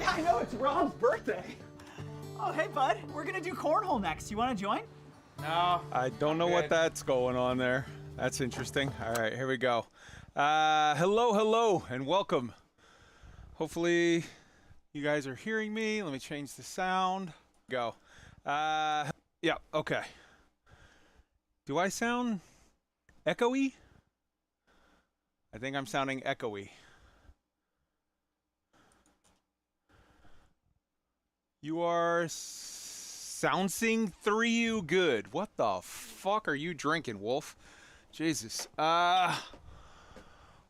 I know, it's Rob's birthday. Oh, hey, bud. We're gonna do cornhole next. You wanna join? No. I don't know what that's going on there. That's interesting. All right, here we go. Hello, and welcome. Hopefully, you guys are hearing me. Let me change the sound. Go. Yeah, okay. Do I sound echoey? I think I'm sounding echoey. You are sounding through you good. What the fuck are you drinking, Wolf? Jesus. All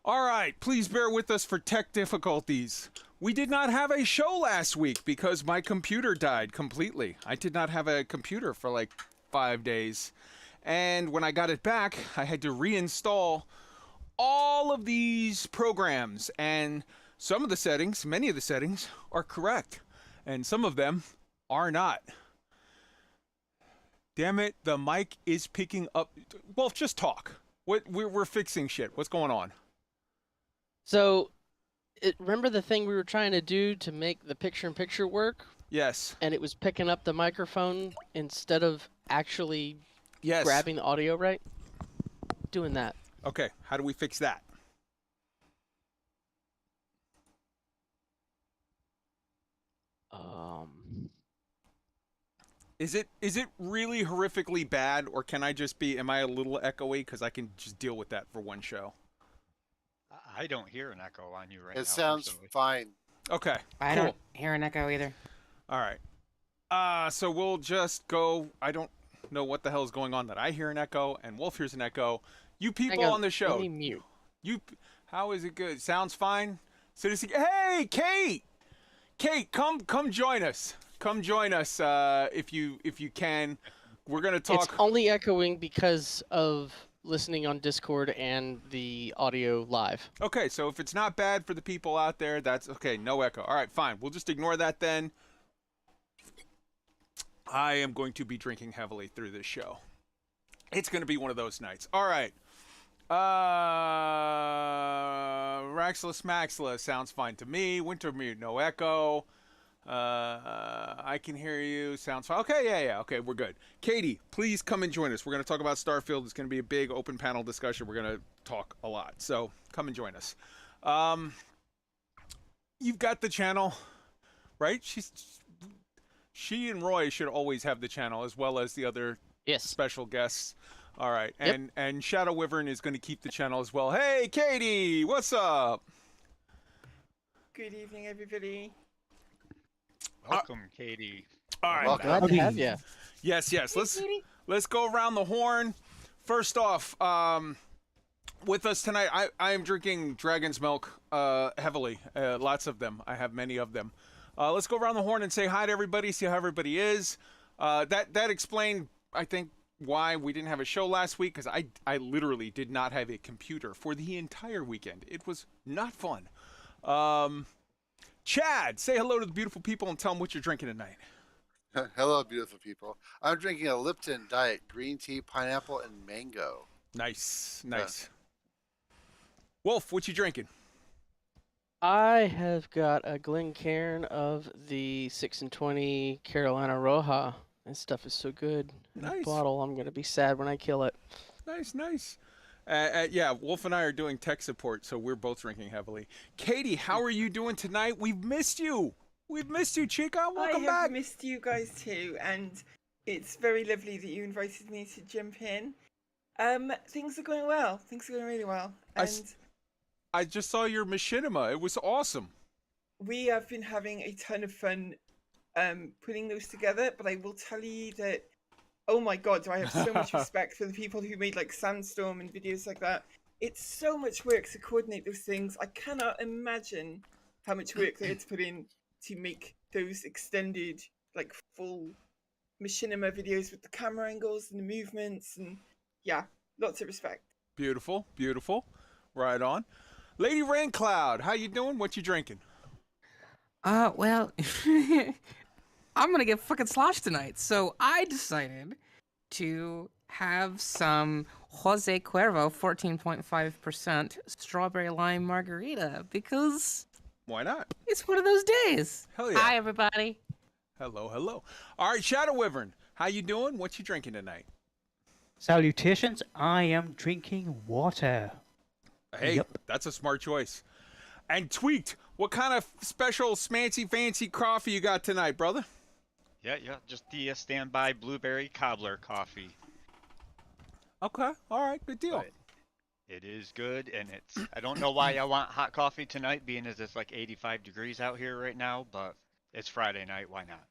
right, please bear with us for tech difficulties. We did not have a show last week because my computer died completely. I did not have a computer for like 5 days. And when I got it back, I had to reinstall all of these programs. And some of the settings, many of the settings, are correct. And some of them are not. Damn it, the mic is picking up. Wolf, just talk. We're fixing shit. What's going on? So, remember the thing we were trying to do to make the picture-in-picture work? Yes. And it was picking up the microphone instead of actually grabbing the audio right? Doing that. Okay, how do we fix that? Is it really horrifically bad, or can I just be, am I a little echoey? Because I can just deal with that for one show. I don't hear an echo on you right now. It sounds fine. Okay, I don't hear an echo either. All right. So we'll just go, I don't know what the hell is going on that I hear an echo, and Wolf hears an echo. You people on the show. Let me mute. How is it good? Sounds fine? Citizen, hey, Kate! Kate, come join us. Come join us if you can. We're gonna talk. It's only echoing because of listening on Discord and the audio live. Okay, so if it's not bad for the people out there, that's okay. No echo. All right, fine. We'll just ignore that then. I am going to be drinking heavily through this show. It's going to be one of those nights. All right. Raxless Maxla sounds fine to me. Wintermute, no echo. I can hear you. Sounds fine. Okay, yeah. Okay, we're good. Katie, please come and join us. We're going to talk about Starfield. It's going to be a big open panel discussion. We're going to talk a lot. So come and join us. You've got the channel, right? She and Roy should always have the channel, as well as the other special guests. All right, and Shadow Wyvern is going to keep the channel as well. Hey, Katie, what's up? Good evening, everybody. Welcome, Katie. All right, glad to have you. Yes. Let's go around the horn. First off, with us tonight, I am drinking Dragon's Milk heavily. Lots of them. I have many of them. Let's go around the horn and say hi to everybody. See how everybody is. That explained, I think, why we didn't have a show last week, because I literally did not have a computer for the entire weekend. It was not fun. Chad, say hello to the beautiful people and tell them what you're drinking tonight. Hello, beautiful people. I'm drinking a Lipton Diet green tea, pineapple, and mango. Nice. Wolf, what you drinking? I have got a Glencairn of the 6 and 20 Carolina Roja. This stuff is so good. In a Nice. bottle. I'm gonna be sad when I kill it. Nice, nice. Yeah, Wolf and I are doing tech support, so we're both drinking heavily. Katie, how are you doing tonight? We've missed you. We've missed you, Chica. Welcome I back. have missed you guys too, and it's very lovely that you invited me to jump in. Things are going well. Things are going really well, and I just saw your machinima. It was awesome. we have been having a ton of fun putting those together. But I will tell you that, oh my god, do I have so much respect for the people who made like Sandstorm and videos like that. It's so much work to coordinate those things. I cannot imagine how much work they had to put in to make those extended, like full machinima videos with the camera angles and the movements, and yeah, lots of respect. Beautiful, beautiful. Right on. Lady Raincloud, how you doing? What you drinking? Well, I'm gonna get fucking sloshed tonight, so I decided to have some Jose Cuervo 14.5% strawberry lime margarita because Why not? it's one of those days. Hell yeah. Hi, everybody. Hello, hello. All right, Shadow Wyvern, how you doing? What you drinking tonight? Salutations, I am drinking water. Hey, Yep. that's a smart choice. And Tweaked, what kind of special smancy fancy coffee you got tonight, brother? Yeah, just the standby blueberry cobbler coffee. Okay, all right, good deal. But it is good, and I don't know why I want hot coffee tonight, being as it's like 85 degrees out here right now, but it's Friday night, why not?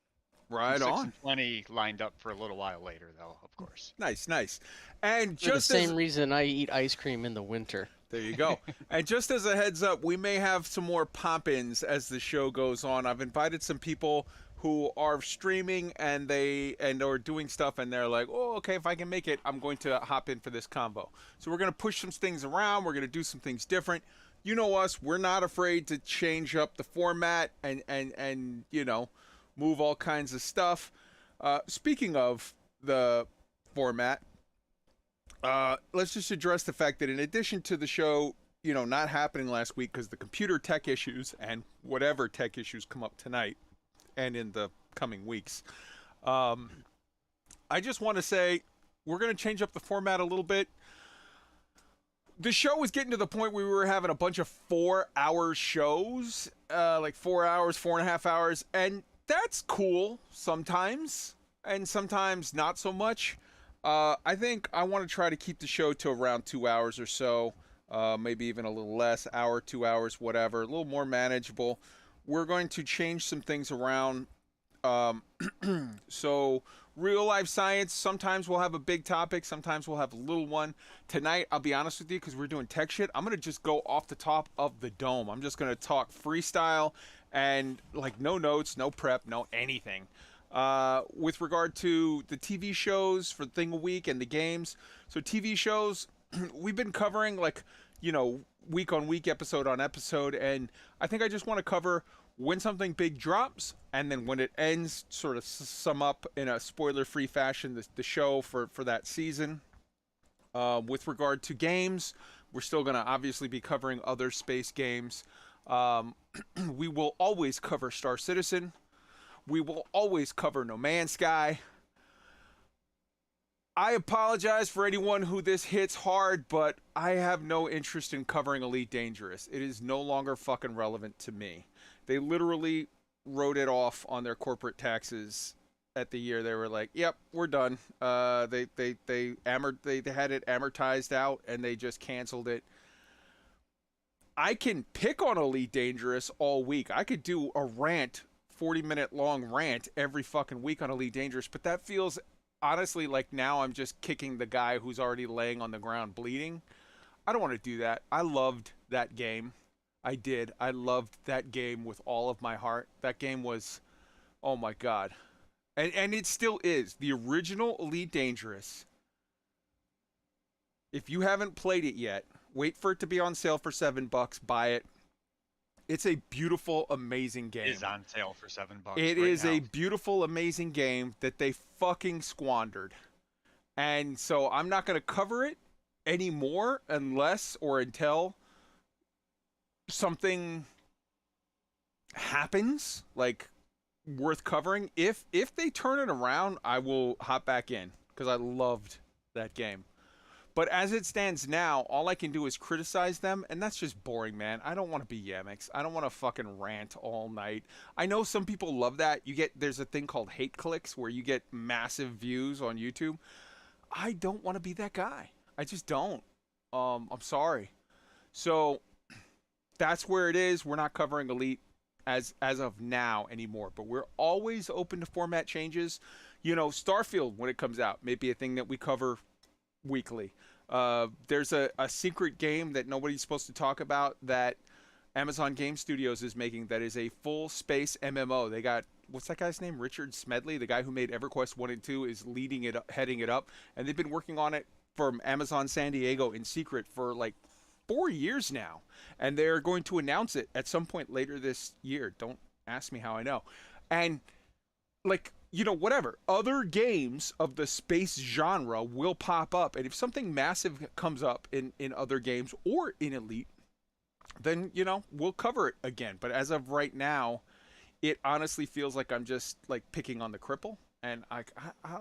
Right 6 on. and 20 lined up for a little while later, though, of course. Nice, nice. And For the just same as reason I eat ice cream in the winter. there you go. And just as a heads up, we may have some more pop-ins as the show goes on. I've invited some people who are streaming and are doing stuff, and they're like, oh, okay, if I can make it, I'm going to hop in for this combo. So we're going to push some things around. We're going to do some things different. You know us, we're not afraid to change up the format and you know, move all kinds of stuff. Speaking of the format, let's just address the fact that in addition to the show, you know, not happening last week because the computer tech issues and whatever tech issues come up tonight and in the coming weeks, I just want to say we're going to change up the format a little bit. The show was getting to the point where we were having a bunch of 4-hour shows, like 4 hours, 4.5 hours, and that's cool sometimes, and sometimes not so much. I think I want to try to keep the show to around 2 hours or so, maybe even a little less, hour, 2 hours, whatever, a little more manageable. We're going to change some things around. So real life science, sometimes we'll have a big topic, sometimes we'll have a little one. Tonight, I'll be honest with you, because we're doing tech shit, I'm going to just go off the top of the dome. I'm just going to talk freestyle and like no notes, no prep, no anything. With regard to the TV shows for Thing a Week and the games. So TV shows, we've been covering like, you know, week on week, episode on episode, and I think I just want to cover when something big drops and then when it ends, sort of sum up in a spoiler-free fashion the show for that season. With regard to games, we're still going to obviously be covering other space games. We will always cover Star Citizen. We will always cover No Man's Sky. I apologize for anyone who this hits hard, but I have no interest in covering Elite Dangerous. It is no longer fucking relevant to me. They literally wrote it off on their corporate taxes at the year. They were like, "Yep, we're done." They had it amortized out and they just canceled it. I can pick on Elite Dangerous all week. I could do a rant, 40-minute long rant every fucking week on Elite Dangerous, but that feels honestly like now I'm just kicking the guy who's already laying on the ground bleeding. I don't want to do that. I loved that game. I did. I loved that game with all of my heart. That game was, oh my god. And it still is. The original Elite Dangerous. If you haven't played it yet, wait for it to be on sale for $7. Buy it. It's a beautiful, amazing game. It is on sale for $7. It right is now. a beautiful, amazing game that they fucking squandered. And so I'm not going to cover it anymore unless or until something happens, like worth covering, if they turn it around, I will hop back in because I loved that game. But as it stands now, all I can do is criticize them, and that's just boring, man. I don't want to be Yamix. I don't want to fucking rant all night. I know some people love that. There's a thing called hate clicks where you get massive views on YouTube. I don't want to be that guy. I just don't. I'm sorry. So that's where it is. We're not covering Elite as of now anymore, but we're always open to format changes. You know, Starfield, when it comes out, may be a thing that we cover weekly. There's a secret game that nobody's supposed to talk about that Amazon Game Studios is making that is a full space MMO. They got, what's that guy's name? Richard Smedley, the guy who made EverQuest 1 and 2, is leading it up, heading it up, and they've been working on it from Amazon San Diego in secret for like 4 years now, and they're going to announce it at some point later this year. Don't ask me how I know. And like, you know, whatever other games of the space genre will pop up, and if something massive comes up in other games or in Elite, then, you know, we'll cover it again. But as of right now, it honestly feels like I'm just like picking on the cripple, and I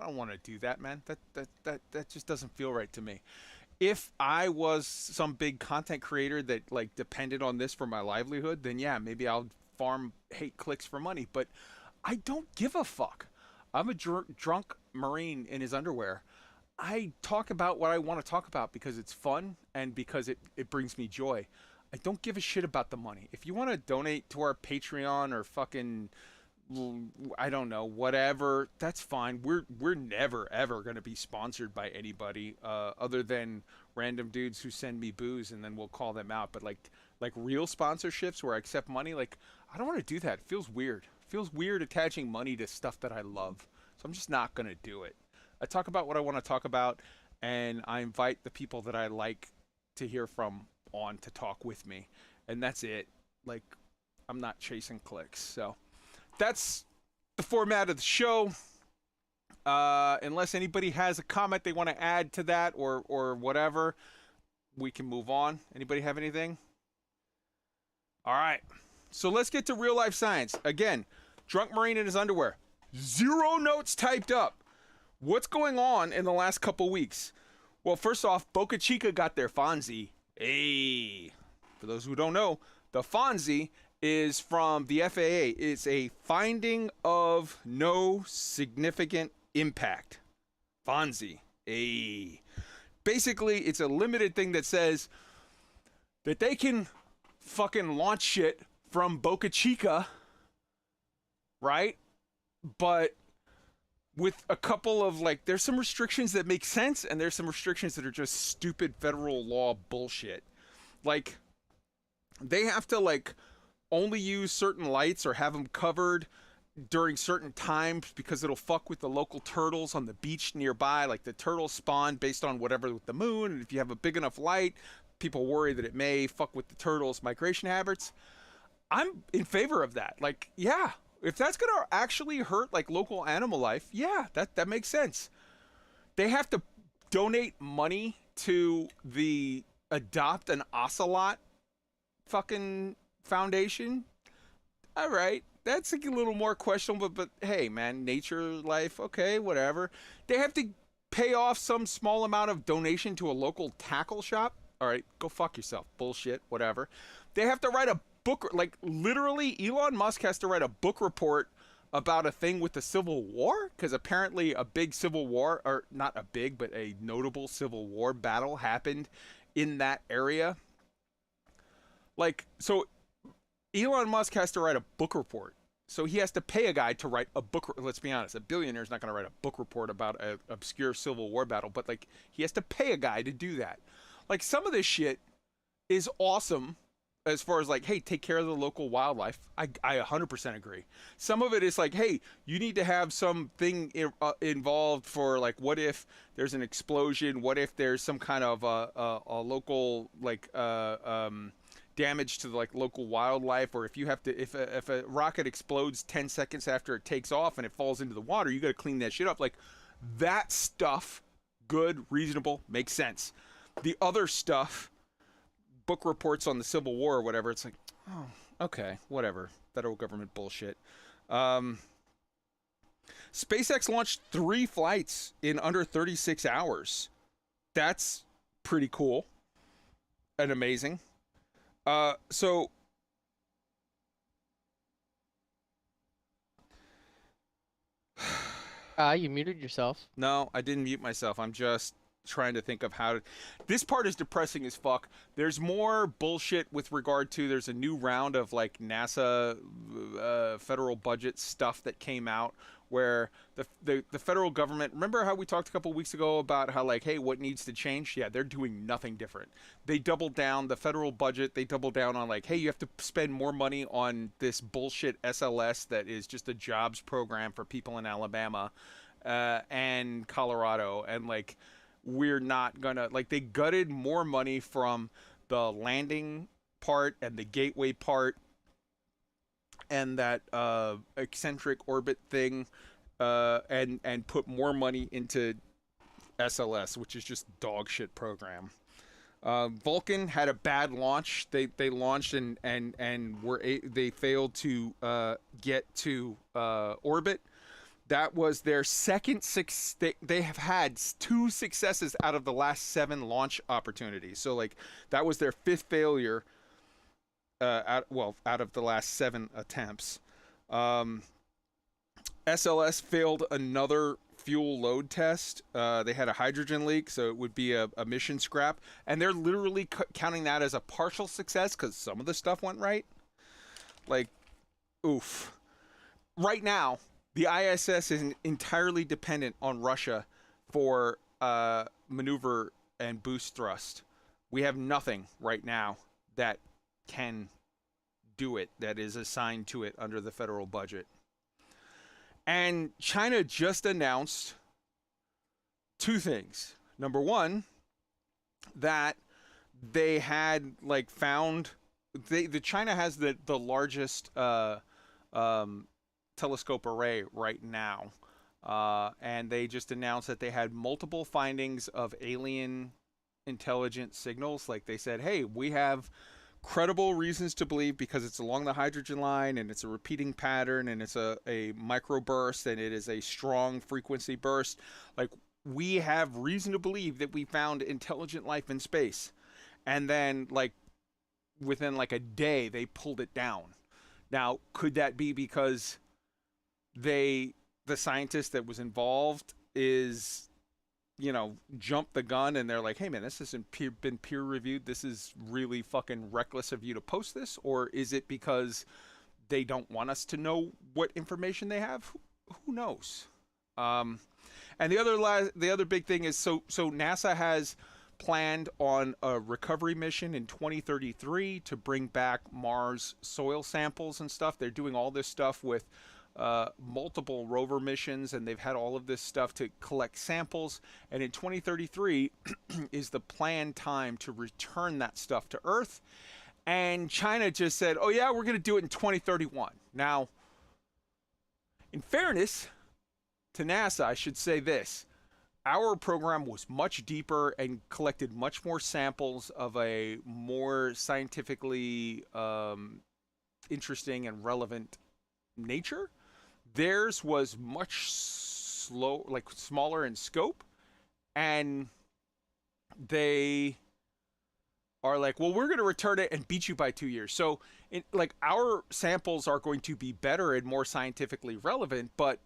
don't want to do that, man. That just doesn't feel right to me. If I was some big content creator that like depended on this for my livelihood, then yeah, maybe I'll farm hate clicks for money, but I don't give a fuck. I'm a drunk Marine in his underwear. I talk about what I want to talk about because it's fun and because it brings me joy. I don't give a shit about the money. If you want to donate to our Patreon or fucking, I don't know, whatever, that's fine. We're never ever going to be sponsored by anybody other than random dudes who send me booze, and then we'll call them out. But like real sponsorships where I accept money, like, I don't want to do that. It feels weird. It feels weird attaching money to stuff that I love. So I'm just not going to do it. I talk about what I want to talk about, and I invite the people that I like to hear from on to talk with me, and that's it. Like, I'm not chasing clicks. So that's the format of the show. Unless anybody has a comment they want to add to that or whatever, we can move on. Anybody have anything? All right. So let's get to real life science. Again, drunk Marine in his underwear. 0 notes typed up. What's going on in the last couple weeks? Well, first off, Boca Chica got their Fonzie. Hey. For those who don't know, the Fonzie is from the FAA. It's a finding of no significant impact. Fonzie. Hey. Basically, it's a limited thing that says that they can fucking launch shit from Boca Chica, right? But with a couple of, like, there's some restrictions that make sense, and there's some restrictions that are just stupid federal law bullshit. Like, they have to, like, only use certain lights or have them covered during certain times because it'll fuck with the local turtles on the beach nearby. Like, the turtles spawn based on whatever with the moon, and if you have a big enough light, people worry that it may fuck with the turtles' migration habits. I'm in favor of that. Like, yeah, if that's gonna actually hurt like local animal life, yeah, that makes sense. They have to donate money to the Adopt an Ocelot fucking foundation. All right, that's like a little more questionable, but hey, man, nature life, okay, whatever. They have to pay off some small amount of donation to a local tackle shop. All right, go fuck yourself. Bullshit, whatever. They have to write a book, like literally Elon Musk has to write a book report about a thing with the Civil War, because apparently a big Civil War, or not a big, but a notable Civil War battle happened in that area. Like, so Elon Musk has to write a book report. So he has to pay a guy to write a book. Let's be honest, a billionaire's not going to write a book report about an obscure Civil War battle, but like he has to pay a guy to do that. Like, some of this shit is awesome as far as like, hey, take care of the local wildlife. I 100% agree. Some of it is like, hey, you need to have something involved for like, what if there's an explosion? What if there's some kind of a local like damage to the, like, local wildlife? Or if you have to, if a rocket explodes 10 seconds after it takes off and it falls into the water, you got to clean that shit up. Like, that stuff, good, reasonable, makes sense. The other stuff, book reports on the Civil War or whatever, it's like, oh, Okay, whatever. Federal government bullshit. SpaceX launched 3 flights in under 36 hours. That's pretty cool and amazing. So You muted yourself. no, I didn't mute myself. I'm just trying to think of how to. This part is depressing as fuck. There's more bullshit with regard to. There's a new round of like NASA federal budget stuff that came out where the federal government. Remember how we talked a couple weeks ago about how like, hey, what needs to change? Yeah, they're doing nothing different. They doubled down the federal budget. They doubled down on like, hey, you have to spend more money on this bullshit SLS that is just a jobs program for people in Alabama and Colorado, and like, we're not gonna, like, they gutted more money from the landing part and the gateway part and that eccentric orbit thing, and put more money into SLS, which is just dog shit program. Vulcan had a bad launch. They launched and they failed to get to orbit. That was their second they have had 2 successes out of the last 7 launch opportunities. So like that was their 5th failure out of the last 7 attempts. SLS failed another fuel load test. They had a hydrogen leak, so it would be a mission scrap, and they're literally counting that as a partial success because some of the stuff went right. Like, oof. Right now, the ISS is entirely dependent on Russia for maneuver and boost thrust. We have nothing right now that can do it, that is assigned to it under the federal budget. And China just announced 2 things. Number 1, that they had like found China has the largest telescope array right now, and they just announced that they had multiple findings of alien intelligent signals. Like they said, hey, we have credible reasons to believe, because it's along the hydrogen line and it's a repeating pattern and it's a microburst and it is a strong frequency burst. Like, we have reason to believe that we found intelligent life in space. And then like within like a day they pulled it down. Now, could that be because the scientist that was involved is, jumped the gun and they're like, hey man, this hasn't been peer reviewed, this is really fucking reckless of you to post this? Or is it because they don't want us to know what information they have? Who knows? And the other big thing is, so NASA has planned on a recovery mission in 2033 to bring back Mars soil samples and stuff. They're doing all this stuff with multiple rover missions, and they've had all of this stuff to collect samples, and in 2033 is the planned time to return that stuff to Earth. And China just said, oh yeah, we're going to do it in 2031. Now, in fairness to NASA, I should say this: our program was much deeper and collected much more samples of a more scientifically interesting and relevant nature. Theirs was much smaller in scope, and they are like, well, we're going to return it and beat you by 2 years. So our samples are going to be better and more scientifically relevant, but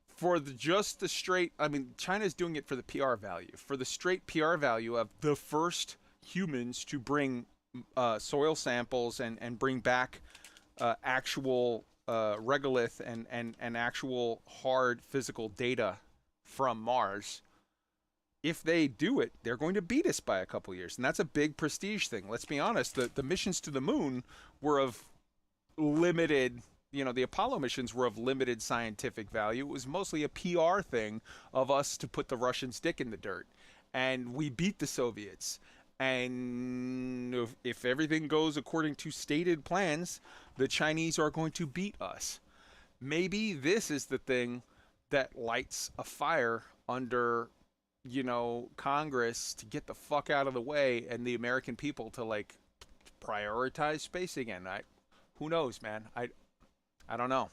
for just the straight, China's doing it for the PR value, for the straight PR value of the first humans to bring soil samples and bring back actual regolith and actual hard physical data from Mars. If they do it, they're going to beat us by a couple years, and that's a big prestige thing. Let's be honest, the missions to the moon were of limited, the Apollo missions were of limited scientific value. It was mostly a PR thing of us to put the Russians' dick in the dirt, and we beat the Soviets. And if everything goes according to stated plans, the Chinese are going to beat us. Maybe this is the thing that lights a fire under, Congress to get the fuck out of the way, and the American people to prioritize space again. Who knows, man? I don't know.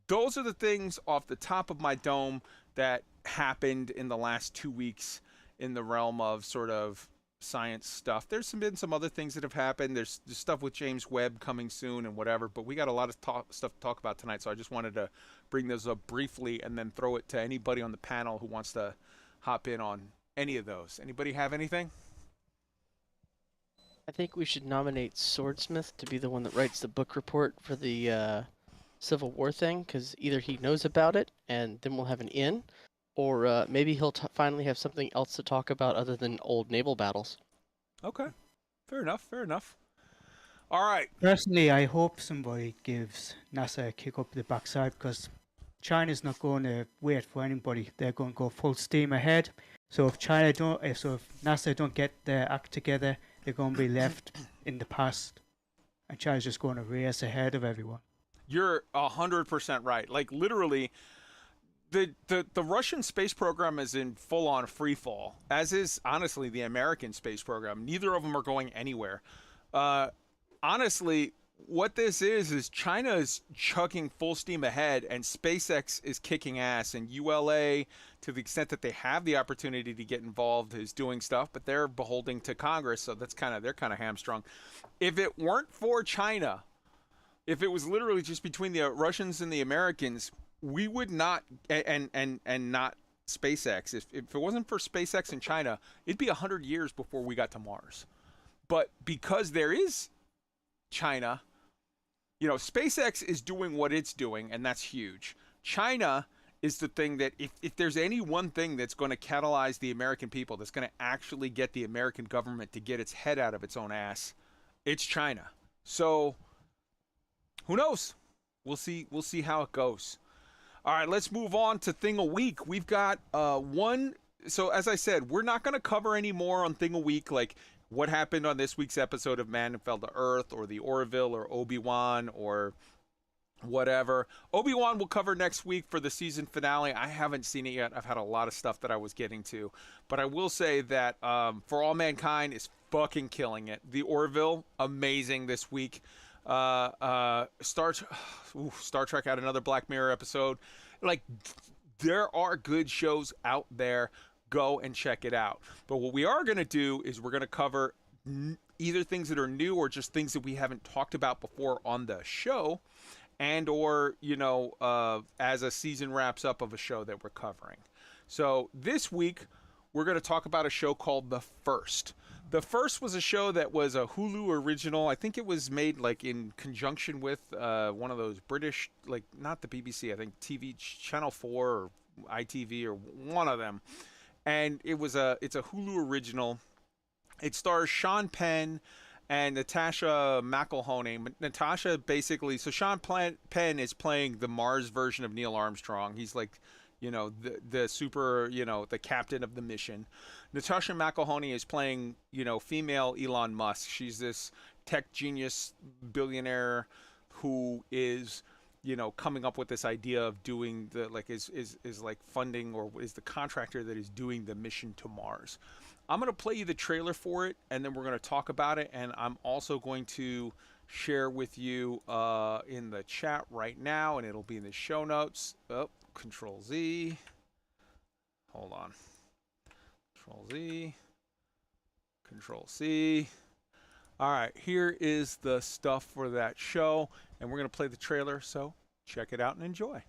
Those are the things off the top of my dome that happened in the last 2 weeks in the realm of sort of science stuff. There's been some other things that have happened. There's stuff with James Webb coming soon and whatever, but we got a lot of stuff to talk about tonight, so I just wanted to bring those up briefly and then throw it to anybody on the panel who wants to hop in on any of those. Anybody have anything? I think we should nominate Swordsmith to be the one that writes the book report for the Civil War thing, because either he knows about it and then we'll have an in, or maybe he'll finally have something else to talk about other than old naval battles. Okay. Fair enough. Fair enough. All right. Personally, I hope somebody gives NASA a kick up the backside, because China's not going to wait for anybody. They're going to go full steam ahead. So if if NASA don't get their act together, they're going to be left in the past, and China's just going to race ahead of everyone. You're 100% right. Like, literally, the Russian space program is in full-on free fall, as is, honestly, the American space program. Neither of them are going anywhere. Honestly, what this is China is chugging full steam ahead, and SpaceX is kicking ass, and ULA, to the extent that they have the opportunity to get involved, is doing stuff, but they're beholden to Congress, so they're kind of hamstrung. If it weren't for China, if it was literally just between the Russians and the Americans, we would not, and not SpaceX. If it wasn't for SpaceX and China, it'd be 100 years before we got to Mars. But because there is China, SpaceX is doing what it's doing, and that's huge. China is the thing that if there's any one thing that's going to catalyze the American people, that's going to actually get the American government to get its head out of its own ass, it's China. So who knows? We'll see how it goes. All right, let's move on to Thing a Week. We've got one. So as I said, we're not going to cover any more on Thing a Week, like what happened on this week's episode of Man Who Fell to Earth, or the Orville, or Obi-Wan, or whatever. Obi-Wan we'll cover next week for the season finale. I haven't seen it yet. I've had a lot of stuff that I was getting to. But I will say that For All Mankind is fucking killing it. The Orville, amazing this week. Star Trek had another Black Mirror episode. Like, there are good shows out there. Go and check it out. But what we are going to do is we're going to cover either things that are new or just things that we haven't talked about before on the show, and or as a season wraps up of a show that we're covering. So this week we're going to talk about a show called The First. The First was a show that was a Hulu original. I think it was made like in conjunction with one of those British, like not the BBC, I think TV Channel 4 or ITV or one of them. And it's a Hulu original. It stars Sean Penn and Natasha McElhonney. Natasha basically, so Sean Penn is playing the Mars version of Neil Armstrong. He's like, the super, the captain of the mission. Natasha McElhonney is playing, female Elon Musk. She's this tech genius billionaire who is, coming up with this idea of doing the, like, is like funding, or is the contractor that is doing the mission to Mars. I'm going to play you the trailer for it, and then we're going to talk about it, and I'm also going to share with you in the chat right now, and it'll be in the show notes. Oh, Control Z. Hold on. Control Z. Control C. All right, here is the stuff for that show, and we're going to play the trailer, so check it out and enjoy.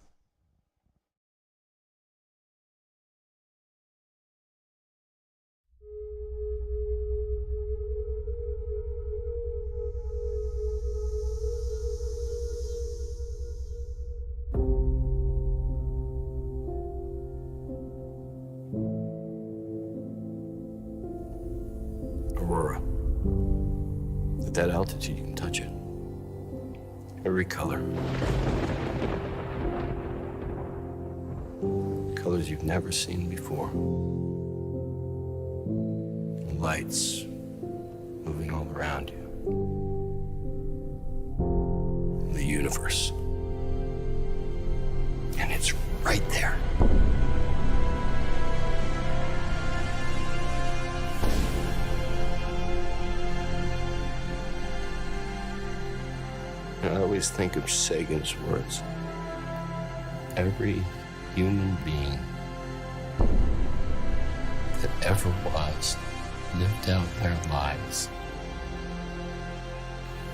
Aurora. At that altitude, you can touch it. Every color. Colors you've never seen before. Lights moving all around you. The universe. And it's right there. always think of Sagan's words. Every human being that ever was lived out their lives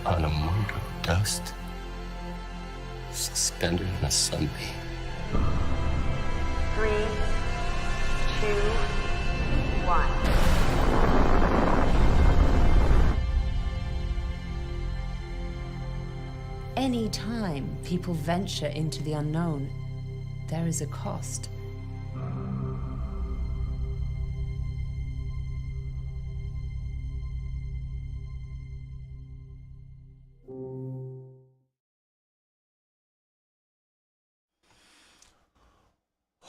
on a mote of dust suspended in a sunbeam. 3, 2, 1. Any time people venture into the unknown, there is a cost.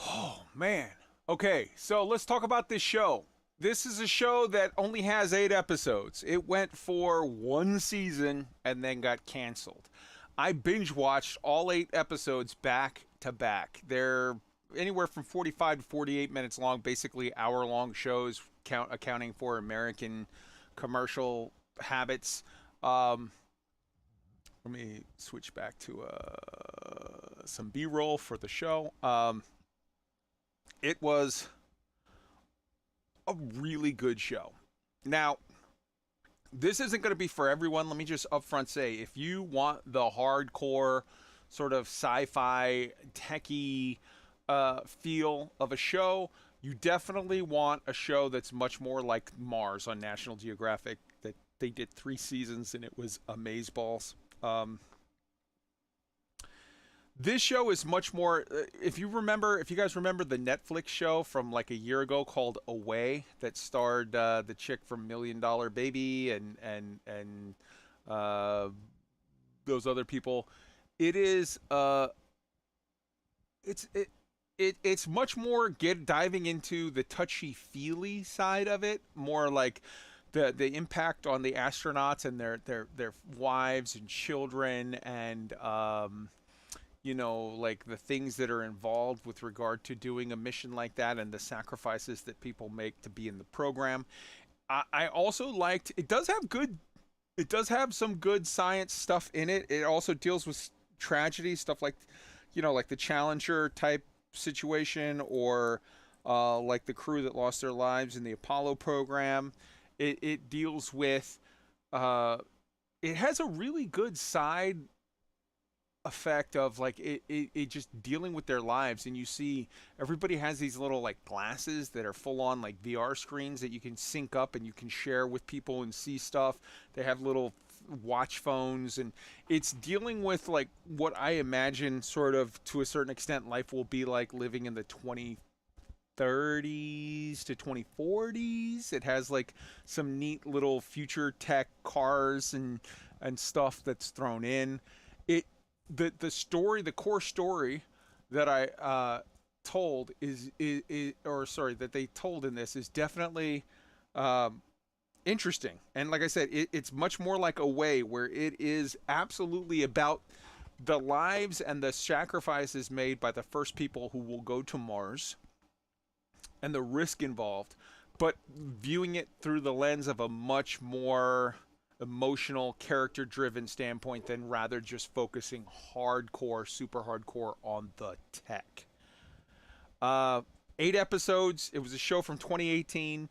Oh, man. Okay, so let's talk about this show. This is a show that only has 8 episodes. It went for 1 season and then got canceled. I binge watched all 8 episodes back to back. They're anywhere from 45 to 48 minutes long, basically hour-long shows, accounting for American commercial habits. Let me switch back to some B-roll for the show. It was a really good show. Now, this isn't going to be for everyone. Let me just upfront say, if you want the hardcore sort of sci-fi techie feel of a show, you definitely want a show that's much more like Mars on National Geographic. That they did 3 seasons and it was amazeballs. This show is much more. If you guys remember the Netflix show from like a year ago called Away, that starred the chick from $1 Million Baby and those other people, it is it's much more diving into the touchy-feely side of it, more like the impact on the astronauts and their wives and children, and like the things that are involved with regard to doing a mission like that and the sacrifices that people make to be in the program. I also liked, it does have some good science stuff in it. It also deals with tragedy, stuff like, like the Challenger type situation, or like the crew that lost their lives in the Apollo program. It deals with, it has a really good side effect of like it just dealing with their lives, and you see everybody has these little like glasses that are full on like VR screens that you can sync up and you can share with people and see stuff. They have little watch phones, and it's dealing with like what I imagine sort of to a certain extent life will be like living in the 2030s to 2040s. It has like some neat little future tech cars and stuff that's thrown in it. The story, the core story that I told that they told in this is definitely interesting. And like I said, it's much more like Away, where it is absolutely about the lives and the sacrifices made by the first people who will go to Mars and the risk involved, but viewing it through the lens of a much more emotional, character-driven standpoint than rather just focusing super hardcore on the tech. 8 episodes. It was a show from 2018.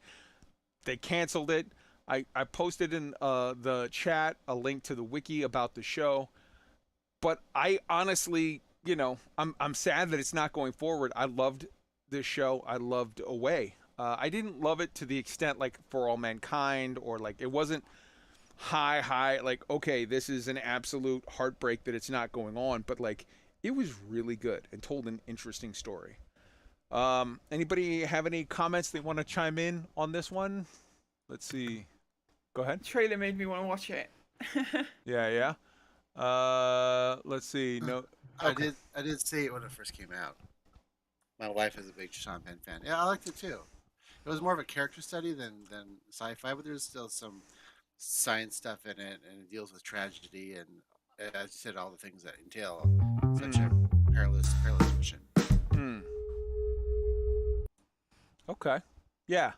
They canceled it. I posted in the chat a link to the wiki about the show, but I honestly, I'm sad that it's not going forward. I loved this show. I loved Away. I didn't love it to the extent like For All Mankind, or like it wasn't high like, okay, this is an absolute heartbreak that it's not going on, but like it was really good and told an interesting story. Anybody have any comments they want to chime in on this one? Let's see. Go ahead. Trailer made me want to watch it. Yeah. Let's see. No, okay. I did see it when it first came out. My wife is a big Sean Penn fan. Yeah, I liked it too. It was more of a character study than sci-fi, but there's still some science stuff in it, and it deals with tragedy and, as you said, all the things that entail such a perilous mission. Okay. Yeah.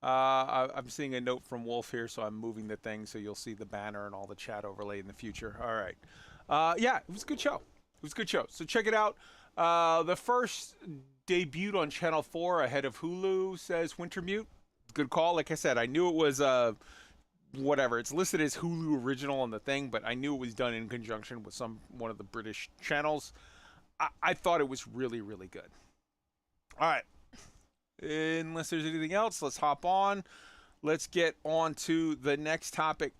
I'm seeing a note from Wolf here, so I'm moving the thing so you'll see the banner and all the chat overlay in the future. All right. Yeah, it was a good show. It was a good show. So check it out. The first debuted on Channel 4 ahead of Hulu, says Wintermute. Good call. Like I said, I knew it was whatever. It's listed as Hulu original on the thing, but I knew it was done in conjunction with one of the British channels. I thought it was really, really good. All right. Unless there's anything else, let's hop on. Let's get on to the next topic.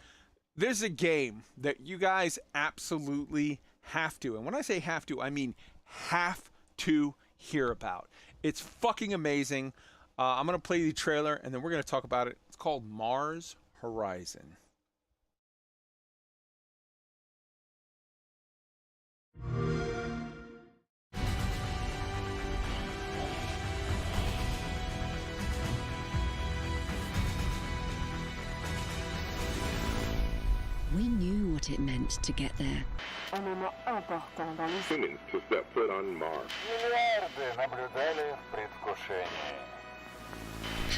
There's a game that you guys absolutely have to, and when I say have to, I mean have to hear about. It's fucking amazing. I'm going to play the trailer, and then we're going to talk about it. It's called Mars Horizon. We knew what it meant to get there. Humans to step foot on Mars.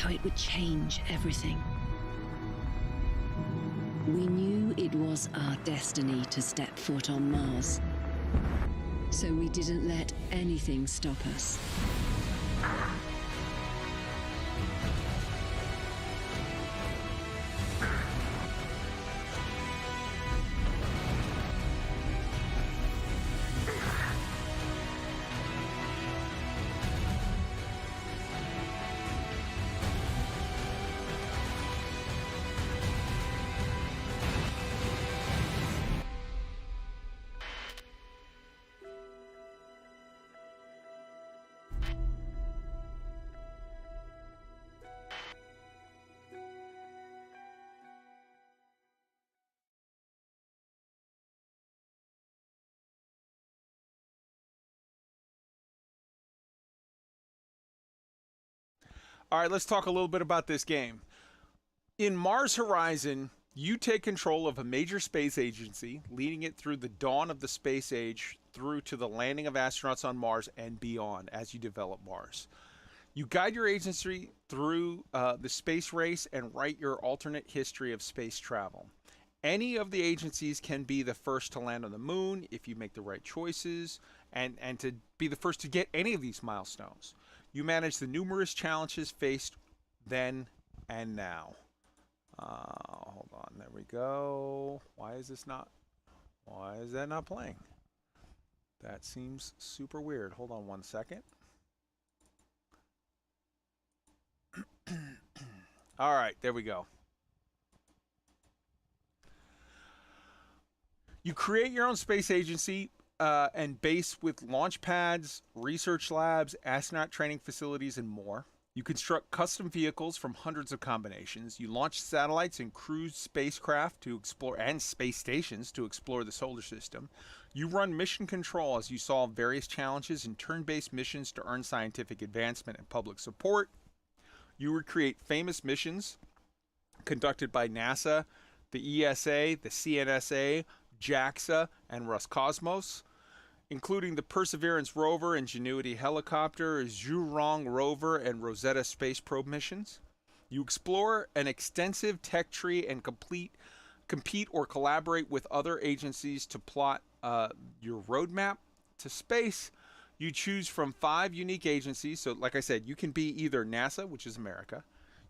How it would change everything. We knew it was our destiny to step foot on Mars. So we didn't let anything stop us. All right, let's talk a little bit about this game. In Mars Horizon, you take control of a major space agency, leading it through the dawn of the space age through to the landing of astronauts on Mars and beyond as you develop Mars. You guide your agency through the space race and write your alternate history of space travel. Any of the agencies can be the first to land on the moon if you make the right choices, and to be the first to get any of these milestones. You manage the numerous challenges faced then and now. Hold on, there we go. Why is that not playing? That seems super weird. Hold on one second. All right, there we go. You create your own space agency and base with launch pads, research labs, astronaut training facilities, and more. You construct custom vehicles from hundreds of combinations. You launch satellites and cruise spacecraft to explore, and space stations to explore the solar system. You run mission control as you solve various challenges and turn-based missions to earn scientific advancement and public support. You recreate famous missions conducted by NASA, the ESA, the CNSA, JAXA, and Roscosmos, including the Perseverance rover, Ingenuity helicopter, Zhurong rover, and Rosetta space probe missions. You explore an extensive tech tree and compete or collaborate with other agencies to plot your roadmap to space. You choose from 5 unique agencies. So like I said, you can be either NASA, which is America.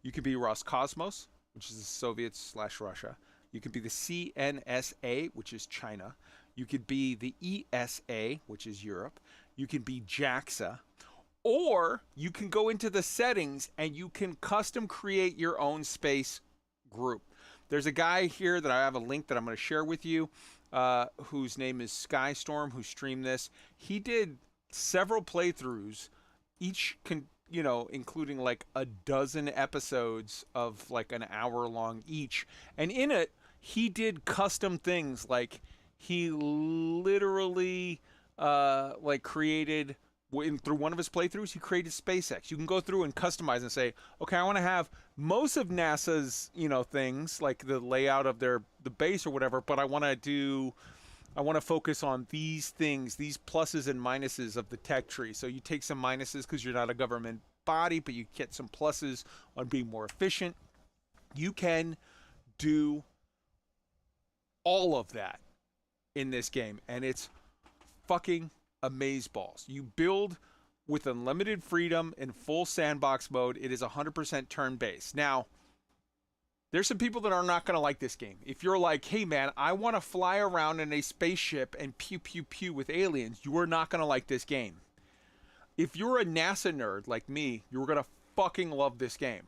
You can be Roscosmos, which is the Soviets/Russia. You could be the CNSA, which is China. You could be the ESA, which is Europe. You can be JAXA. Or you can go into the settings and you can custom create your own space group. There's a guy here that I have a link that I'm going to share with you, whose name is Skystorm, who streamed this. He did several playthroughs, each including like a dozen episodes of like an hour long each. And in it, he did custom things. Like he literally created, through one of his playthroughs, he created SpaceX. You can go through and customize and say, okay, I want to have most of NASA's, things, like the layout of the base or whatever, but I want to focus on these things, these pluses and minuses of the tech tree. So you take some minuses because you're not a government body, but you get some pluses on being more efficient. You can do all of that in this game, and it's fucking amazeballs. You build with unlimited freedom in full sandbox mode. It is 100% turn-based. Now, there's some people that are not going to like this game. If you're like, hey man, I want to fly around in a spaceship and pew pew pew with aliens, you are not going to like this game. If you're a NASA nerd like me, you're going to fucking love this game.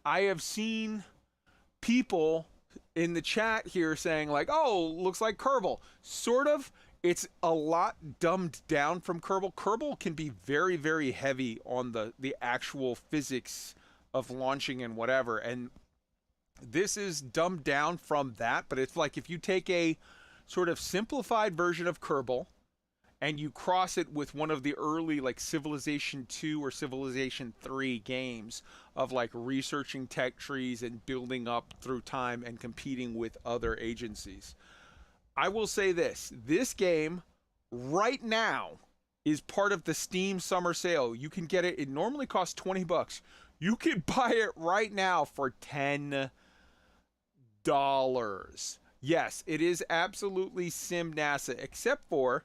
I have seen people in the chat here saying like, oh, looks like Kerbal. Sort of. It's a lot dumbed down from Kerbal. Kerbal can be very, very heavy on the actual physics of launching and whatever. And this is dumbed down from that. But it's like if you take a sort of simplified version of Kerbal and you cross it with one of the early like Civilization 2 or Civilization 3 games of like researching tech trees and building up through time and competing with other agencies. I will say this game right now is part of the Steam summer sale. You can get it. It normally costs $20. You can buy it right now for $10. Yes, it is absolutely Sim NASA, except for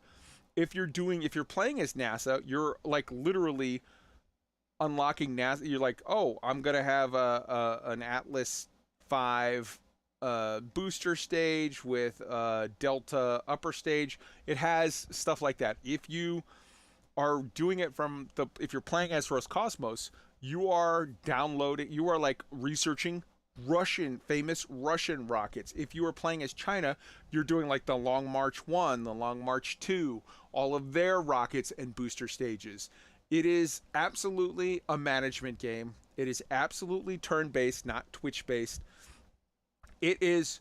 if you're playing as NASA, you're like literally unlocking NASA. You're like, oh, I'm gonna have an Atlas 5 booster stage with Delta upper stage. It has stuff like that. If you are doing it if you're playing as Roscosmos, you are like researching famous Russian rockets. If you are playing as China, you're doing like the Long March 1, the Long March 2, all of their rockets and booster stages. It is absolutely a management game. It is absolutely turn-based, not Twitch-based. It is.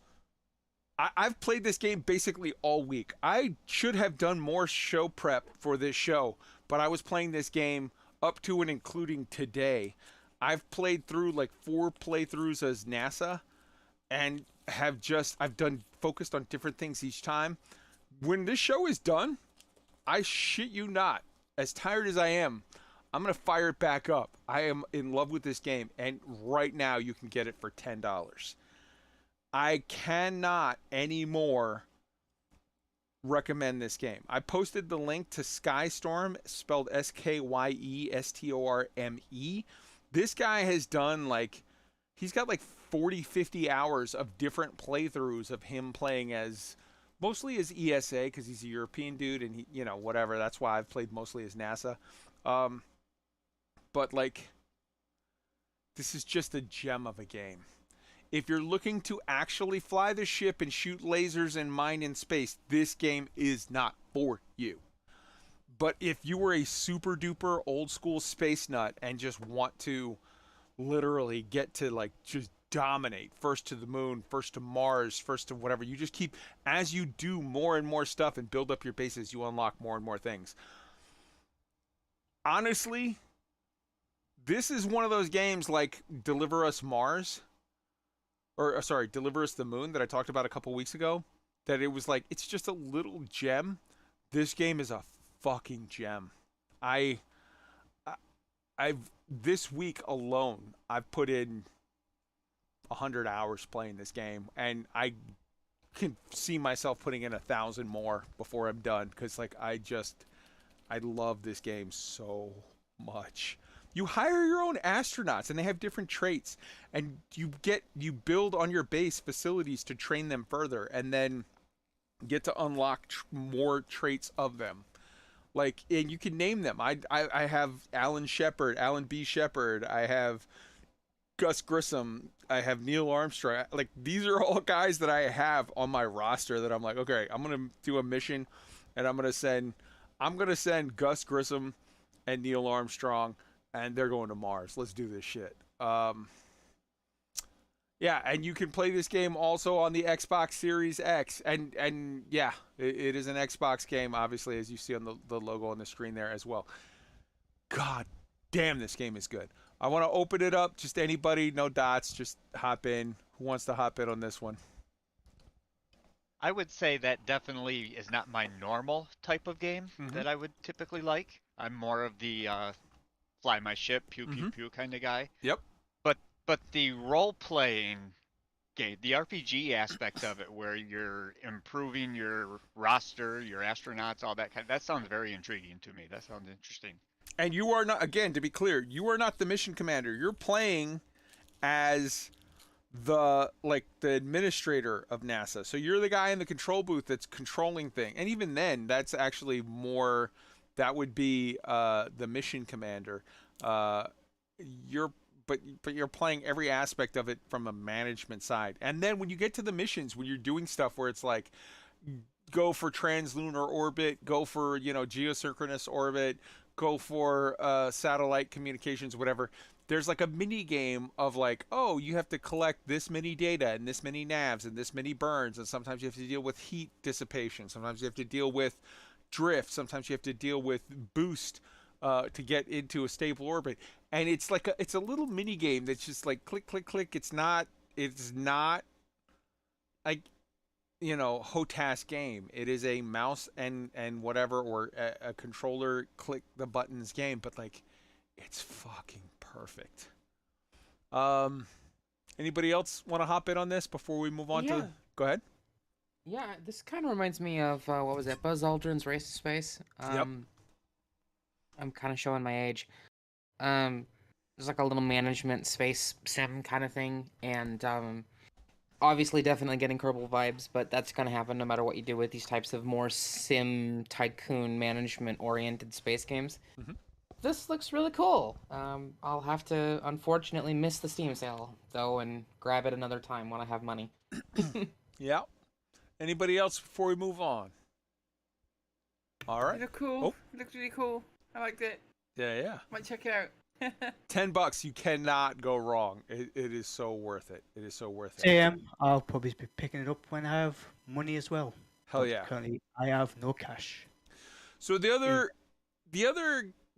I've played this game basically all week. I should have done more show prep for this show, but I was playing this game up to and including today. I've played through like 4 playthroughs as NASA, and I've focused on different things each time. When this show is done, I shit you not, as tired as I am, I'm gonna fire it back up. I am in love with this game, and right now you can get it for $10. I cannot anymore recommend this game. I posted the link to Skystorm, spelled Skyestorme. This guy has done he's got like 40, 50 hours of different playthroughs of him playing as, mostly as ESA because he's a European dude and he, whatever. That's why I've played mostly as NASA. But like, this is just a gem of a game. If you're looking to actually fly the ship and shoot lasers and mine in space, this game is not for you. But if you were a super duper old school space nut and just want to literally get to like just dominate, first to the moon, first to Mars, first to whatever, you just keep, as you do more and more stuff and build up your bases, you unlock more and more things. Honestly, this is one of those games like Deliver Us Mars, Deliver Us the Moon that I talked about a couple weeks ago, that it was like, it's just a little gem. This game is a fucking gem. I've this week alone, I've put in 100 hours playing this game, and I can see myself putting in 1,000 more before I'm done, because like I love this game so much. You hire your own astronauts, and they have different traits, and you build on your base facilities to train them further, and then get to unlock more traits of them. Like, and you can name them. I have Alan B. Shepard. I have Gus Grissom. I have Neil Armstrong. Like, these are all guys that I have on my roster that I'm like, okay, I'm gonna do a mission, and I'm gonna send Gus Grissom and Neil Armstrong, and they're going to Mars. Let's do this shit. Yeah, and you can play this game also on the Xbox Series X. And yeah, it is an Xbox game, obviously, as you see on the logo on the screen there as well. God damn, this game is good. I want to open it up. Just anybody, no dots, just hop in. Who wants to hop in on this one? I would say that definitely is not my normal type of game that I would typically like. I'm more of the fly my ship, pew pew pew kind of guy. Yep. But the role playing Okay, the RPG aspect of it, where you're improving your roster, your astronauts, all that that sounds very intriguing to me. That sounds interesting. And you are not, again, to be clear, you are not the mission commander. You're playing as the administrator of NASA. So you're the guy in the control booth that's controlling things. And even then, that's actually more, that would be the mission commander. You're but you're playing every aspect of it from a management side. And then when you get to the missions, when you're doing stuff where it's like, go for translunar orbit, go for, geosynchronous orbit, go for satellite communications, whatever. There's like a mini game of like, oh, you have to collect this many data and this many navs and this many burns, and sometimes you have to deal with heat dissipation. Sometimes you have to deal with drift. Sometimes you have to deal with boost to get into a stable orbit. And it's like it's a little mini game that's just like click, click, click. It's not like, HOTAS game. It is a mouse and whatever, or a controller click the buttons game, but like, it's fucking perfect. Anybody else want to hop in on this before we move on to? Go ahead. Yeah, this kind of reminds me of what was it, Buzz Aldrin's Race to Space. Yep. I'm kind of showing my age. There's like a little management space sim kind of thing, and obviously definitely getting Kerbal vibes, but that's going to happen no matter what you do with these types of more sim tycoon management oriented space games. Mm-hmm. This looks really cool. I'll have to unfortunately miss the Steam sale though and grab it another time when I have money. Yeah. Anybody else before we move on? All right. It looked cool. Oh. It looked really cool. I liked it. Yeah. Might check it out. $10, you cannot go wrong. It is so worth it. It is so worth it. Same. I'll probably be picking it up when I have money as well. Hell yeah. Currently, I have no cash. So the other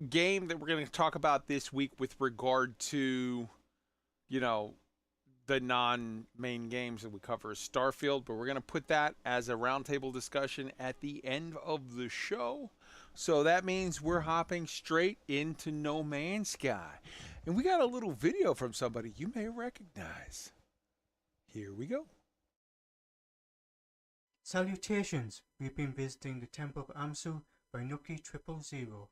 game that we're going to talk about this week with regard to, the non-main games that we cover is Starfield, but we're going to put that as a roundtable discussion at the end of the show. So that means we're hopping straight into No Man's Sky. And we got a little video from somebody you may recognize. Here we go. Salutations. We've been visiting the Temple of Amsu by Nuki 000.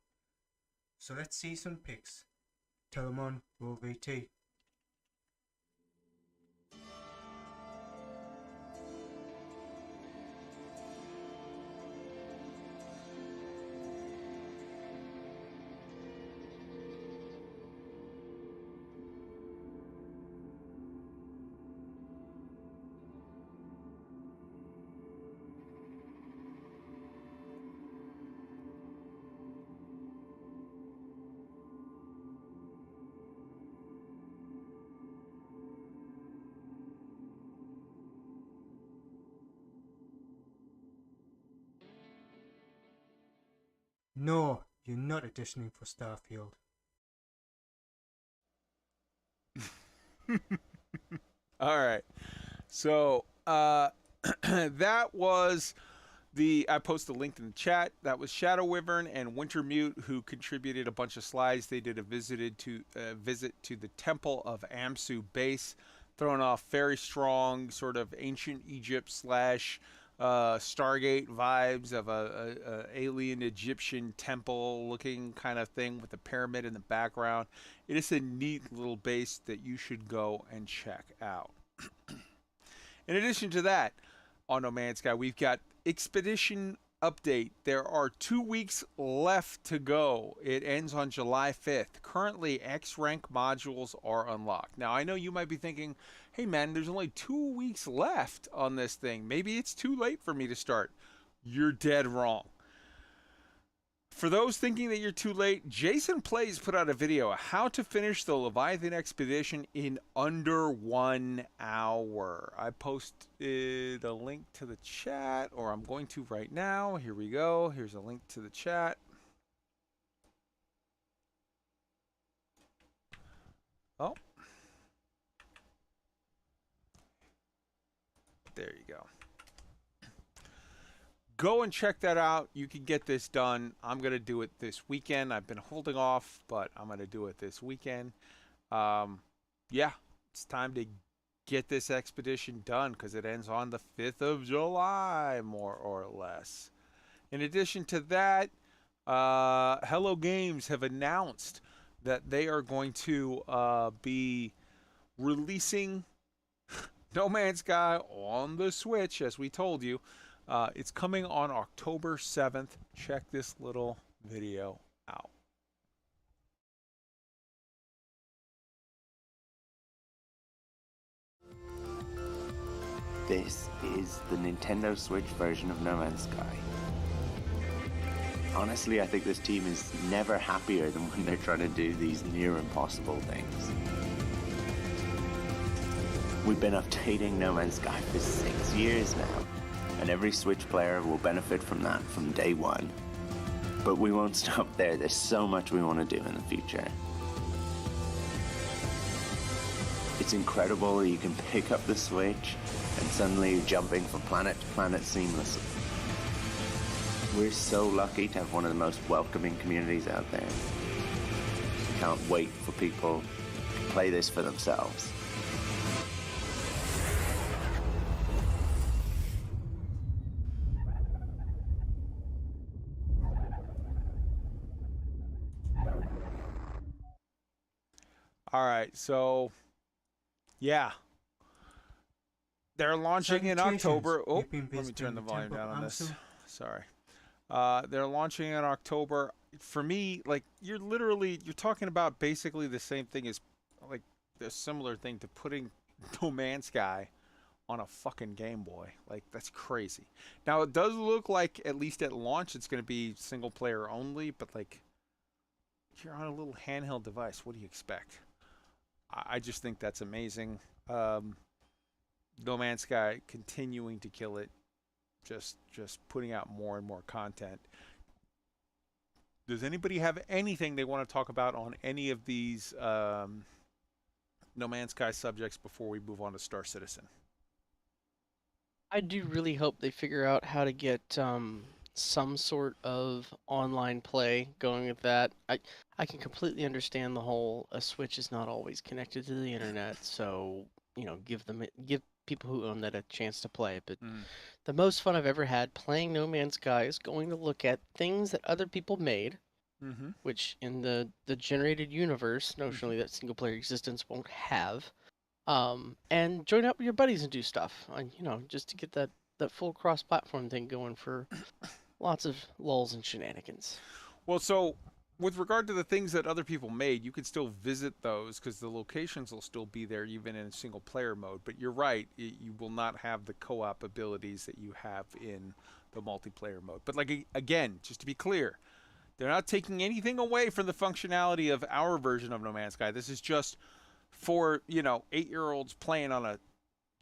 So let's see some pics. Telemon, roll VT. No, you're not auditioning for Starfield. All right. So that was I posted a link in the chat. That was Shadow Wyvern and Wintermute, who contributed a bunch of slides. They did a visit to the Temple of Amsu base, throwing off very strong sort of ancient Egypt / Stargate vibes of a alien Egyptian temple looking kind of thing with a pyramid in the background. It is a neat little base that you should go and check out. In addition to that, on No Man's Sky, we've got Expedition Update. There are 2 weeks left to go. It ends on July 5th. Currently, X rank modules are unlocked. Now, I know you might be thinking, hey man, there's only 2 weeks left on this thing. Maybe it's too late for me to start. You're dead wrong. For those thinking that you're too late, Jason Plays put out a video of how to finish the Leviathan Expedition in under 1 hour. I posted a link to the chat, or I'm going to right now. Here we go. Here's a link to the chat. Oh. There you go. Go and check that out. You can get this done. I'm going to do it this weekend. I've been holding off, but I'm going to do it this weekend. Yeah, it's time to get this expedition done because it ends on the 5th of July, more or less. In addition to that, Hello Games have announced that they are going to be releasing No Man's Sky on the Switch, as we told you. It's coming on October 7th. Check this little video out. This is the Nintendo Switch version of No Man's Sky. Honestly, I think this team is never happier than when they're trying to do these near impossible things. We've been updating No Man's Sky for 6 years now, and every Switch player will benefit from that from day one. But we won't stop there. There's so much we want to do in the future. It's incredible that you can pick up the Switch and suddenly you're jumping from planet to planet seamlessly. We're so lucky to have one of the most welcoming communities out there. Can't wait for people to play this for themselves. All right, so yeah, they're launching in October. Oh, let me turn the volume down on this. Sorry. They're launching in October. For me, like, you're talking about basically the same thing as, like, the similar thing to putting No Man's Sky on a fucking Game Boy. Like, that's crazy. Now, it does look like, at least at launch, it's going to be single player only, but, like, if you're on a little handheld device, what do you expect? I just think that's amazing. No Man's Sky continuing to kill it. Just putting out more and more content. Does anybody have anything they want to talk about on any of these No Man's Sky subjects before we move on to Star Citizen? I do really hope they figure out how to get some sort of online play going with that. I can completely understand the whole a Switch is not always connected to the internet, so give people who own that a chance to play. But the most fun I've ever had playing No Man's Sky is going to look at things that other people made, which in the generated universe, notionally that single player existence won't have, and join up with your buddies and do stuff, just to get that full cross-platform thing going for lots of lulls and shenanigans. Well, so with regard to the things that other people made, you can still visit those because the locations will still be there even in single player mode. But you're right, you will not have the co-op abilities that you have in the multiplayer mode. But like, again, just to be clear, they're not taking anything away from the functionality of our version of No Man's Sky. This is just for, 8-year-olds playing on a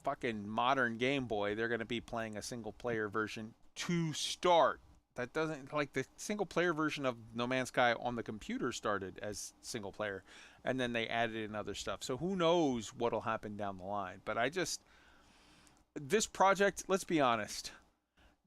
fucking modern Game Boy. They're going to be playing a single player version to start. That doesn't, like, the single player version of No Man's Sky on the computer started as single player, and then they added in other stuff. So who knows what'll happen down the line. But this project, let's be honest,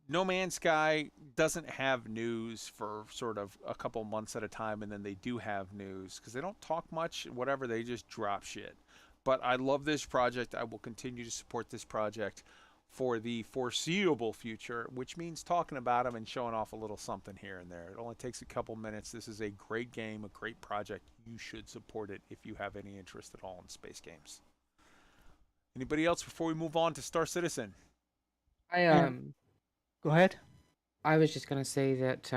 No Man's Sky doesn't have news for sort of a couple months at a time, and then they do have news because they don't talk much, whatever, they just drop shit. But I love this project. I will continue to support this project for the foreseeable future, which means talking about them and showing off a little something here and there. It only takes a couple minutes. This is a great game, a great project. You should support it if you have any interest at all in space games. Anybody else before we move on to Star Citizen? Go ahead. I was just gonna say that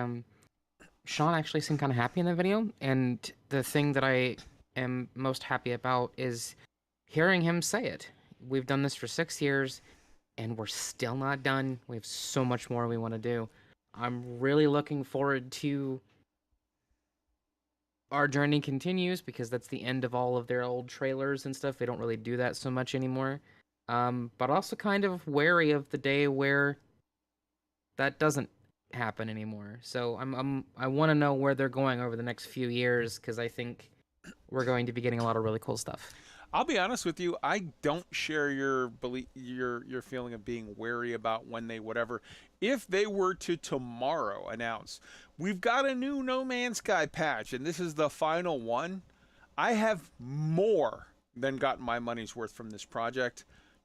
Sean actually seemed kind of happy in the video, and the thing that I am most happy about is hearing him say it. We've done this for 6 years, and we're still not done. We have so much more we want to do. I'm really looking forward to our journey continues, because that's the end of all of their old trailers and stuff. They don't really do that so much anymore. But also kind of wary of the day where that doesn't happen anymore. So I want to know where they're going over the next few years, because I think we're going to be getting a lot of really cool stuff. I'll be honest with you, I don't share your belief, your feeling of being wary about when they whatever. If they were to tomorrow announce, we've got a new No Man's Sky patch and this is the final one, I have more than gotten my money's worth from this project.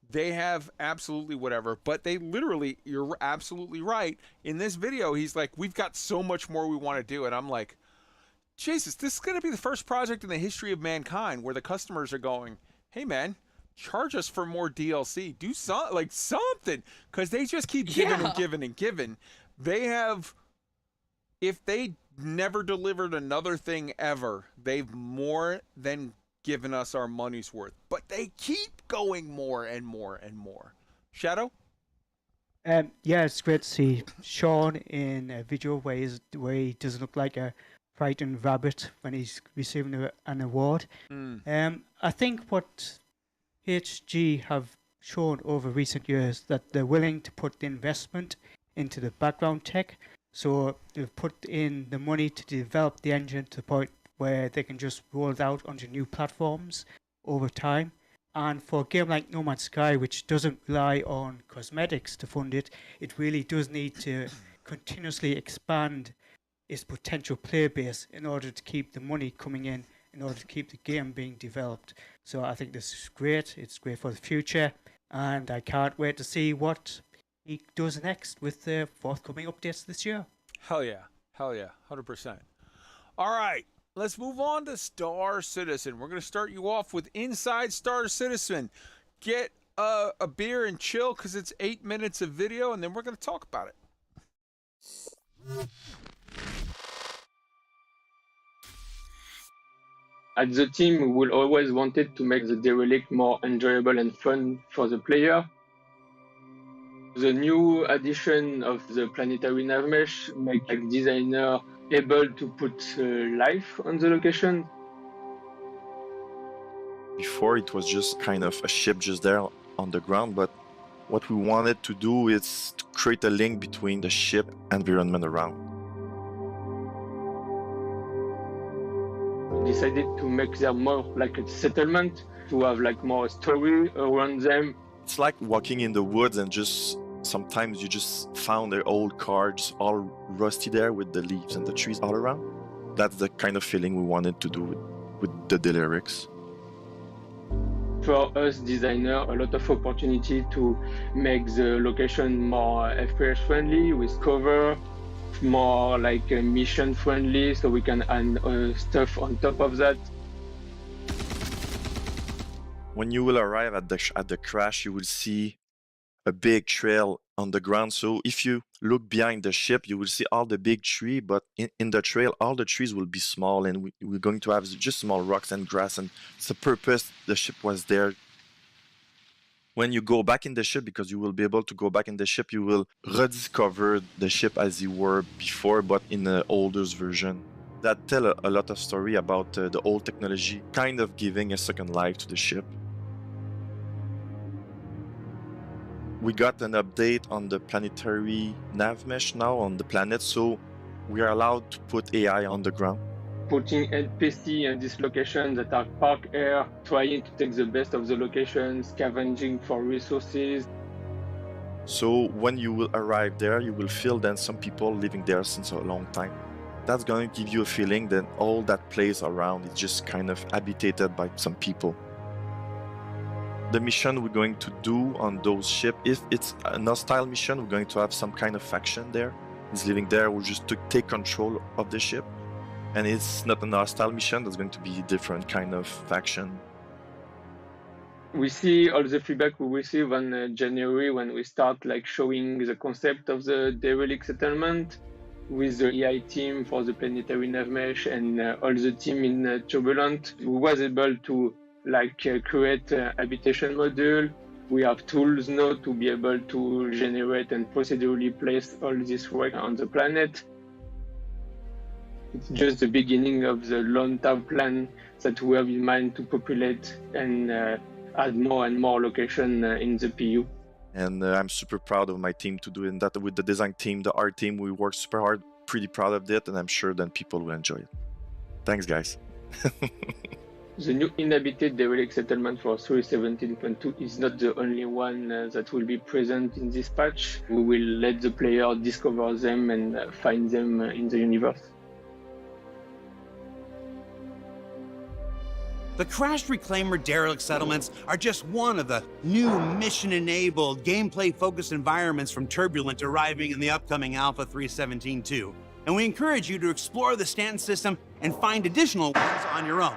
They have absolutely whatever, but they literally, you're absolutely right. In this video, he's like, we've got so much more we want to do. And I'm like, Jesus, this is going to be the first project in the history of mankind where the customers are going, hey, man, charge us for more DLC. Do something. Because they just keep giving and giving and giving. They have, if they never delivered another thing ever, they've more than given us our money's worth. But they keep going more and more and more. Shadow? Yeah, it's great to see Sean in a video where he doesn't look like a frightened rabbit when he's receiving an award. I think what HG have shown over recent years that they're willing to put the investment into the background tech. So they've put in the money to develop the engine to the point where they can just roll it out onto new platforms over time. And for a game like No Man's Sky, which doesn't rely on cosmetics to fund it, it really does need to continuously expand its potential player base in order to keep the money coming in order to keep the game being developed. So I think this is great. It's great for the future. And I can't wait to see what he does next with the forthcoming updates this year. Hell yeah. 100%. All right. Let's move on to Star Citizen. We're going to start you off with Inside Star Citizen. Get a beer and chill because it's 8 minutes of video, and then we're going to talk about it. At the team, we will always wanted to make the derelict more enjoyable and fun for the player. The new addition of the planetary nav mesh make the designer able to put life on the location. Before it was just kind of a ship just there on the ground, but what we wanted to do is to create a link between the ship and environment around. We decided to make them more like a settlement, to have like more story around them. It's like walking in the woods and just sometimes you just found their old car just all rusty there with the leaves and the trees all around. That's the kind of feeling we wanted to do with the lyrics. For us designer, a lot of opportunity to make the location more FPS friendly with cover, more like mission friendly, so we can add stuff on top of that. When you will arrive at the crash, you will see a big trail on the ground. So if you look behind the ship, you will see all the big tree, but in the trail, all the trees will be small, and we're going to have just small rocks and grass, and it's the purpose the ship was there. When you go back in the ship, because you will be able to go back in the ship, you will rediscover the ship as you were before, but in an older version. That tell a lot of story about the old technology, kind of giving a second life to the ship. We got an update on the planetary nav mesh now on the planet, so we are allowed to put AI on the ground. Putting NPC in this location that are park air, trying to take the best of the location, scavenging for resources. So when you will arrive there, you will feel then some people living there since a long time. That's going to give you a feeling that all that place around is just kind of habitated by some people. The mission we're going to do on those ships, if it's a hostile mission, we're going to have some kind of faction there. It's living there, we'll just take control of the ship. And it's not an hostile mission, there's going to be a different kind of faction. We see all the feedback we receive on January when we start like showing the concept of the derelict settlement with the AI team for the planetary nav mesh and all the team in Turbulent. We was able to create a habitation module. We have tools now to be able to generate and procedurally place all this work on the planet. It's just the beginning of the long-term plan that we have in mind to populate and add more and more location in the PU. And I'm super proud of my team to do that with the design team, the art team. We worked super hard, pretty proud of it, and I'm sure then people will enjoy it. Thanks, guys. The new inhabited derelict settlement for 3.17.2 is not the only one that will be present in this patch. We will let the player discover them and find them in the universe. The crashed reclaimer derelict settlements are just one of the new mission-enabled, gameplay-focused environments from Turbulent arriving in the upcoming Alpha 3.17.2. And we encourage you to explore the Stanton system and find additional ones on your own.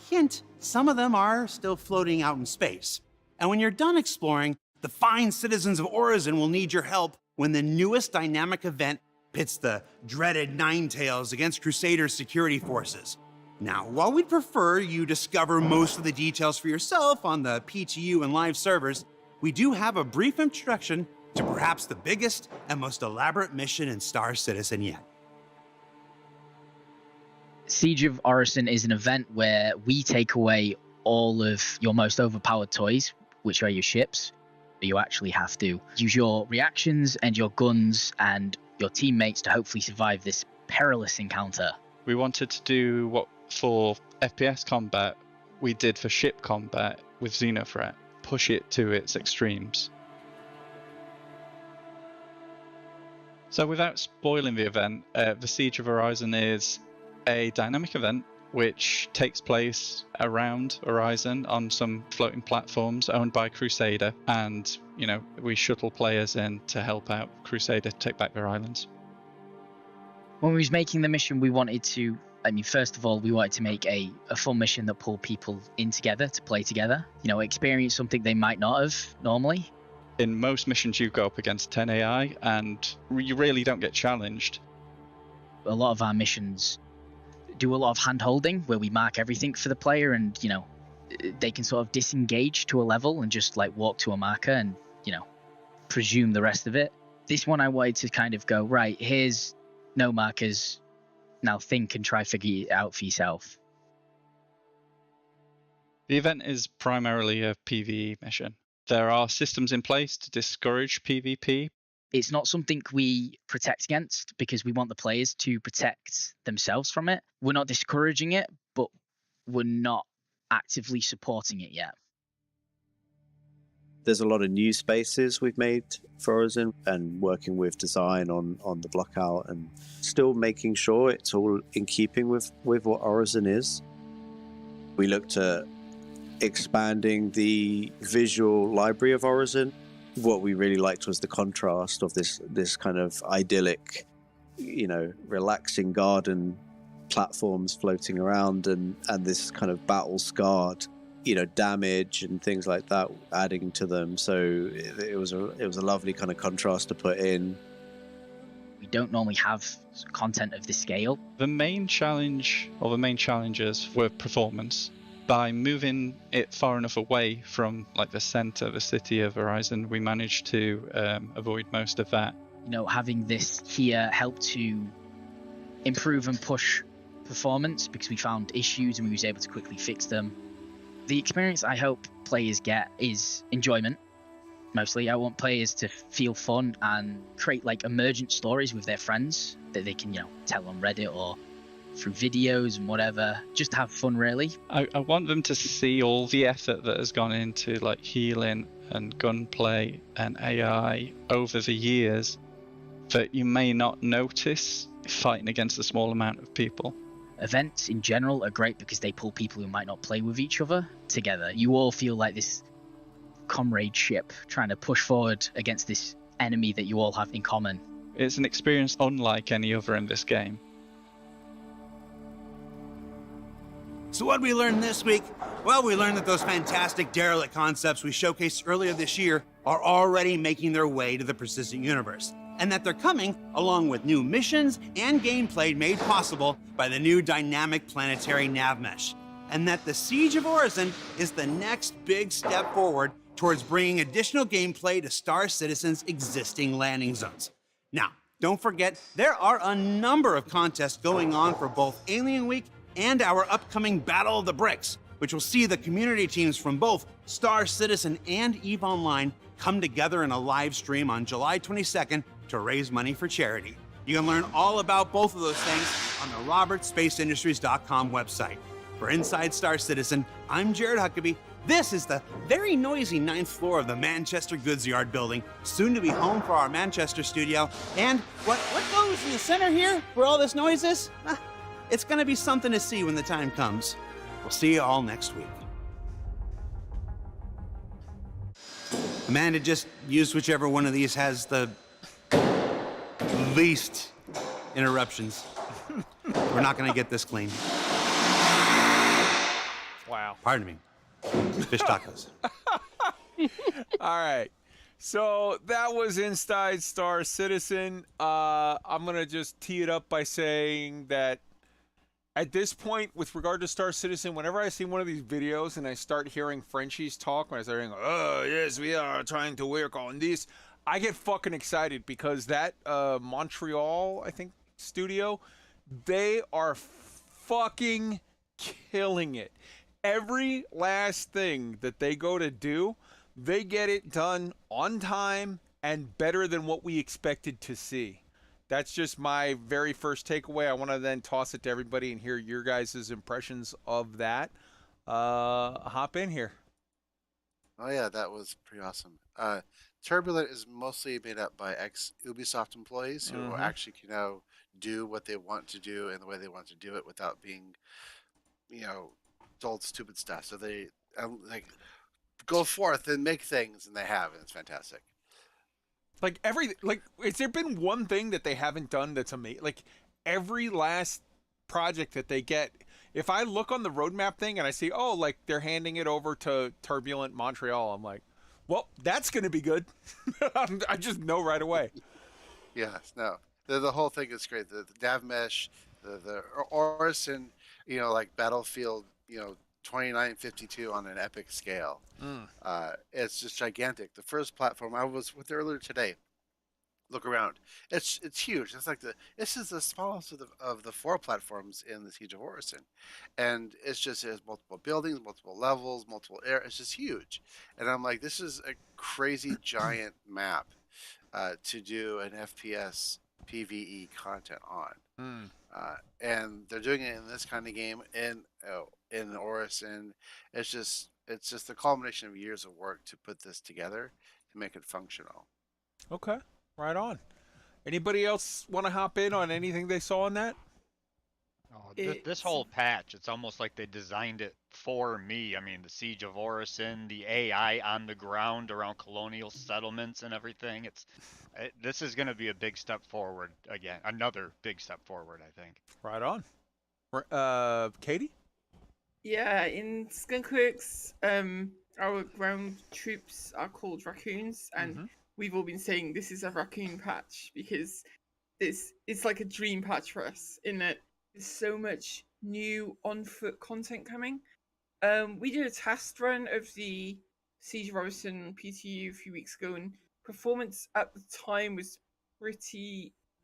Hint, some of them are still floating out in space. And when you're done exploring, the fine citizens of Orosin will need your help when the newest dynamic event pits the dreaded Ninetails against Crusader security forces. Now, while we'd prefer you discover most of the details for yourself on the PTU and live servers, we do have a brief introduction to perhaps the biggest and most elaborate mission in Star Citizen yet. Siege of Orosin is an event where we take away all of your most overpowered toys, which are your ships. You actually have to use your reactions and your guns and your teammates to hopefully survive this perilous encounter. We wanted to do what for FPS combat we did for ship combat with Xenothreat, push it to its extremes. So without spoiling the event, the Siege of Horizon is a dynamic event which takes place around Horizon on some floating platforms owned by Crusader, and we shuttle players in to help out Crusader take back their islands. When we was making the mission, we wanted to, first of all, we wanted to make a full mission that pulled people in together to play together, experience something they might not have normally. In most missions you go up against 10 AI and you really don't get challenged. A lot of our missions do a lot of hand-holding where we mark everything for the player, and they can sort of disengage to a level and just walk to a marker and presume the rest of it. This one I wanted to kind of go, right, here's no markers, now think and try figure it out for yourself. The event is primarily a PvE mission. There are systems in place to discourage PvP. It's not something we protect against because we want the players to protect themselves from it. We're not discouraging it, but we're not actively supporting it yet. There's a lot of new spaces we've made for Horizon, and working with design on the blockout and still making sure it's all in keeping with what Horizon is. We looked at expanding the visual library of Horizon. What we really liked was the contrast of this kind of idyllic, relaxing garden platforms floating around and this kind of battle-scarred, damage and things like that adding to them. So it was a lovely kind of contrast to put in. We don't normally have content of this scale. The main challenge, or the main challenges, were performance. By moving it far enough away from the center, the city of Horizon, we managed to avoid most of that. Having this here helped to improve and push performance because we found issues and we was able to quickly fix them. The experience I hope players get is enjoyment. Mostly, I want players to feel fun and create emergent stories with their friends that they can, tell on Reddit or through videos and whatever. Just have fun, really. I want them to see all the effort that has gone into healing and gunplay and AI over the years that you may not notice fighting against a small amount of people. Events in general are great because they pull people who might not play with each other together. You all feel like this comradeship trying to push forward against this enemy that you all have in common. It's an experience unlike any other in this game. So what did we learn this week? Well, we learned that those fantastic derelict concepts we showcased earlier this year are already making their way to the persistent universe, and that they're coming along with new missions and gameplay made possible by the new dynamic planetary nav mesh, and that the Siege of Orosin is the next big step forward towards bringing additional gameplay to Star Citizen's existing landing zones. Now, don't forget, there are a number of contests going on for both Alien Week and our upcoming Battle of the Bricks, which will see the community teams from both Star Citizen and EVE Online come together in a live stream on July 22nd to raise money for charity. You can learn all about both of those things on the robertspaceindustries.com website. For Inside Star Citizen, I'm Jared Huckabee. This is the very noisy 9th floor of the Manchester Goods Yard building, soon to be home for our Manchester studio. And what goes in the center here, where all this noise is? It's gonna be something to see when the time comes. We'll see you all next week. Amanda, just use whichever one of these has the least interruptions. We're not going to get this clean. Wow. Pardon me. Fish tacos. All right. So that was Inside Star Citizen. I'm going to just tee it up by saying that at this point, with regard to Star Citizen, whenever I see one of these videos and I start hearing Frenchies talk, when I start hearing, oh, yes, we are trying to work on this, I get fucking excited because that Montreal, I think, studio, they are fucking killing it. Every last thing that they go to do, they get it done on time and better than what we expected to see. That's just my very first takeaway. I want to then toss it to everybody and hear your guys' impressions of that. Hop in here. Oh yeah, that was pretty awesome. Turbulent is mostly made up by ex-Ubisoft employees who actually can do what they want to do and the way they want to do it without being, told stupid stuff. So they go forth and make things, and they have, and it's fantastic. Has there been one thing that they haven't done that's amazing? Like every last project that they get, if I look on the roadmap thing and I see, they're handing it over to Turbulent Montreal, I'm like, well, that's going to be good. I just know right away. Yes, no. The whole thing is great. The nav mesh, the Orison, Battlefield, 2952 on an epic scale. It's just gigantic. The first platform, I was with earlier today. Look around. It's huge. This is the smallest of the 4 platforms in the Siege of Orison, and it has multiple buildings, multiple levels, multiple air. It's just huge, and I'm like, this is a crazy giant map to do an FPS PVE content on. And they're doing it in this kind of game in Orison. It's just the culmination of years of work to put this together to make it functional. Okay, right on. Anybody else want to hop in on anything they saw in that? This whole patch, it's almost like they designed it for me. I mean, the Siege of Orison, the AI on the ground around colonial settlements and everything. This is going to be a big step forward again. Another big step forward, I think. Right on. Katie? Yeah, in Skunkworks, our ground troops are called raccoons, and we've all been saying this is a raccoon patch because it's like a dream patch for us in that there's so much new on-foot content coming. We did a test run of the Siege of Orison PTU a few weeks ago, and performance at the time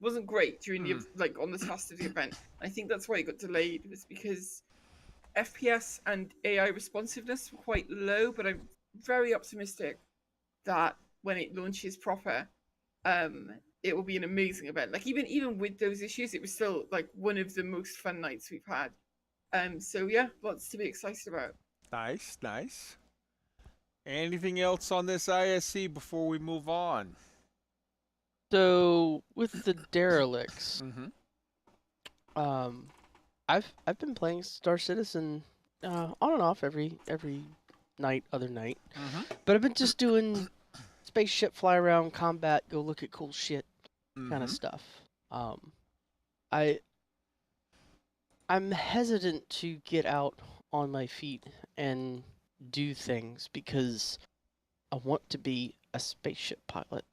wasn't great during the on the test of the event. I think that's why it got delayed, was because FPS and AI responsiveness were quite low, but I'm very optimistic that when it launches proper, it will be an amazing event. Even with those issues, it was still one of the most fun nights we've had. So yeah, lots to be excited about. Nice. Anything else on this ISC before we move on? So with the derelicts, I've been playing Star Citizen on and off every other night, but I've been just doing spaceship fly around, combat, go look at cool shit kind of stuff. I'm hesitant to get out on my feet and do things because I want to be a spaceship pilot.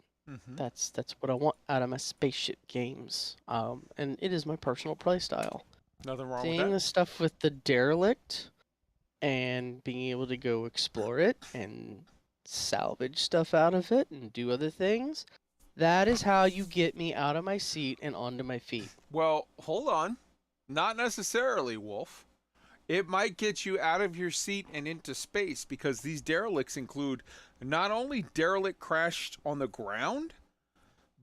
That's what I want out of my spaceship games. And it is my personal playstyle. Nothing wrong with Seeing that. the stuff with the derelict and being able to go explore it and salvage stuff out of it and do other things, that is how you get me out of my seat and onto my feet. Well, hold on. Not necessarily, Wolf. It might get you out of your seat and into space because these derelicts include not only derelict crashed on the ground,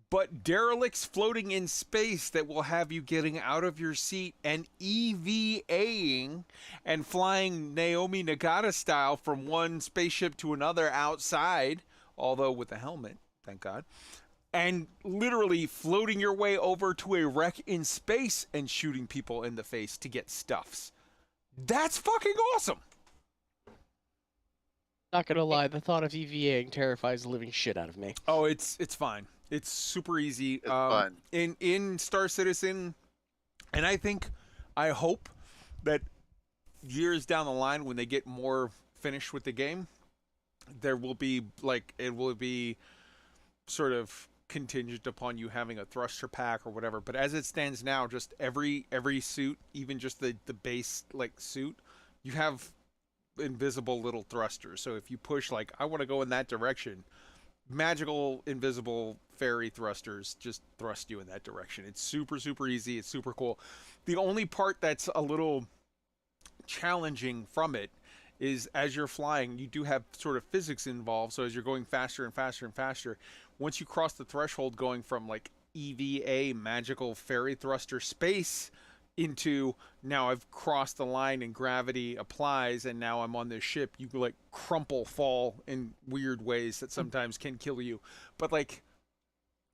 but derelicts floating in space that will have you getting out of your seat and EVAing and flying Naomi Nagata style from one spaceship to another outside, although with a helmet, thank God, and literally floating your way over to a wreck in space and shooting people in the face to get stuffs. That's fucking awesome. Not gonna lie, the thought of EVAing terrifies the living shit out of me. Oh, it's fine. It's super easy. It's fun. In Star Citizen, and I hope that years down the line, when they get more finished with the game, there will be it will be sort of contingent upon you having a thruster pack or whatever. But as it stands now, just every suit, even just the base suit, you have invisible little thrusters. So if you push I want to go in that direction, magical invisible fairy thrusters just thrust you in that direction. It's super easy. It's super cool. The only part that's a little challenging from it is as you're flying, you do have sort of physics involved. So as you're going faster and faster and faster, once you cross the threshold going from EVA magical fairy thruster space into now I've crossed the line and gravity applies and now I'm on this ship, you crumple, fall in weird ways that sometimes can kill you. But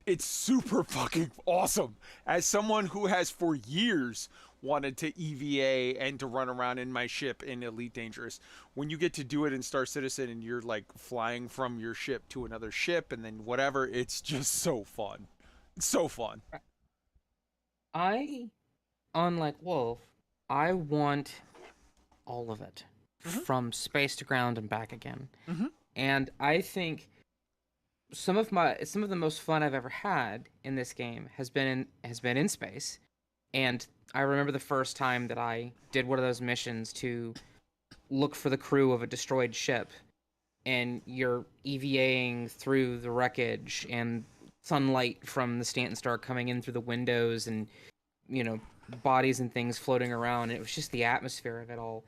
it's super fucking awesome. As someone who has for years wanted to EVA and to run around in my ship in Elite Dangerous, when you get to do it in Star Citizen and you're flying from your ship to another ship and then whatever, it's just so fun. It's so fun. Unlike Wolf, I want all of it, from space to ground and back again. And I think some of the most fun I've ever had in this game has been in space. And I remember the first time that I did one of those missions to look for the crew of a destroyed ship, and you're EVAing through the wreckage and sunlight from the Stanton Star coming in through the windows and bodies and things floating around. It was just the atmosphere of it all.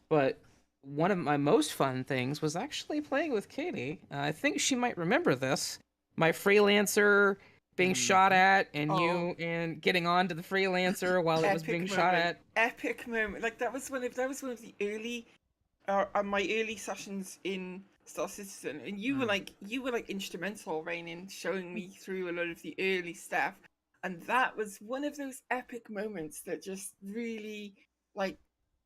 But one of my most fun things was actually playing with Katie. I think she might remember this. My freelancer being shot at, and you and getting onto the freelancer while it was being shot at. Epic moment. That was one of the early my early sessions in Star Citizen, and you were instrumental, Rain, in showing me through a lot of the early stuff. And that was one of those epic moments that just really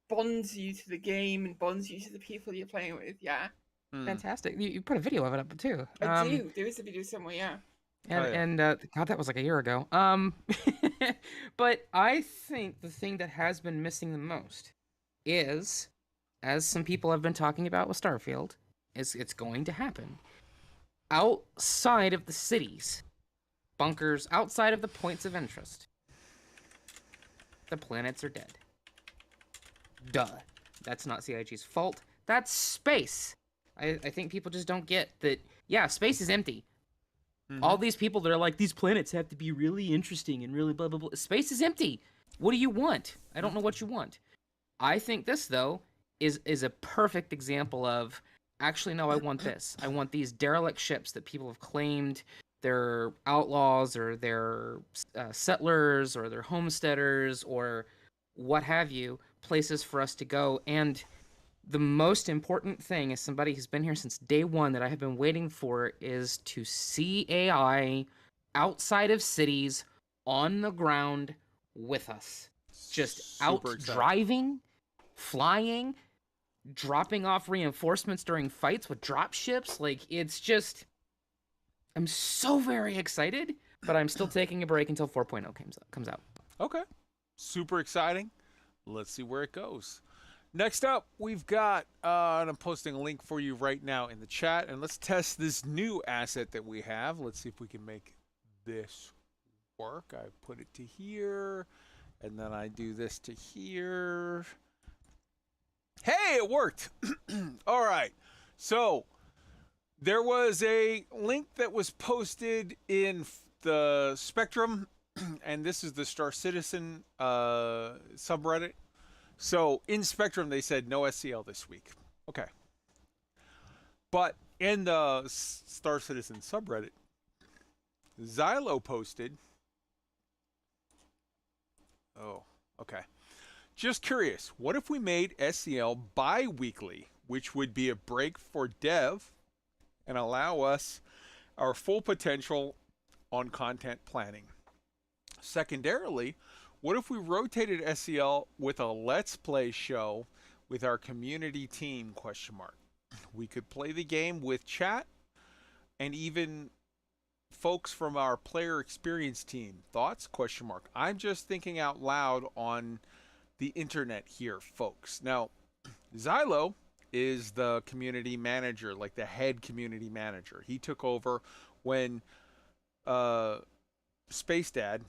bonds you to the game and bonds you to the people you're playing with. Yeah. Fantastic. You put a video of it up too. I do. There is a video somewhere. Yeah. And God, that was a year ago. But I think the thing that has been missing the most is, as some people have been talking about with Starfield, is it's going to happen outside of the cities. Bunkers outside of the points of interest. The planets are dead. Duh. That's not CIG's fault. That's space. I think people just don't get that. Yeah, space is empty. All these people that are these planets have to be really interesting and really blah, blah, blah. Space is empty. What do you want? I don't know what you want. I think this, though, is a perfect example of, actually, no, I want this. I want these derelict ships that people have claimed they're outlaws or they're settlers or they're homesteaders or what have you, places for us to go. And the most important thing, as somebody who's been here since day one, that I have been waiting for, is to see AI outside of cities on the ground with us. Just out driving, flying, dropping off reinforcements during fights with drop ships. It's just... I'm so very excited, but I'm still taking a break until 4.0 comes out. Okay. Super exciting. Let's see where it goes. Next up, we've got, and I'm posting a link for you right now in the chat, and let's test this new asset that we have. Let's see if we can make this work. I put it to here, and then I do this to here. Hey, it worked. All right. So there was a link that was posted in the Spectrum, and this is the Star Citizen subreddit. So in Spectrum, they said no SCL this week. Okay. But in the Star Citizen subreddit, Xylo posted. Oh, okay. Just curious, what if we made SCL bi-weekly, which would be a break for dev and allow us our full potential on content planning? Secondarily, what if we rotated SCL with a Let's Play show with our community team, ? We could play the game with chat and even folks from our player experience team. Thoughts? ? I'm just thinking out loud on the internet here, folks. Now, Xylo is the community manager, like the head community manager. He took over when Space Dad,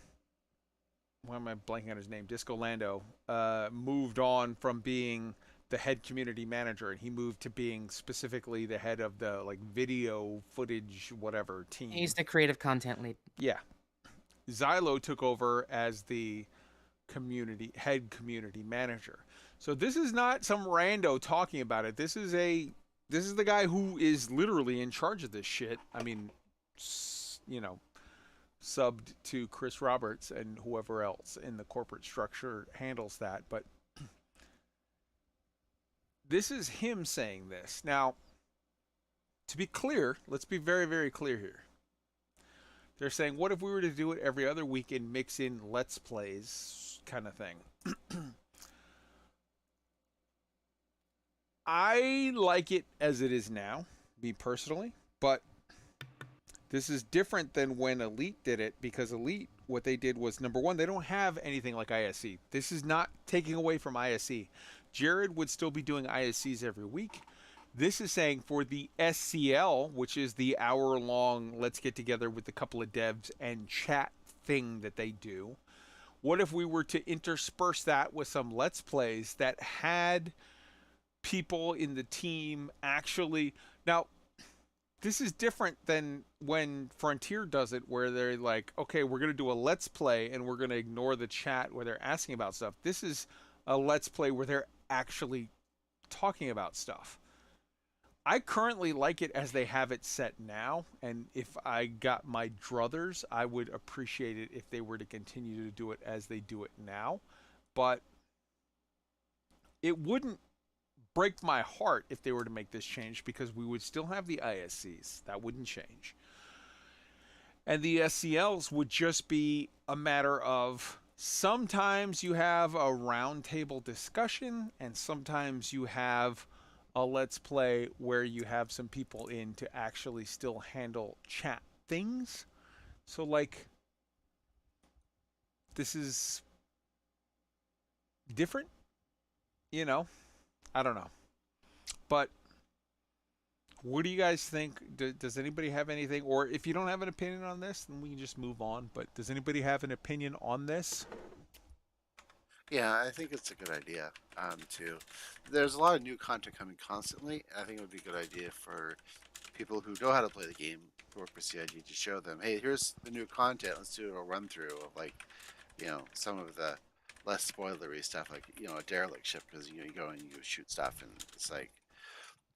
why am I blanking on his name? Disco Lando, moved on from being the head community manager, and he moved to being specifically the head of the like video footage whatever team. He's the creative content lead. Yeah. Xylo took over as the head community manager. So this is not some rando talking about it. This is the guy who is literally in charge of this shit. I mean, you know, subbed to Chris Roberts and whoever else in the corporate structure handles that, but this is him saying this. Now, to be clear, let's be very, very clear here. They're saying, what if we were to do it every other week and mix in Let's Plays kind of thing? I like it as it is now, me personally, but this is different than when Elite did it, because Elite, what they did was, number one, they don't have anything like ISC. This is not taking away from ISC. Jared would still be doing ISCs every week. This is saying for the SCL, which is the hour-long let's get together with a couple of devs and chat thing that they do, what if we were to intersperse that with some Let's Plays that had people in the team actually... Now, this is different than when Frontier does it, where they're like, okay, we're going to do a Let's Play and we're going to ignore the chat where they're asking about stuff. This is a Let's Play where they're actually talking about stuff. I currently like it as they have it set now, and if I got my druthers, I would appreciate it if they were to continue to do it as they do it now. But it wouldn't break my heart if they were to make this change, because we would still have the ISCs. That wouldn't change. And the SCLs would just be a matter of sometimes you have a roundtable discussion, and sometimes you have a Let's Play where you have some people in to actually still handle chat things. So, like, this is different, you know? I don't know. But what do you guys think? Does anybody have anything? Or if you don't have an opinion on this, then we can just move on. But does anybody have an opinion on this? Yeah, I think it's a good idea, too. There's a lot of new content coming constantly. I think it would be a good idea for people who know how to play the game, who work with CIG, to show them, hey, here's the new content. Let's do a run-through of, like, you know, some of the less spoilery stuff, like, you know, a derelict ship, because, you know, you go and you shoot stuff, and it's like,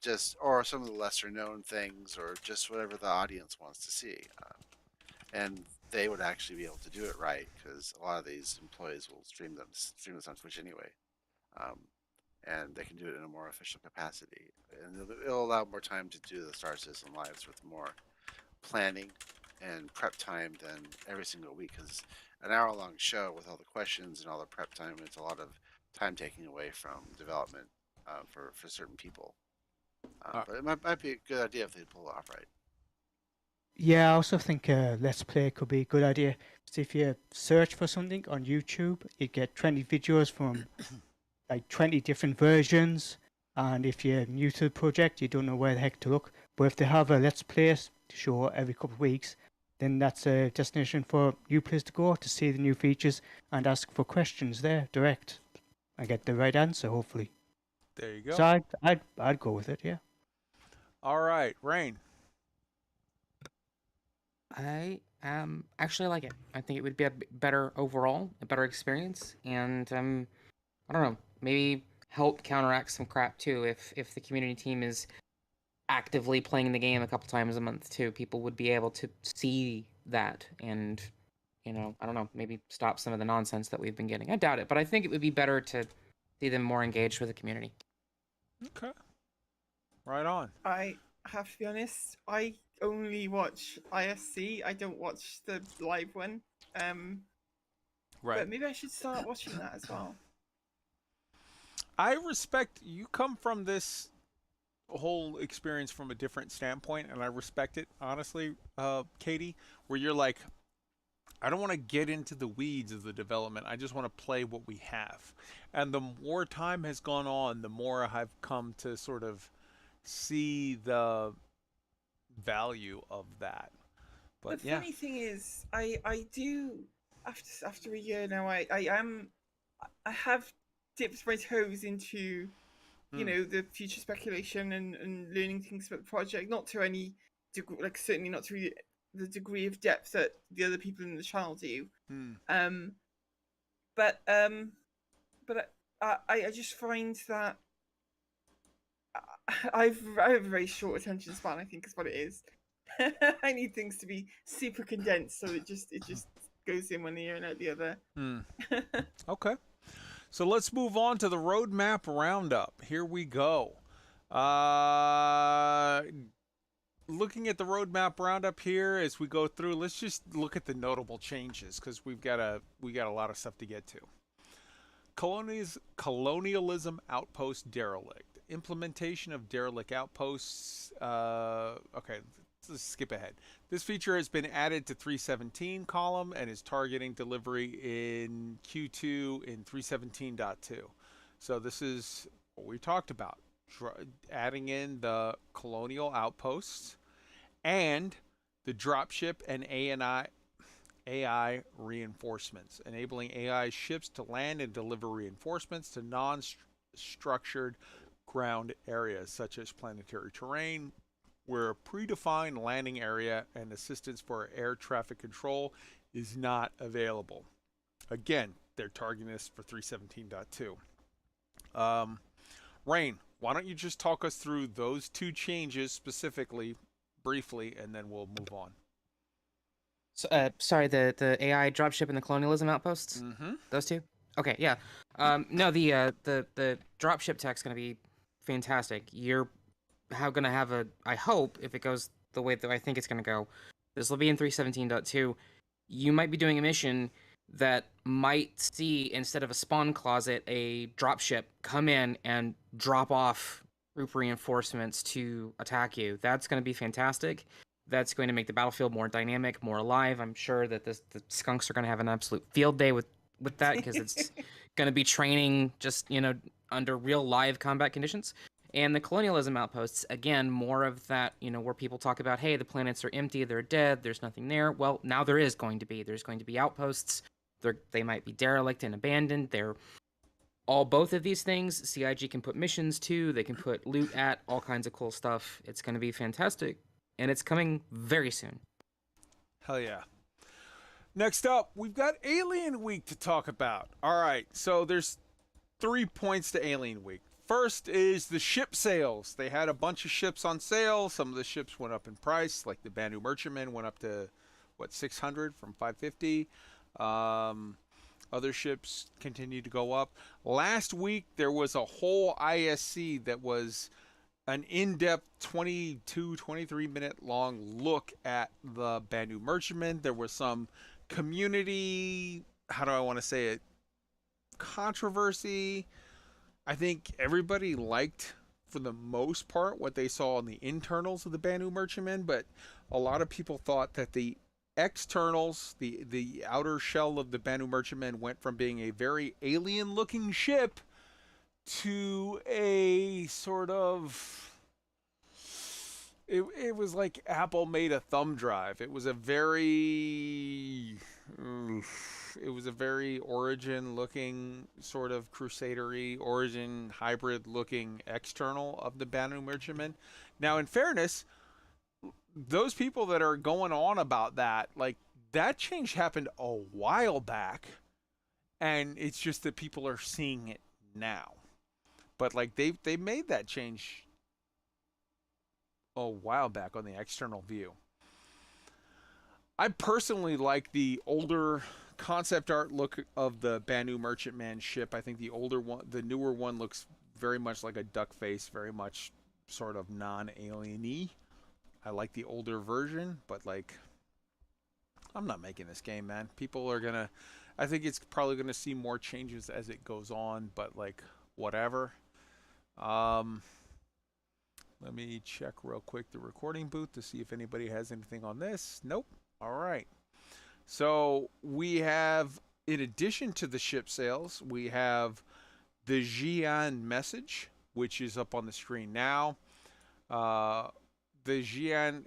just, or some of the lesser-known things, or just whatever the audience wants to see. And they would actually be able to do it right, because a lot of these employees will stream this on Twitch anyway, and they can do it in a more official capacity, and it'll allow more time to do the Star Citizen lives with more planning and prep time than every single week. Because an hour-long show with all the questions and all the prep time, it's a lot of time taking away from development for certain people. But it might be a good idea if they pull it off right. Yeah, I also think Let's Play could be a good idea. So if you search for something on YouTube, you get 20 videos from like 20 different versions. And if you're new to the project, you don't know where the heck to look. But if they have a Let's Play show every couple of weeks, then that's a destination for new players to go to see the new features and ask for questions there direct and get the right answer, hopefully. There you go. So I'd go with it, yeah. All right, Rain. I actually like it. I think it would be a better overall, a better experience, and I don't know, maybe help counteract some crap too. If the community team is actively playing the game a couple times a month too, people would be able to see that, and you know, I don't know, maybe stop some of the nonsense that we've been getting. I doubt it, but I think it would be better to see them more engaged with the community. Okay. Right on. I have to be honest, I only watch ISC. I don't watch the live one. Right. But maybe I should start watching that as well. I respect you come from this whole experience from a different standpoint, and I respect it honestly, Katie. Where you're like, I don't want to get into the weeds of the development. I just want to play what we have. And the more time has gone on, the more I've come to sort of see the value of that. But the funny thing is, I do after a year now. I have dipped my toes into, you know, the future speculation and learning things about the project. Not to any degree, like certainly not to the degree of depth that the other people in the channel do. But I just find that I have a very short attention span, I think is what it is. I need things to be super condensed, so it just goes in one ear and out the other. Okay. So let's move on to the roadmap roundup. Here we go. Looking at the roadmap roundup here as we go through, let's just look at the notable changes because we got a lot of stuff to get to. Colonialism outpost derelict. Implementation of derelict outposts. Okay, let's skip ahead. This feature has been added to 317 column and is targeting delivery in Q2 in 317.2. So this is what we talked about. Adding in the colonial outposts and the dropship and AI reinforcements, enabling AI ships to land and deliver reinforcements to non-structured ground areas such as planetary terrain, where a predefined landing area and assistance for air traffic control is not available. Again, they're targeting this for 317.2. Rain, why don't you just talk us through those two changes specifically, briefly, and then we'll move on. So, sorry, the AI dropship and the colonialism outposts? Mm-hmm. Those two? Okay, yeah. No, the dropship tech's going to be fantastic. You're going to have I hope, if it goes the way that I think it's going to go, this will be in 317.2. You might be doing a mission that might see, instead of a spawn closet, a dropship come in and drop off group reinforcements to attack you. That's going to be fantastic. That's going to make the battlefield more dynamic, more alive. I'm sure that the skunks are going to have an absolute field day with that, because it's going to be training just, under real live combat conditions. And the colonialism outposts, again, more of that, where people talk about, hey, the planets are empty, they're dead, there's nothing there. Well, now there is going to be. There's going to be outposts. They might be derelict and abandoned. They're both of these things. CIG can put missions to, they can put loot at, all kinds of cool stuff. It's going to be fantastic. And it's coming very soon. Hell yeah. Next up, we've got Alien Week to talk about. All right, so there's 3 points to Alien Week. First is the ship sales. They had a bunch of ships on sale. Some of the ships went up in price, like the Banu Merchantman went up to, 600 from 550. Other ships continued to go up. Last week, there was a whole ISC that was an in-depth 22, 23-minute long look at the Banu Merchantman. There was some community, how do I want to say it, controversy. I think everybody liked, for the most part, what they saw in the internals of the Banu Merchantman, but a lot of people thought that the externals, the outer shell of the Banu Merchantman, went from being a very alien-looking ship to a sort of, it was like Apple made a thumb drive. It was a very Origin looking, sort of Crusader-y, Origin hybrid looking external of the Banu Merchantman. Now, in fairness, those people that are going on about that, like, that change happened a while back, and it's just that people are seeing it now. But like they made that change a while back on the external view. I personally like the older concept art look of the Banu Merchantman ship. I think the newer one looks very much like a duck face, very much sort of non-alien-y. I like the older version, but like, I'm not making this game, man. People are gonna, I think it's probably gonna see more changes as it goes on, but like, whatever. Let me check real quick the recording booth to see if anybody has anything on this. Nope. All right. So we have, in addition to the ship sales, we have the Xi'an message, which is up on the screen now. The Xi'an,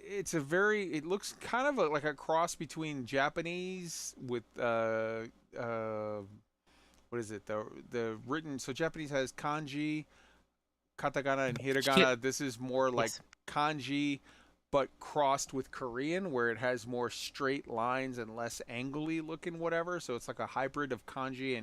it looks kind of like a cross between Japanese with, what is it? The written, so Japanese has kanji, katakana, and hiragana. This is more like kanji, but crossed with Korean, where it has more straight lines and less angly looking whatever. So it's like a hybrid of kanji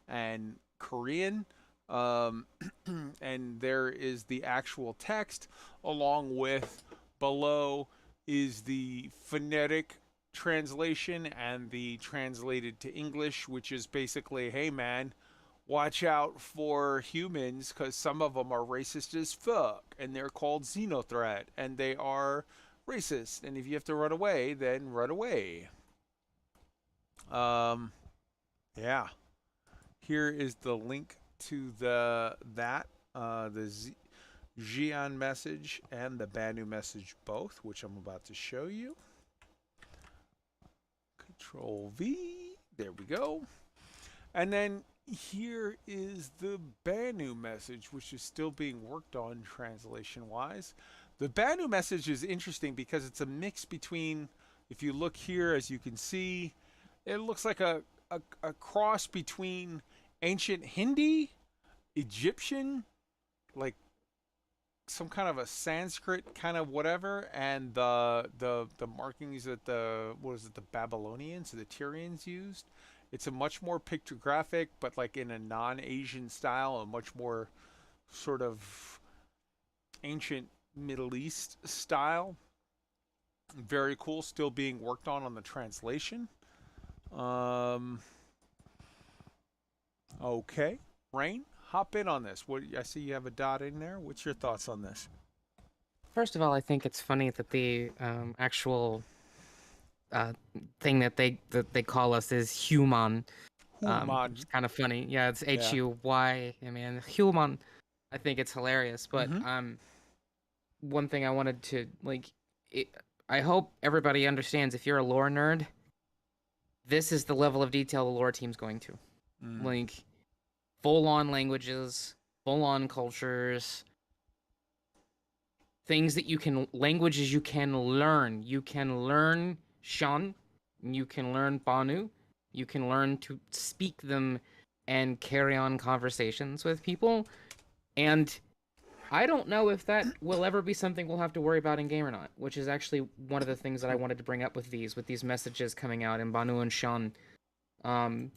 and Korean. And there is the actual text, along with below is the phonetic translation and the translated to English, which is basically, hey man, watch out for humans because some of them are racist as fuck and they're called xenothreat and they are racist, and if you have to run away, then run away. Yeah, here is the link to the Xi'an message and the Banu message both, which I'm about to show you. Control V, there we go. And then here is the Banu message, which is still being worked on translation-wise. The Banu message is interesting because it's a mix between, if you look here, as you can see, it looks like a cross between ancient Hindi, Egyptian, like some kind of a Sanskrit kind of whatever, and the markings that the Babylonians or the Tyrians used. It's a much more pictographic, but like in a non-Asian style, a much more sort of ancient Middle East style. Very cool. Still being worked on the translation. Okay, Rain, hop in on this. What, I see you have a dot in there. What's your thoughts on this? First of all, I think it's funny that the actual thing that they call us is human. It's kind of funny. Yeah, it's H-U-Y. I mean, human. I think it's hilarious. But one thing I wanted to I hope everybody understands, if you're a lore nerd, this is the level of detail the lore team's going to. Like, full-on languages, full-on cultures, languages you can learn. You can learn Shan, you can learn Banu, you can learn to speak them and carry on conversations with people. And I don't know if that will ever be something we'll have to worry about in game or not, which is actually one of the things that I wanted to bring up with these messages coming out in Banu and Shan. And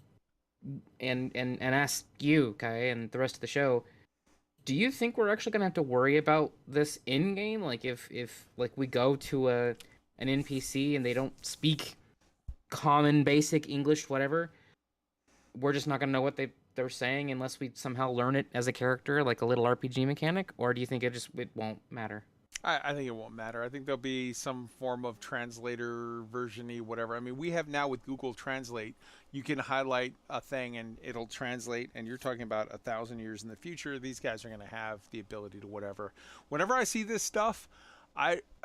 ask you, Kai, and the rest of the show, do you think we're actually gonna have to worry about this in game? Like if like we go to an NPC and they don't speak common basic English, whatever, we're just not gonna know what they're saying unless we somehow learn it as a character, like a little RPG mechanic? Or do you think it won't matter? I think it won't matter. I think there'll be some form of translator version-y, whatever. I mean, we have now with Google Translate, you can highlight a thing and it'll translate, and you're talking about 1,000 years in the future. These guys are going to have the ability to whatever. Whenever I see this stuff,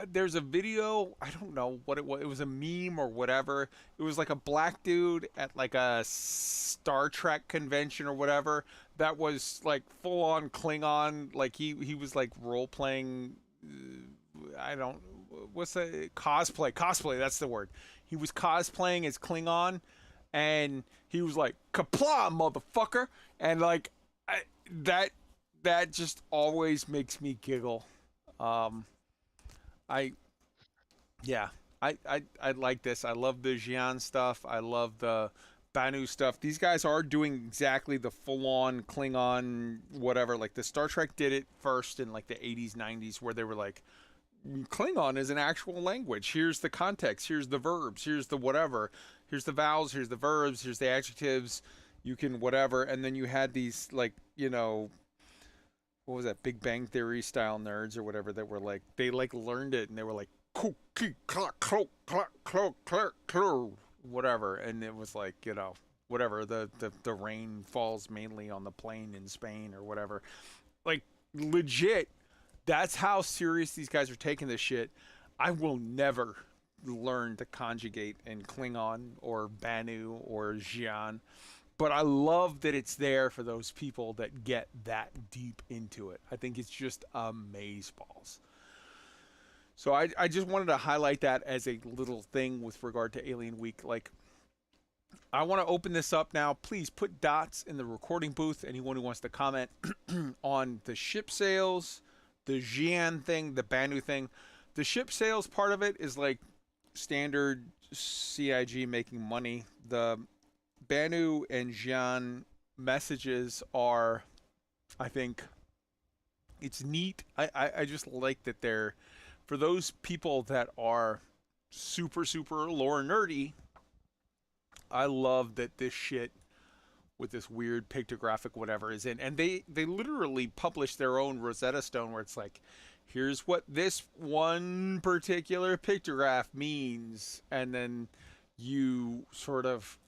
there's a video, I don't know what it was. It was a meme or whatever. It was like a black dude at like a Star Trek convention or whatever that was like full-on Klingon. Like he was like role-playing... what's the cosplay, that's the word. He was cosplaying as Klingon, and he was like, "Kapla, motherfucker," and like that just always makes me giggle. I like this. I love the Xi'an stuff. I love the Banu stuff. These guys are doing exactly the full-on Klingon whatever. Like the Star Trek did it first in like the 80s, 90s, where they were like, Klingon is an actual language. Here's the context. Here's the verbs. Here's the whatever. Here's the vowels. Here's the verbs. Here's the adjectives. You can whatever. And then you had these like, what was that, Big Bang Theory style nerds or whatever that were like, they like learned it and they were like, whatever. And it was like, whatever, the rain falls mainly on the plain in Spain or whatever. Like, legit, that's how serious these guys are taking this shit. I will never learn to conjugate in Klingon or Banu or Xi'an, but I love that it's there for those people that get that deep into it. I think it's just amazeballs. So I just wanted to highlight that as a little thing with regard to Alien Week. Like, I want to open this up now. Please put dots in the recording booth. Anyone who wants to comment on the ship sales, the Xi'an thing, the Banu thing. The ship sales part of it is like standard CIG making money. The Banu and Xi'an messages are, I think, it's neat. I just like that they're, for those people that are super, super lore nerdy, I love that this shit with this weird pictographic whatever is in. And they literally publish their own Rosetta Stone where it's like, here's what this one particular pictograph means. And then you sort of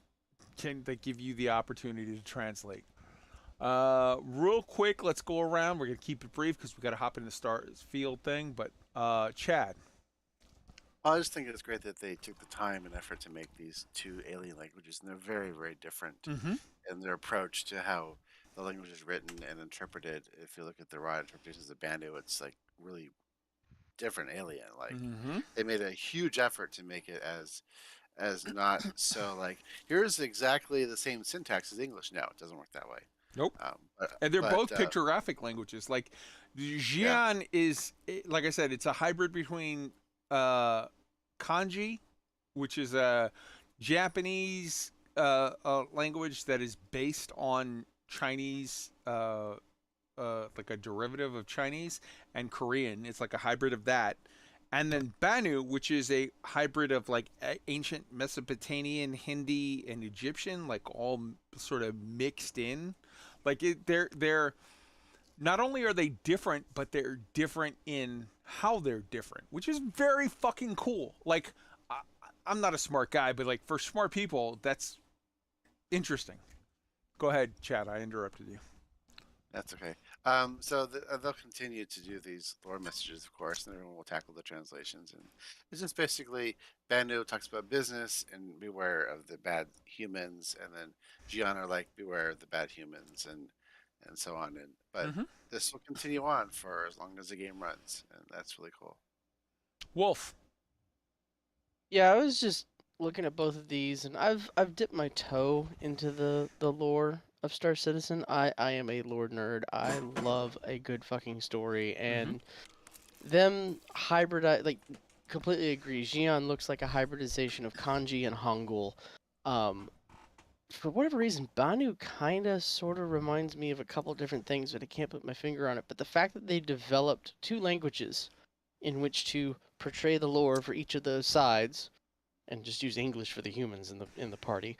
they give you the opportunity to translate. Real quick, let's go around. We're going to keep it brief because we got to hop in the start field thing. But Chad. I just think it's great that they took the time and effort to make these two alien languages, and they're very, very different in their approach to how the language is written and interpreted. If you look at the raw interpretations of Banu, it's like really different alien. Like they made a huge effort to make it as not so like here's exactly the same syntax as English. No, it doesn't work that way. Nope. And they're both pictographic languages. Like Xi'an is, like I said, it's a hybrid between kanji, which is a Japanese language that is based on Chinese, like a derivative of Chinese, and Korean. It's like a hybrid of that. And then Banu, which is a hybrid of like ancient Mesopotamian, Hindi, and Egyptian, like all sort of mixed in. Like they're not only are they different, but they're different in how they're different, which is very fucking cool. Like, I'm not a smart guy, but like for smart people, that's interesting. Go ahead, Chad. I interrupted you. That's okay. So they'll continue to do these lore messages, of course, and everyone will tackle the translations. And it's just basically Banu talks about business and beware of the bad humans, and then Xi'an are like beware of the bad humans, and so on. But this will continue on for as long as the game runs, and that's really cool. Wolf. Yeah, I was just looking at both of these, and I've dipped my toe into the lore of Star Citizen. I am a lore nerd. I love a good fucking story, and them hybridize, like, completely agree. Xi'an looks like a hybridization of kanji and hangul. For whatever reason, Banu kind of sort of reminds me of a couple different things, but I can't put my finger on it. But the fact that they developed two languages in which to portray the lore for each of those sides, and just use English for the humans in the party,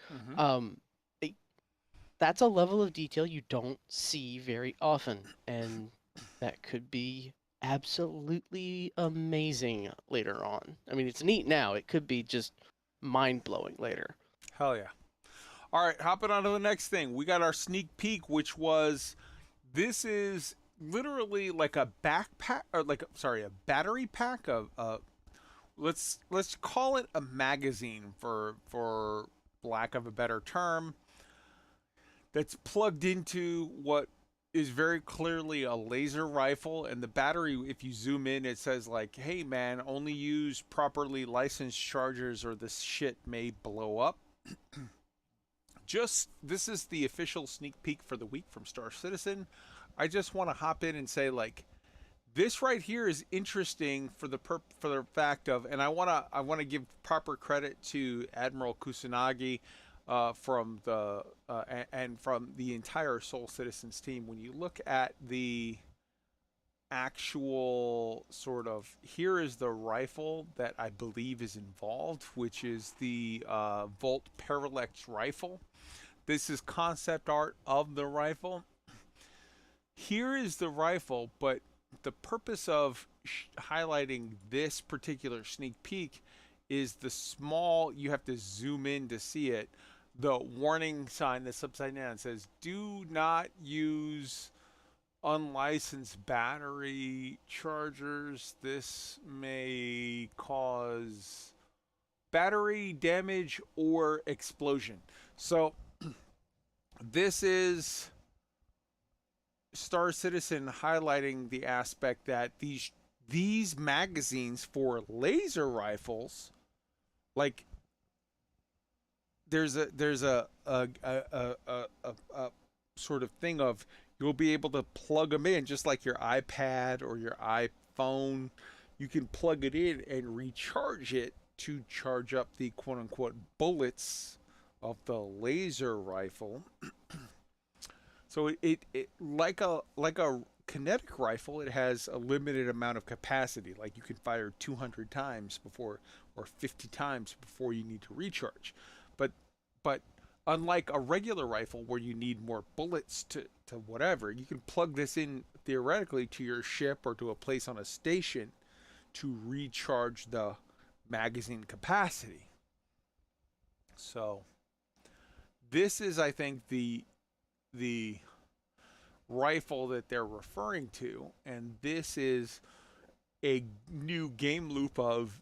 that's a level of detail you don't see very often, and that could be absolutely amazing later on. I mean, it's neat now. It could be just mind-blowing later. Hell yeah. All right, hopping on to the next thing. We got our sneak peek, which was, this is literally like a backpack, or like, sorry, a battery pack of, let's call it a magazine for lack of a better term, that's plugged into what is very clearly a laser rifle. And the battery, if you zoom in, it says like, hey man, only use properly licensed chargers or this shit may blow up. This is the official sneak peek for the week from Star Citizen. I just want to hop in and say, like, this right here is interesting for the fact of, and I want to give proper credit to Admiral Kusanagi from the and from the entire Soul Citizens team. When you look at the actual sort of, here is the rifle that I believe is involved, which is the Volt Parallax rifle. This is concept art of the rifle. Here is the rifle, but the purpose of highlighting this particular sneak peek is the small, you have to zoom in to see it, the warning sign that's upside down. It says, "Do not use unlicensed battery chargers. This may cause battery damage or explosion." So this is Star Citizen highlighting the aspect that these magazines for laser rifles, like there's a sort of thing of you'll be able to plug them in just like your iPad or your iPhone. You can plug it in and recharge it to charge up the quote unquote bullets of the laser rifle. So it like a kinetic rifle, it has a limited amount of capacity. Like you can fire 200 times before, or 50 times before you need to recharge. But unlike a regular rifle where you need more bullets to whatever, you can plug this in theoretically to your ship or to a place on a station to recharge the magazine capacity. So this is, I think, the rifle that they're referring to, and this is a new game loop of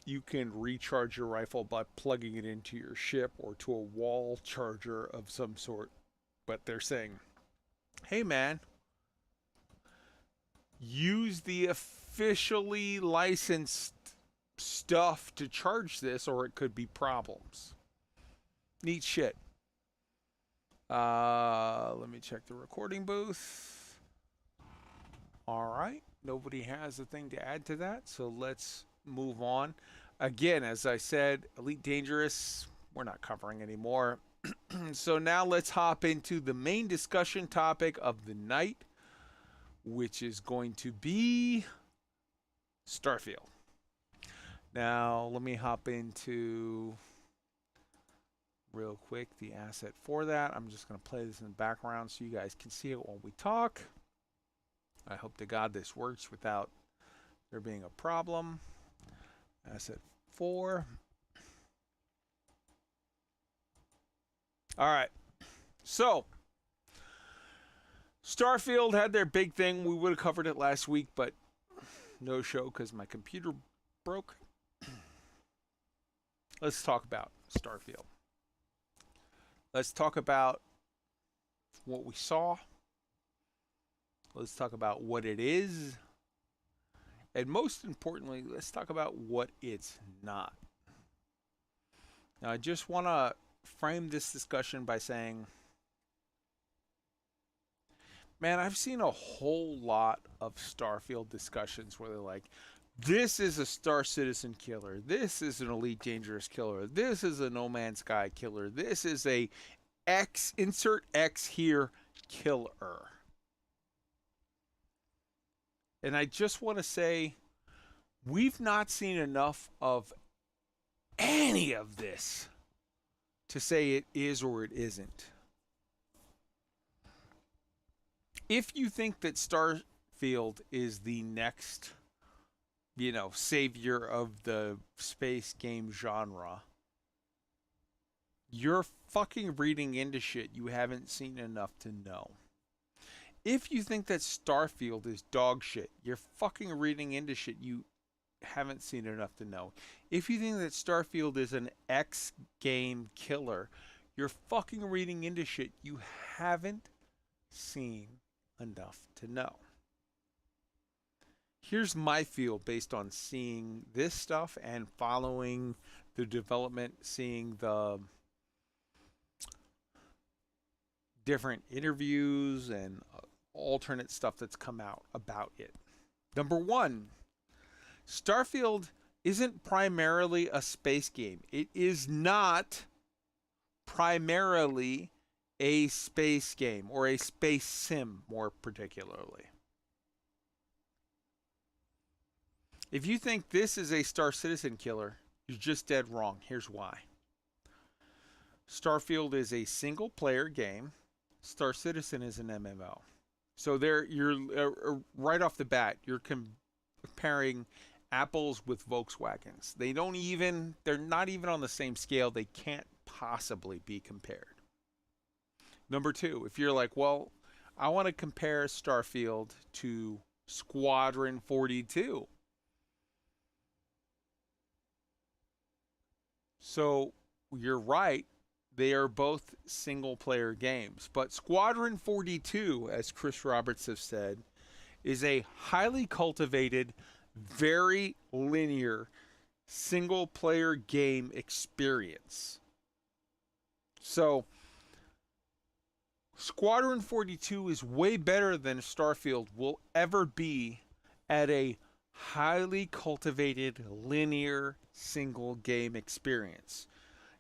you can recharge your rifle by plugging it into your ship or to a wall charger of some sort. But they're saying, hey man, use the officially licensed stuff to charge this or it could be problems. Neat shit. Let me check the recording booth. All right, nobody has a thing to add to that, so let's move on. Again, as I said, Elite Dangerous, we're not covering anymore. So now let's hop into the main discussion topic of the night, which is going to be Starfield. Now, let me hop into real quick the asset for that. I'm just going to play this in the background so you guys can see it while we talk. I hope to God this works without there being a problem. Asset 4. All right. So, Starfield had their big thing. We would have covered it last week, but no show because my computer broke. Let's talk about Starfield. Let's talk about what we saw. Let's talk about what it is. And most importantly, let's talk about what it's not. Now, I just want to frame this discussion by saying, man, I've seen a whole lot of Starfield discussions where they're like, this is a Star Citizen killer. This is an Elite Dangerous killer. This is a No Man's Sky killer. This is a X, insert X here, killer. And I just want to say, we've not seen enough of any of this to say it is or it isn't. If you think that Starfield is the next, savior of the space game genre, you're fucking reading into shit you haven't seen enough to know. If you think that Starfield is dog shit, you're fucking reading into shit you haven't seen enough to know. If you think that Starfield is an X game killer, you're fucking reading into shit you haven't seen enough to know. Here's my feel based on seeing this stuff and following the development, seeing the different interviews and alternate stuff that's come out about it. Number one, Starfield isn't primarily a space game. It is not primarily a space game or a space sim, more particularly. If you think this is a Star Citizen killer, you're just dead wrong. Here's why. Starfield is a single player game. Star Citizen is an MMO. So you're right off the bat, you're comparing apples with Volkswagens. They're not even on the same scale. They can't possibly be compared. Number two, if you're like, well, I want to compare Starfield to Squadron 42. So you're right. They are both single-player games. But Squadron 42, as Chris Roberts has said, is a highly cultivated, very linear, single-player game experience. So Squadron 42 is way better than Starfield will ever be at a highly cultivated, linear, single game experience.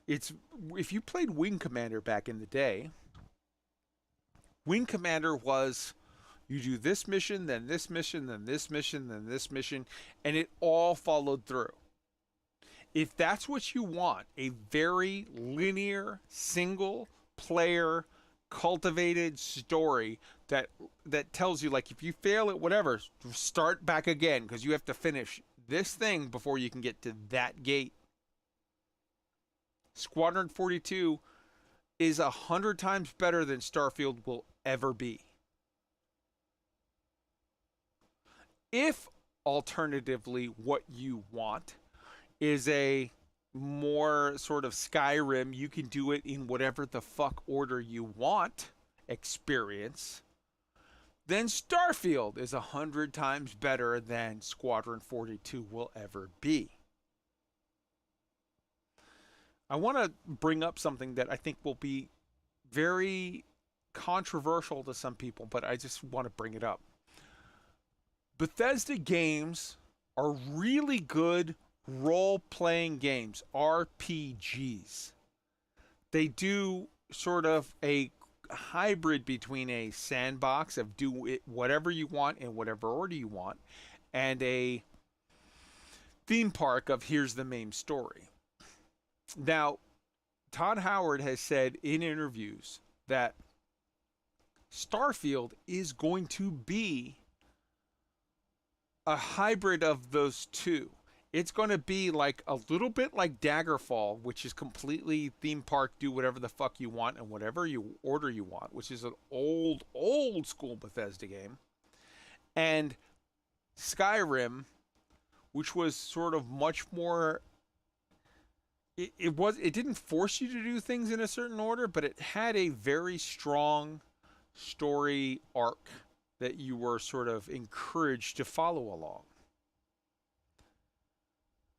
It's, if you played Wing Commander back in the day, Wing Commander was, you do this mission, then this mission, then this mission, then this mission, and it all followed through. If that's what you want, a very linear, single player, cultivated story that tells you, like, if you fail at whatever, start back again because you have to finish this thing before you can get to that gate. Squadron 42 is 100 times better than Starfield will ever be. If alternatively what you want is a more sort of Skyrim, you can do it in whatever the fuck order you want experience, then Starfield is 100 times better than Squadron 42 will ever be. I want to bring up something that I think will be very controversial to some people, but I just want to bring it up. Bethesda games are really good role-playing games, RPGs. They do sort of a hybrid between a sandbox of do it whatever you want in whatever order you want, and a theme park of here's the main story. Now, Todd Howard has said in interviews that Starfield is going to be a hybrid of those two. It's going to be like a little bit like Daggerfall, which is completely theme park, do whatever the fuck you want and whatever you order you want, which is an old school Bethesda game. And Skyrim, which was sort of much more, it didn't force you to do things in a certain order, but it had a very strong story arc that you were sort of encouraged to follow along.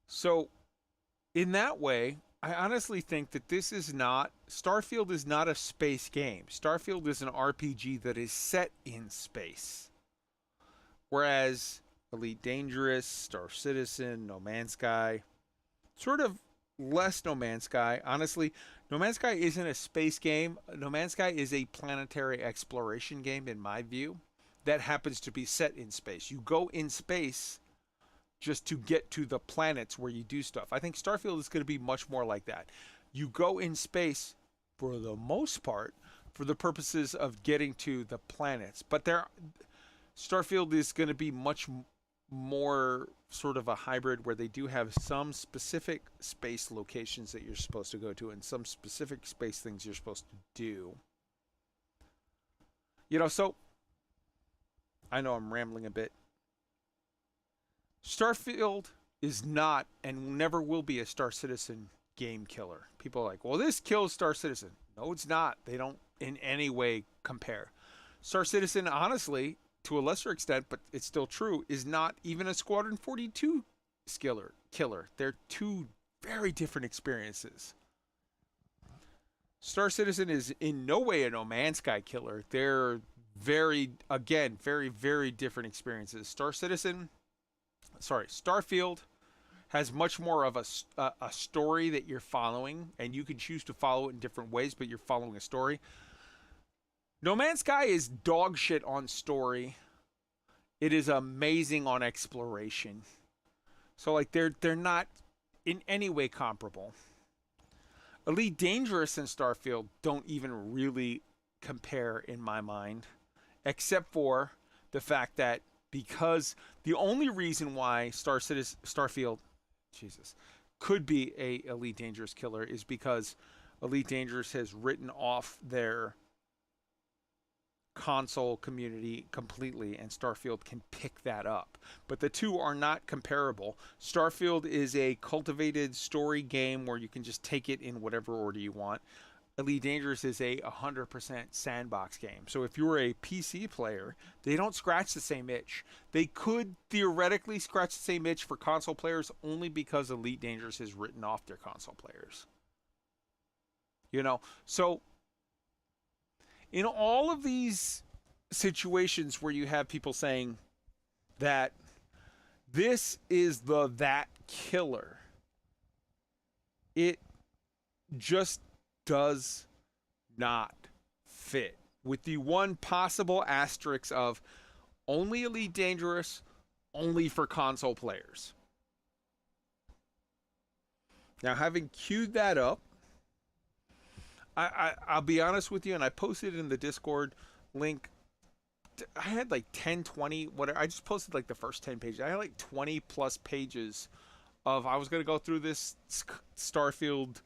So, in that way, I honestly think that Starfield is not a space game. Starfield is an RPG that is set in space. Whereas Elite Dangerous, Star Citizen, No Man's Sky, sort of less No Man's Sky. Honestly, No Man's Sky isn't a space game. No Man's Sky is a planetary exploration game, in my view, that happens to be set in space. You go in space just to get to the planets where you do stuff. I think Starfield is going to be much more like that. You go in space, for the most part, for the purposes of getting to the planets. But Starfield is going to be much more sort of a hybrid where they do have some specific space locations that you're supposed to go to and some specific space things you're supposed to do. So I know I'm rambling a bit. Starfield is not and never will be a Star Citizen game killer. People are like, well, this kills Star Citizen. No, it's not. They don't in any way compare. Star Citizen, honestly, to a lesser extent, but it's still true, is not even a Squadron 42 killer. They're two very different experiences. Star Citizen is in no way a No Man's Sky killer. They're very, very different experiences. Starfield has much more of a story that you're following, and you can choose to follow it in different ways, but you're following a story. No Man's Sky is dog shit on story. It is amazing on exploration. So like they're not in any way comparable. Elite Dangerous and Starfield don't even really compare in my mind, except for the fact that because the only reason why Starfield could be a Elite Dangerous killer is because Elite Dangerous has written off their console community completely, and Starfield can pick that up. But the two are not comparable. Starfield is a cultivated story game where you can just take it in whatever order you want. Elite Dangerous is a 100% sandbox game. So if you're a PC player, they don't scratch the same itch. They could theoretically scratch the same itch for console players only because Elite Dangerous has written off their console players. You know, so in all of these situations where you have people saying that this is that killer, it just does not fit, with the one possible asterisk of only Elite Dangerous, only for console players. Now, having queued that up, I'll be honest with you, and I posted in the Discord link. I had like 10, 20, whatever. I just posted like the first 10 pages. I had like 20 plus pages of, I was going to go through this Starfield,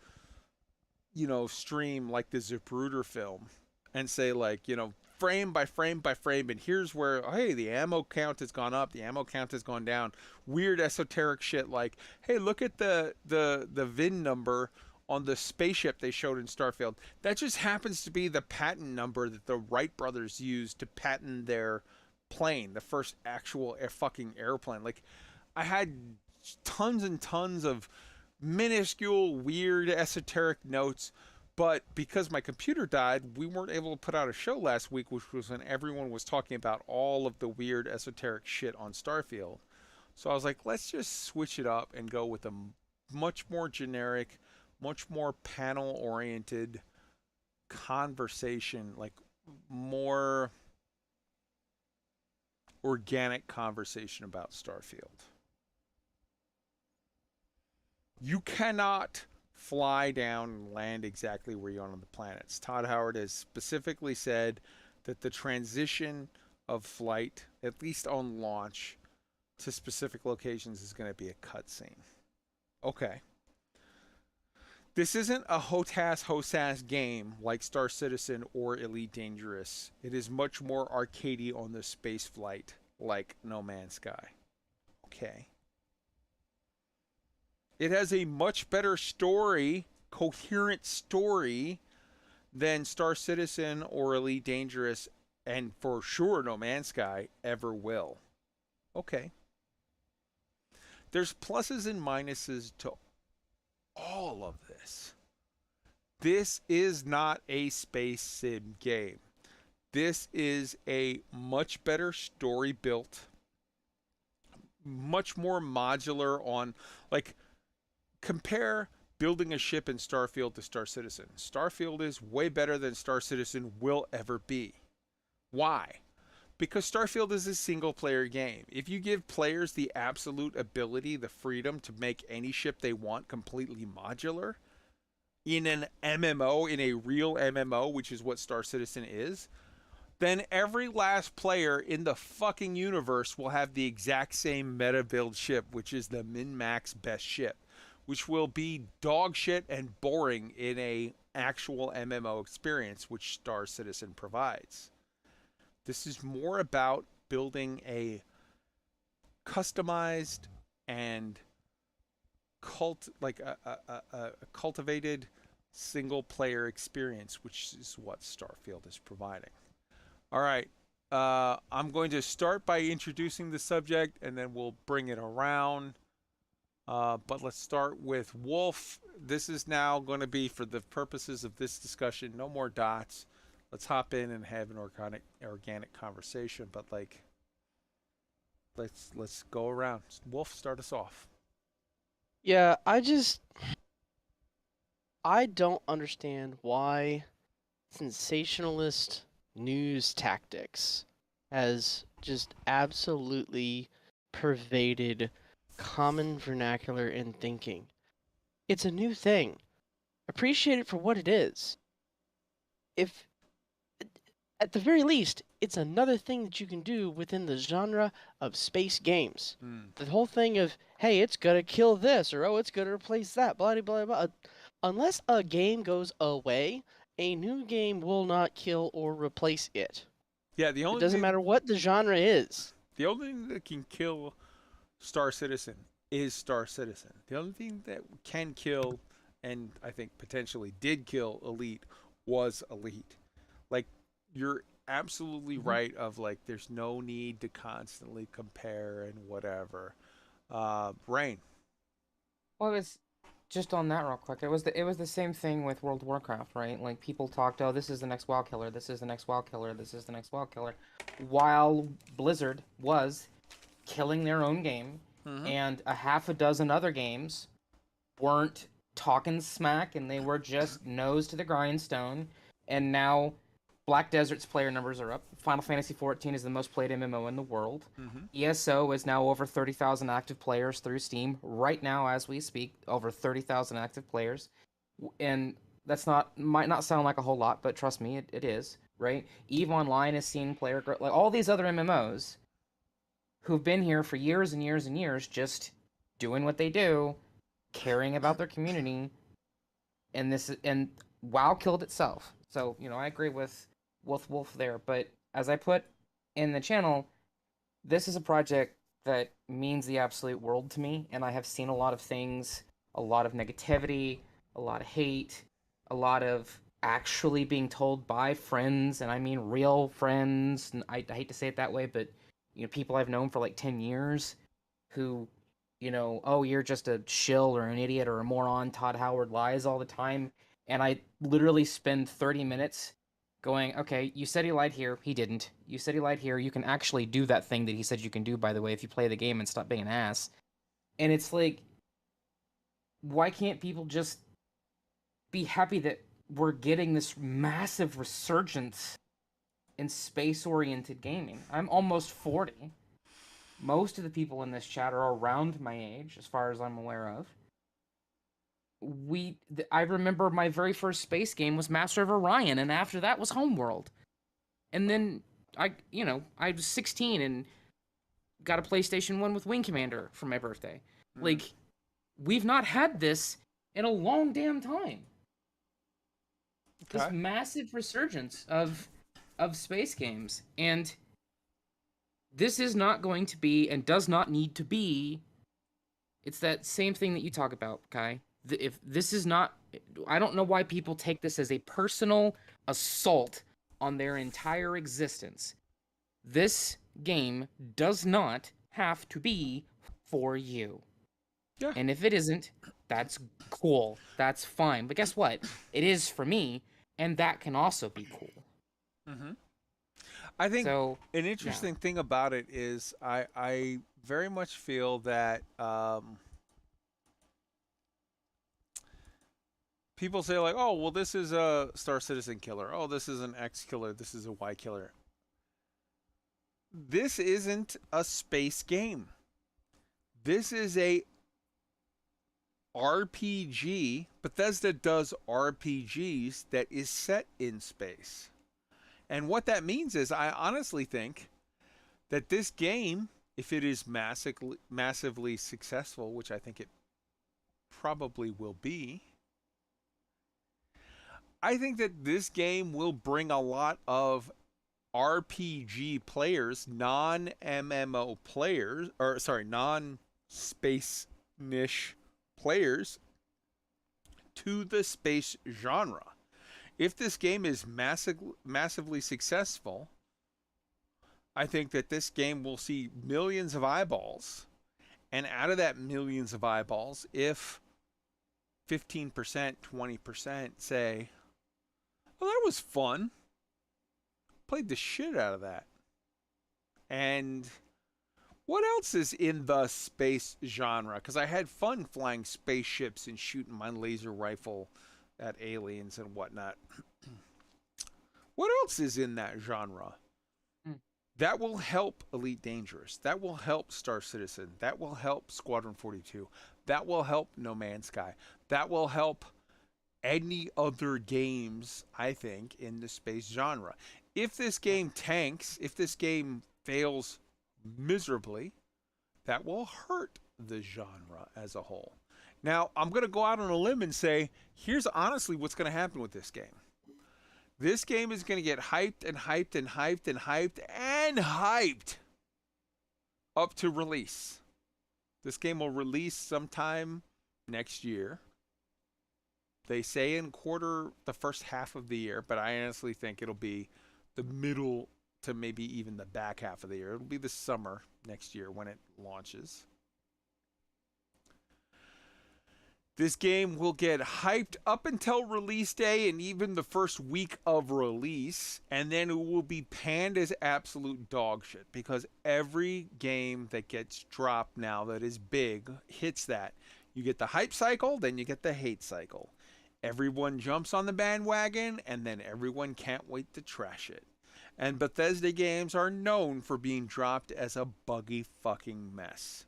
stream like the Zapruder film and say like, frame by frame by frame. And here's where, hey, the ammo count has gone up. The ammo count has gone down. Weird esoteric shit like, hey, look at the VIN number on the spaceship they showed in Starfield. That just happens to be the patent number that the Wright brothers used to patent their plane, the first actual fucking airplane. Like, I had tons and tons of minuscule, weird, esoteric notes, but because my computer died, we weren't able to put out a show last week, which was when everyone was talking about all of the weird, esoteric shit on Starfield. So I was like, let's just switch it up and go with a much more generic, much more panel-oriented conversation, like more organic conversation about Starfield. You cannot fly down and land exactly where you are on the planets. Todd Howard has specifically said that the transition of flight, at least on launch, to specific locations is going to be a cutscene. Okay. This isn't a HOTAS game like Star Citizen or Elite Dangerous. It is much more arcadey on the space flight like No Man's Sky. Okay. It has a much better story, coherent story, than Star Citizen or Elite Dangerous, and for sure No Man's Sky ever will. Okay. There's pluses and minuses to all of this. This is not a space sim game. This is a much better story built, much more modular on, like, compare building a ship in Starfield to Star Citizen. Starfield is way better than Star Citizen will ever be. Why? Because Starfield is a single-player game. If you give players the absolute ability, the freedom to make any ship they want completely modular, in an MMO, in a real MMO, which is what Star Citizen is, then every last player in the fucking universe will have the exact same meta build ship, which is the min-max best ship, which will be dog shit and boring in a actual MMO experience, which Star Citizen provides. This is more about building a customized and cultivated single-player experience, which is what Starfield is providing. All right, I'm going to start by introducing the subject, and then we'll bring it around. But let's start with Wolf. This is now going to be, for the purposes of this discussion, no more dots. Let's hop in and have an organic conversation. But like, let's go around. Wolf, start us off. Yeah, I don't understand why sensationalist news tactics has just absolutely pervaded common vernacular and thinking. It's a new thing. Appreciate it for what it is. If, at the very least, it's another thing that you can do within the genre of space games. The whole thing of, hey, it's gonna kill this, or oh, it's gonna replace that, blah, blah, blah, blah. unless a game goes away, a new game will not kill or replace it. Yeah, the only It doesn't thing, matter what the genre is. the only thing that can kill Star Citizen is Star Citizen. The only thing that can kill, and I think potentially did kill Elite, was Elite. Like, you're absolutely right of like there's no need to constantly compare and whatever. Rain. Well, it's just on that real quick. It was the same thing with World of Warcraft, right? Like people talked, oh, this is the next WoW killer, this is the next WoW killer, this is the next WoW killer, while Blizzard was killing their own game, and a half a dozen other games weren't talking smack, and they were just nose to the grindstone. And now Black Desert's player numbers are up. Final Fantasy XIV is the most played MMO in the world. ESO is now over 30,000 active players through Steam. Right now, as we speak, over 30,000 active players. And that's might not sound like a whole lot, but trust me, it is, right? EVE Online is seeing player growth. Like all these other MMOs who've been here for years and years and years, just doing what they do, caring about their community, and WoW killed itself. So, I agree with Wolf there, but as I put in the channel, this is a project that means the absolute world to me, and I have seen a lot of things, a lot of negativity, a lot of hate, a lot of actually being told by friends, and I mean real friends, and I hate to say it that way, but people I've known for like 10 years who, oh, you're just a shill or an idiot or a moron, Todd Howard lies all the time. And I literally spend 30 minutes going, okay, you said he lied here, he didn't. You said he lied here, you can actually do that thing that he said you can do, by the way, if you play the game and stop being an ass. And it's like, why can't people just be happy that we're getting this massive resurgence in space-oriented gaming? I'm almost 40. Most of the people in this chat are around my age, as far as I'm aware of. I remember my very first space game was Master of Orion, and after that was Homeworld. And then I was 16 and got a PlayStation 1 with Wing Commander for my birthday. Like, we've not had this in a long damn time. Okay. This massive resurgence of space games, and this is not going to be, and does not need to be, it's that same thing that you talk about, Kai. If this is not, I don't know why people take this as a personal assault on their entire existence. This game does not have to be for you. Yeah. And if it isn't, that's cool. That's fine. But guess what? It is for me, and that can also be cool. I think an interesting thing about it is I very much feel that people say like, oh, well, this is a Star Citizen killer. Oh, this is an X killer. This is a Y killer. This isn't a space game. This is a RPG. Bethesda does RPGs that is set in space. And what that means is I honestly think that this game, if it is massively successful, which I think it probably will be, I think that this game will bring a lot of RPG players, non-MMO players, or sorry, non-space niche players to the space genre. If this game is massively successful, I think that this game will see millions of eyeballs. And out of that millions of eyeballs, if 15%, 20% say, well, that was fun, played the shit out of that. And what else is in the space genre? Because I had fun flying spaceships and shooting my laser rifle at aliens and whatnot. What else is in that genre? That will help Elite Dangerous. That will help Star Citizen. That will help Squadron 42. That will help No Man's Sky. That will help any other games, I think, in the space genre. If this game tanks, if this game fails miserably, that will hurt the genre as a whole. Now, I'm going to go out on a limb and say, here's honestly what's going to happen with this game. This game is going to get hyped and hyped and hyped and hyped and hyped up to release. This game will release sometime next year. They say in the first half of the year, but I honestly think it'll be the middle to maybe even the back half of the year. It'll be the summer next year when it launches. This game will get hyped up until release day and even the first week of release, and then it will be panned as absolute dog shit because every game that gets dropped now that is big hits that. You get the hype cycle, then you get the hate cycle. Everyone jumps on the bandwagon, and then everyone can't wait to trash it. And Bethesda games are known for being dropped as a buggy fucking mess.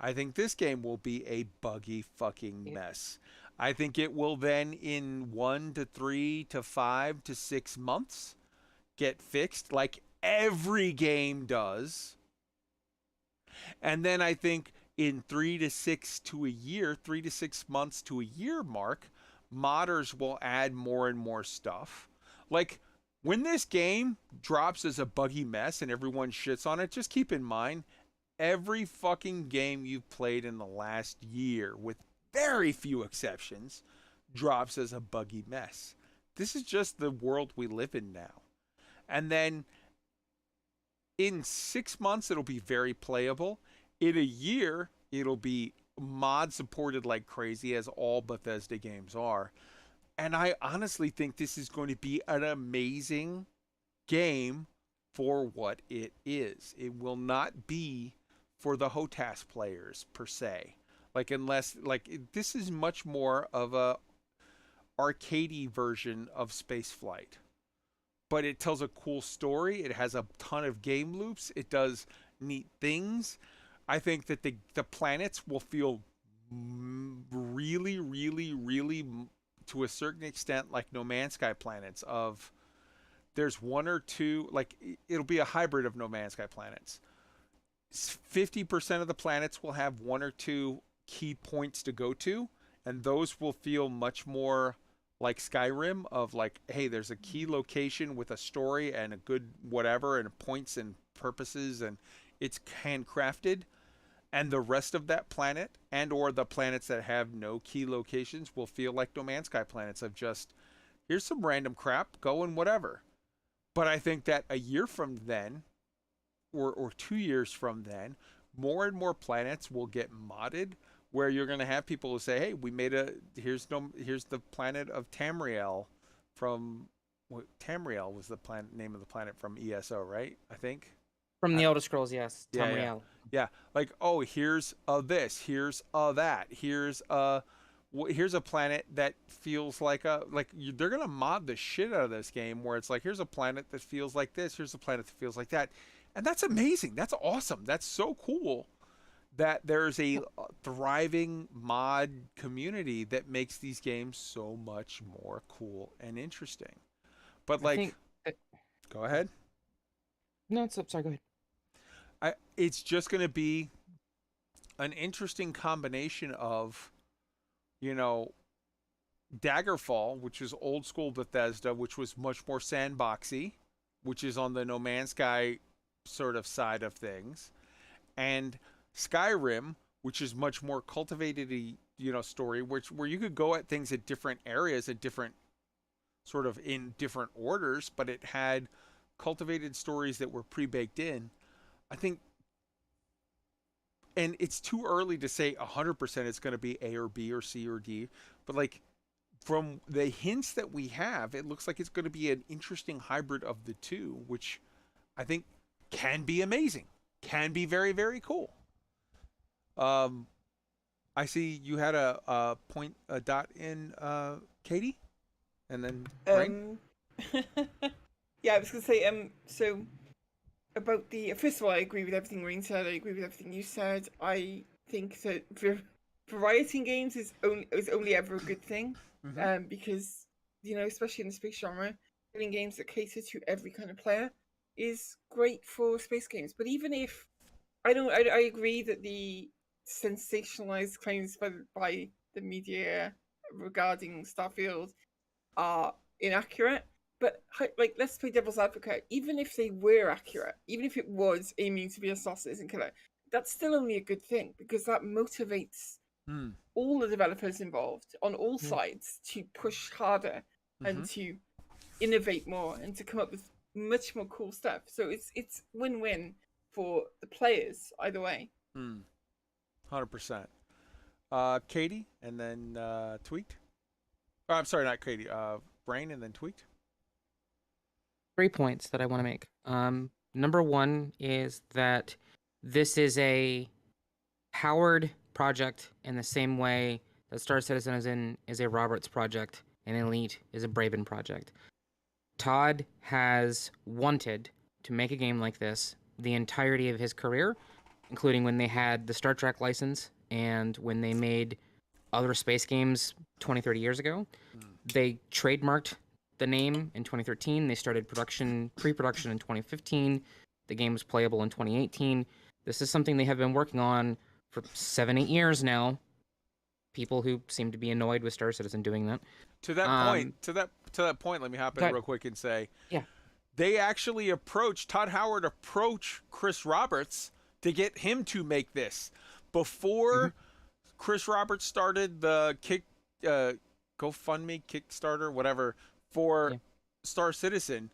I think this game will be a buggy fucking mess. I think it will then, in 1 to 3 to 5 to 6 months, get fixed like every game does. And then I think in 3 to 6 months to a year mark, modders will add more and more stuff. Like, when this game drops as a buggy mess and everyone shits on it, just keep in mind, every fucking game you've played in the last year, with very few exceptions, drops as a buggy mess. This is just the world we live in now. And then in 6 months, it'll be very playable. In a year, it'll be mod supported like crazy, as all Bethesda games are. And I honestly think this is going to be an amazing game for what it is. It will not be for the HOTAS players per se. Like, unless, like, this is much more of a arcadey version of Spaceflight. But it tells a cool story. It has a ton of game loops. It does neat things. I think that the planets will feel really, really, really, to a certain extent, like No Man's Sky planets. Of there's one or two, like, it'll be a hybrid of No Man's Sky planets. 50% of the planets will have one or two key points to go to, and those will feel much more like Skyrim, of like, hey, there's a key location with a story and a good whatever and points and purposes, and it's handcrafted. And the rest of that planet, and or the planets that have no key locations, will feel like No Man's Sky planets of just, here's some random crap, go and whatever. But I think that a year from then, or 2 years from then, more and more planets will get modded, where you're going to have people who say, hey, we made here's the planet of Tamriel from, Tamriel was the name of the planet from ESO, right? I think. From the Elder Scrolls, yes. Tamriel. Yeah. Like, oh, here's this, here's that, here's a planet that feels like they're gonna mod the shit out of this game, where it's like, here's a planet that feels like this, here's a planet that feels like that, and that's amazing. That's awesome. That's so cool that there's a thriving mod community that makes these games so much more cool and interesting. But like, go ahead. No, sorry. Go ahead. It's just going to be an interesting combination of, Daggerfall, which is old school Bethesda, which was much more sandboxy, which is on the No Man's Sky sort of side of things, and Skyrim, which is much more cultivated, story, where you could go at things at different areas, at different sort of in different orders, but it had cultivated stories that were pre-baked in. I think, and it's too early to say 100% it's going to be A or B or C or D, but like, from the hints that we have, it looks like it's going to be an interesting hybrid of the two, which I think can be amazing, can be very, very cool. I see you had a dot in, Katie, and then Rain. Yeah, I was gonna say, so about first of all, I agree with everything Rain said. I agree with everything you said. I think that variety in games is only ever a good thing, because especially in the space genre, having games that cater to every kind of player is great for space games. But even if I agree that the sensationalized claims by the media regarding Starfield are inaccurate. But like, let's play devil's advocate. Even if they were accurate, even if it was aiming to be a assassin's killer, that's still only a good thing because that motivates all the developers involved on all sides to push harder and to innovate more and to come up with much more cool stuff. So it's win-win for the players either way. 100%. Katie, and then Tweaked. Oh, I'm sorry, not Katie. Brain, and then Tweaked. 3 points that I want to make. Number one is that this is a Howard project in the same way that Star Citizen is a Roberts project and Elite is a Braben project. Todd has wanted to make a game like this the entirety of his career, including when they had the Star Trek license and when they made other space games 20, 30 years ago. They trademarked the name in 2013. They started pre-production in 2015. The game was playable in 2018. This is something they have been working on for 7-8 years now. People who seem to be annoyed with Star Citizen doing that. To that point, let me hop in real quick and say, they actually Todd Howard approached Chris Roberts to get him to make this before Chris Roberts started the GoFundMe, Kickstarter, whatever, for Star Citizen.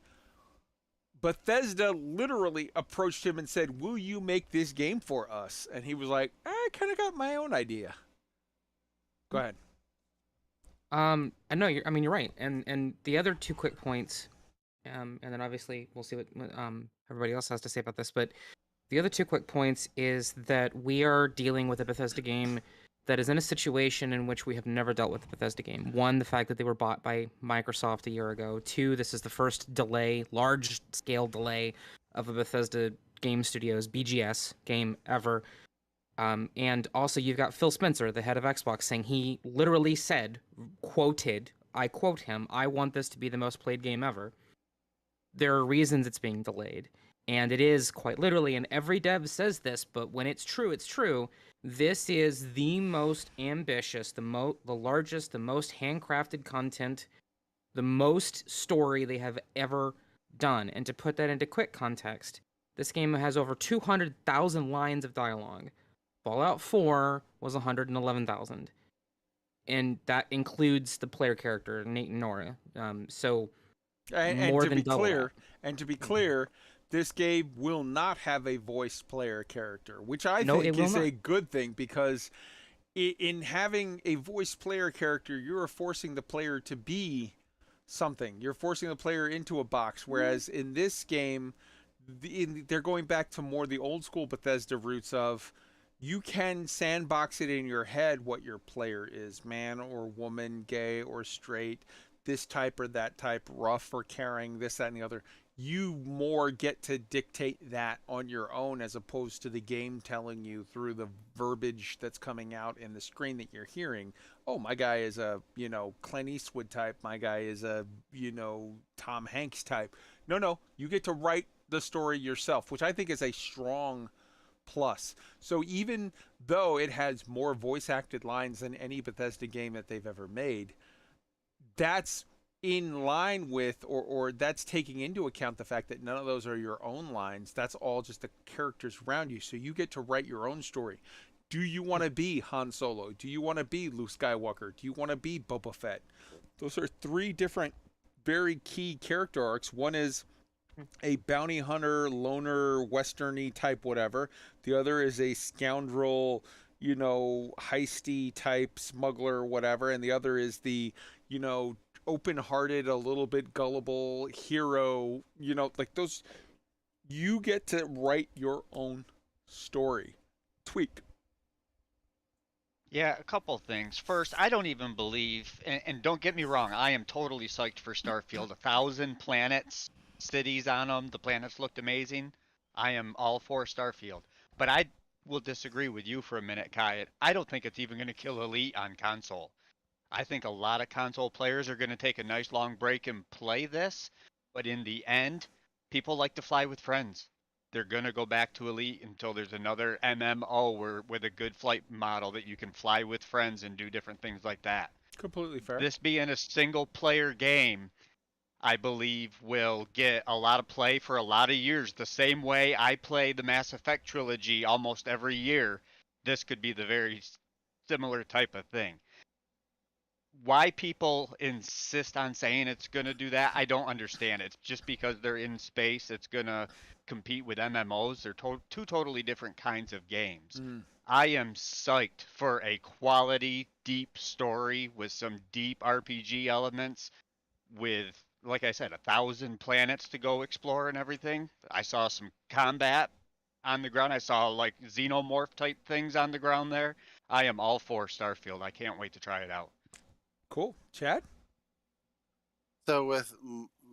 Bethesda literally approached him and said, "Will you make this game for us?" And he was like, "I kind of got my own idea." Go ahead. I know you're right. And the other 2 quick points, and then obviously we'll see what everybody else has to say about this. But the other 2 quick points is that we are dealing with a Bethesda game that is in a situation in which we have never dealt with a Bethesda game. 1, the fact that they were bought by Microsoft a year ago. 2, this is the first large-scale delay of a Bethesda Game Studios BGS game ever. And also you've got Phil Spencer, the head of Xbox, saying he literally said, I quote him, "I want this to be the most played game ever." There are reasons it's being delayed. And it is quite literally, and every dev says this, but when it's true, it's true. This is the most ambitious, the largest, the most handcrafted content, the most story they have ever done. And to put that into quick context, this game has over 200,000 lines of dialogue. Fallout 4 was 111,000. And that includes the player character, Nate and Nora. So more than double that. And to be clear, this game will not have a voiced player character, which I think is a good thing, because in having a voiced player character, you're forcing the player to be something. You're forcing the player into a box, whereas in this game, they're going back to more the old school Bethesda roots of, you can sandbox it in your head what your player is, man or woman, gay or straight, this type or that type, rough or caring, this, that, and the other. You more get to dictate that on your own, as opposed to the game telling you through the verbiage that's coming out in the screen that you're hearing, oh, my guy is a, Clint Eastwood type, my guy is a, Tom Hanks type. No, you get to write the story yourself, which I think is a strong plus. So even though it has more voice acted lines than any Bethesda game that they've ever made, that's in line with, or that's taking into account the fact that none of those are your own lines. That's all just the characters around you. So you get to write your own story. Do you want to be Han Solo? Do you want to be Luke Skywalker? Do you want to be Boba Fett? Those are 3 different very key character arcs. One is a bounty hunter, loner, westerny type whatever. The other is a scoundrel, heisty type smuggler whatever. And the other is the, open-hearted, a little bit gullible hero, like those. You get to write your own story. Tweak. Yeah, a couple things. First, I don't even believe, and don't get me wrong, I am totally psyched for Starfield. 1,000 planets, cities on them, the planets looked amazing. I am all for Starfield. But I will disagree with you for a minute, Kai. I don't think it's even going to kill Elite on console. I think a lot of console players are going to take a nice long break and play this, but in the end, people like to fly with friends. they're gonna go back to Elite until there's another MMO with a good flight model that you can fly with friends and do different things like that. Completely fair. This being a single player game, I believe will get a lot of play for a lot of years. The same way I play the Mass Effect trilogy almost every year, this could be the very similar type of thing. Why people insist on saying it's going to do that, I don't understand. It's just because they're in space, it's going to compete with MMOs. They're two totally different kinds of games. I am psyched for a quality, deep story with some deep RPG elements with, like I said, 1,000 planets to go explore and everything. I saw some combat on the ground. I saw like xenomorph type things on the ground there. I am all for Starfield. I can't wait to try it out. Cool. Chad? So with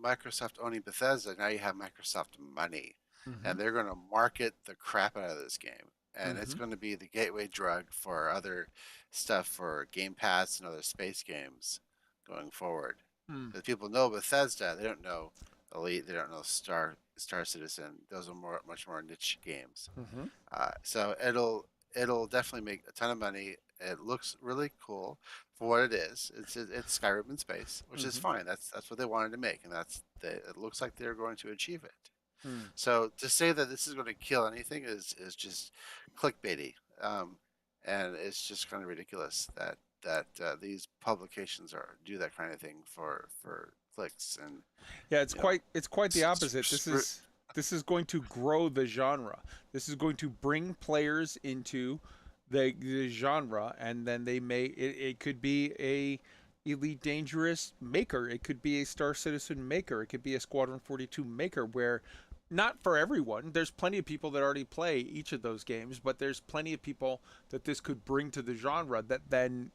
Microsoft owning Bethesda, now you have Microsoft money, and they're going to market the crap out of this game, and it's going to be the gateway drug for other stuff for Game Pass and other space games going forward. Because people know Bethesda, they don't know Elite, they don't know Star Citizen. Those are much more niche games. So it'll definitely make a ton of money. It looks really cool for what it is. It's Skyrim in space, which is fine. That's what they wanted to make, and it looks like they're going to achieve it. So to say that this is going to kill anything is just clickbaity, and it's just kind of ridiculous that these publications do that kind of thing for clicks. And yeah, it's quite the opposite. This is going to grow the genre. This is going to bring players into the genre, and then it could be a Elite Dangerous maker, it could be a Star Citizen maker, it could be a Squadron 42 maker, where not for everyone, there's plenty of people that already play each of those games, but there's plenty of people that this could bring to the genre that then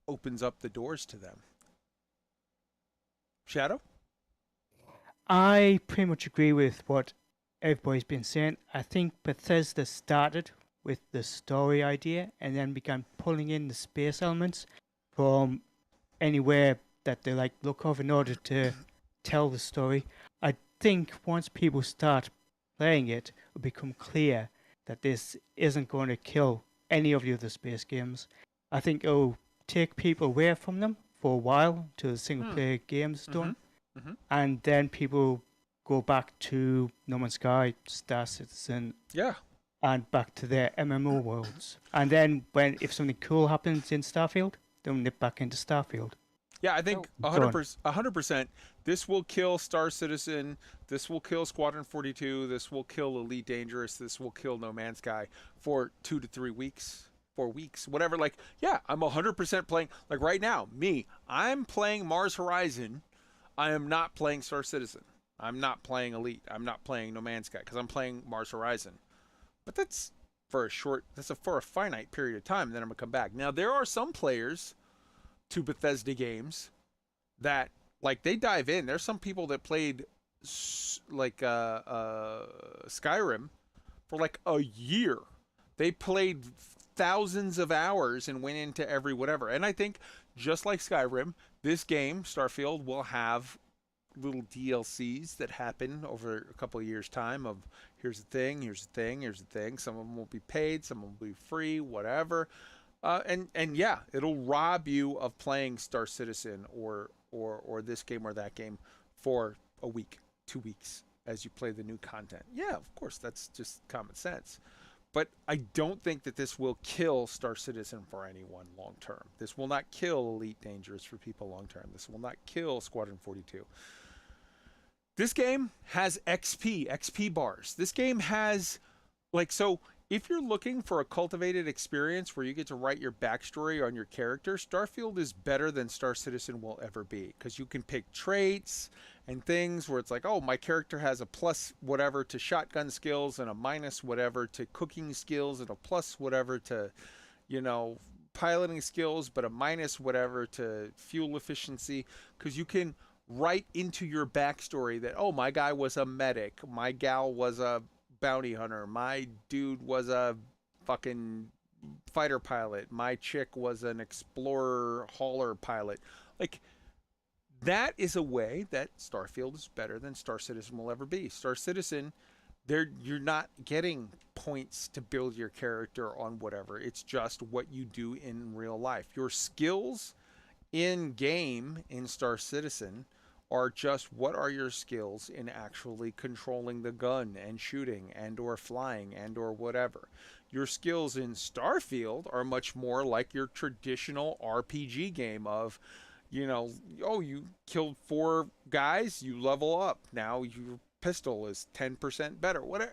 opens up the doors to them. Shadow? I pretty much agree with what everybody's been saying. I think Bethesda started with the story idea and then began pulling in the space elements from anywhere that they look of in order to tell the story. I think once people start playing it, it'll become clear that this isn't going to kill any of the other space games. I think it'll take people away from them for a while until the single player game's done. And then people go back to No Man's Sky, Star Citizen, and back to their MMO worlds. And then if something cool happens in Starfield, they'll nip back into Starfield. Yeah, I think 100%. This will kill Star Citizen. This will kill Squadron 42. This will kill Elite Dangerous. This will kill No Man's Sky for 2 to 3 weeks, 4 weeks, whatever. I'm 100% playing. Like right now, I'm playing Mars Horizon. I am not playing Star Citizen. I'm not playing Elite. I'm not playing No Man's Sky because I'm playing Mars Horizon. But that's for a finite period of time. Then I'm gonna come back. Now there are some players to Bethesda games that they dive in. There's some people that played Skyrim for a year. They played thousands of hours and went into every whatever. And I think just like Skyrim, this game Starfield will have little DLCs that happen over a couple of years' time of here's the thing, here's the thing, here's the thing. Some of them will be paid, some will be free, whatever. And yeah, it'll rob you of playing Star Citizen or this game or that game for a week, 2 weeks as you play the new content. Yeah, of course, that's just common sense. But I don't think that this will kill Star Citizen for anyone long term. This will not kill Elite Dangerous for people long term. This will not kill Squadron 42. This game has XP bars. This game has, so if you're looking for a cultivated experience where you get to write your backstory on your character, Starfield is better than Star Citizen will ever be. Because you can pick traits and things where it's my character has a plus whatever to shotgun skills and a minus whatever to cooking skills and a plus whatever to, piloting skills, but a minus whatever to fuel efficiency. Because you can write into your backstory that, my guy was a medic, my gal was a bounty hunter, my dude was a fucking fighter pilot, my chick was an explorer hauler pilot. That is a way that Starfield is better than Star Citizen will ever be. Star Citizen you're not getting points to build your character on whatever. It's just what you do in real life. Your skills in game in Star Citizen are just what are your skills in actually controlling the gun and shooting and or flying and or whatever. Your skills in Starfield are much more like your traditional RPG game of, you killed 4 guys, you level up. Now your pistol is 10% better. Whatever.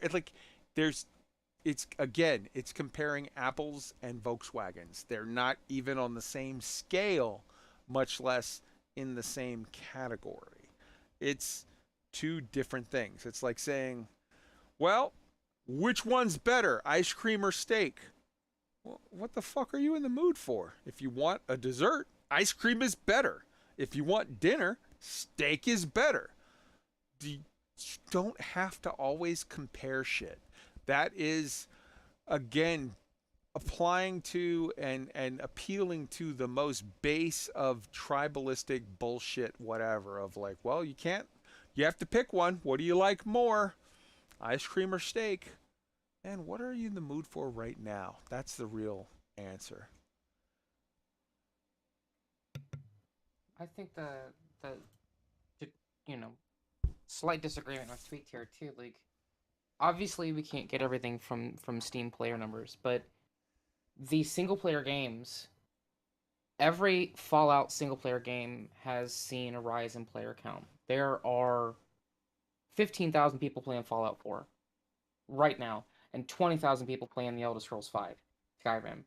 It's comparing apples and Volkswagens. They're not even on the same scale, much less in the same category. It's 2 different things. It's like saying, well, which one's better, ice cream or steak? Well, what the fuck are you in the mood for? If you want a dessert, ice cream is better. If you want dinner, steak is better. You don't have to always compare shit. That is, again, applying to and appealing to the most base of tribalistic bullshit, whatever, of like, well, you have to pick one. What do you like more? Ice cream or steak? And what are you in the mood for right now? That's the real answer. I think the slight disagreement with Tweaked here too. Like, obviously we can't get everything from Steam player numbers, but the single player games, every Fallout single player game has seen a rise in player count. There are 15,000 people playing Fallout 4 right now, and 20,000 people playing The Elder Scrolls 5 Skyrim.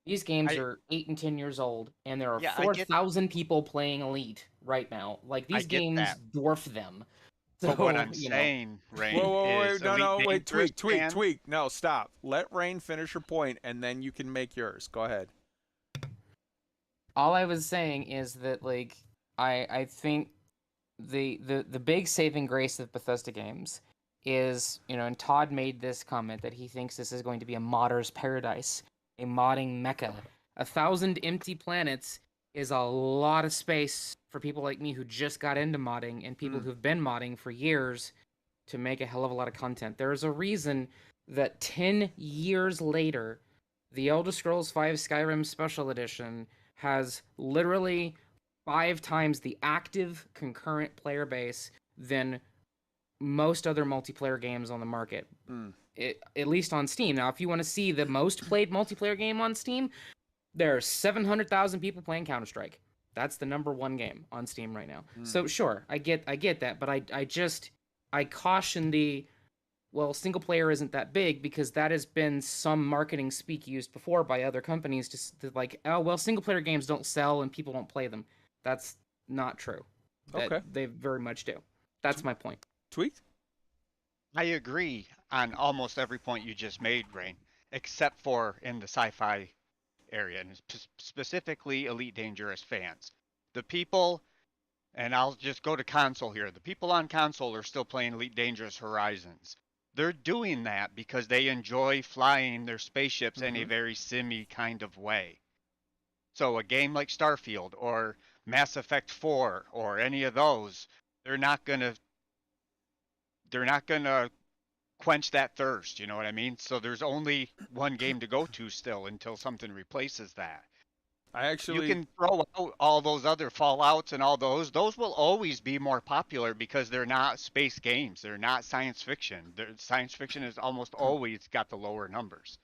These games are 8 and 10 years old, and there are 4,000 people playing Elite right now. Like, these games dwarf them. So, but what I'm saying, Rain, is wait, tweak. No, stop. Let Rain finish her point, and then you can make yours. Go ahead. All I was saying is that, like, I think the big saving grace of Bethesda games is, and Todd made this comment that he thinks this is going to be a modder's paradise, a modding mecca. 1,000 empty planets is a lot of space for people like me who just got into modding and people who've been modding for years to make a hell of a lot of content. There's a reason that 10 years later, the Elder Scrolls V Skyrim Special Edition has literally 5 times the active concurrent player base than most other multiplayer games on the market. At least on Steam. Now, if you want to see the most played multiplayer game on Steam, there are 700,000 people playing Counter-Strike. That's the #1 game on Steam right now. So sure, I get that, but I caution the, well, single player isn't that big, because that has been some marketing speak used before by other companies to like, oh, well, single player games don't sell and people don't play them. That's not true. Okay. They very much do. That's my point. Tweet? I agree on almost every point you just made, Rain, except for in the sci-fi area, and specifically Elite Dangerous fans. The people, and I'll just go to console here, the people on console are still playing Elite Dangerous Horizons. They're doing that because they enjoy flying their spaceships in a very simmy kind of way. So a game like Starfield or Mass Effect 4 or any of those, they're not gonna quench that thirst, you know what I mean? So there's only one game to go to still until something replaces that. You can throw out all those other Fallouts and all those. Those will always be more popular because they're not space games. They're not science fiction. Science fiction has almost always got the lower numbers.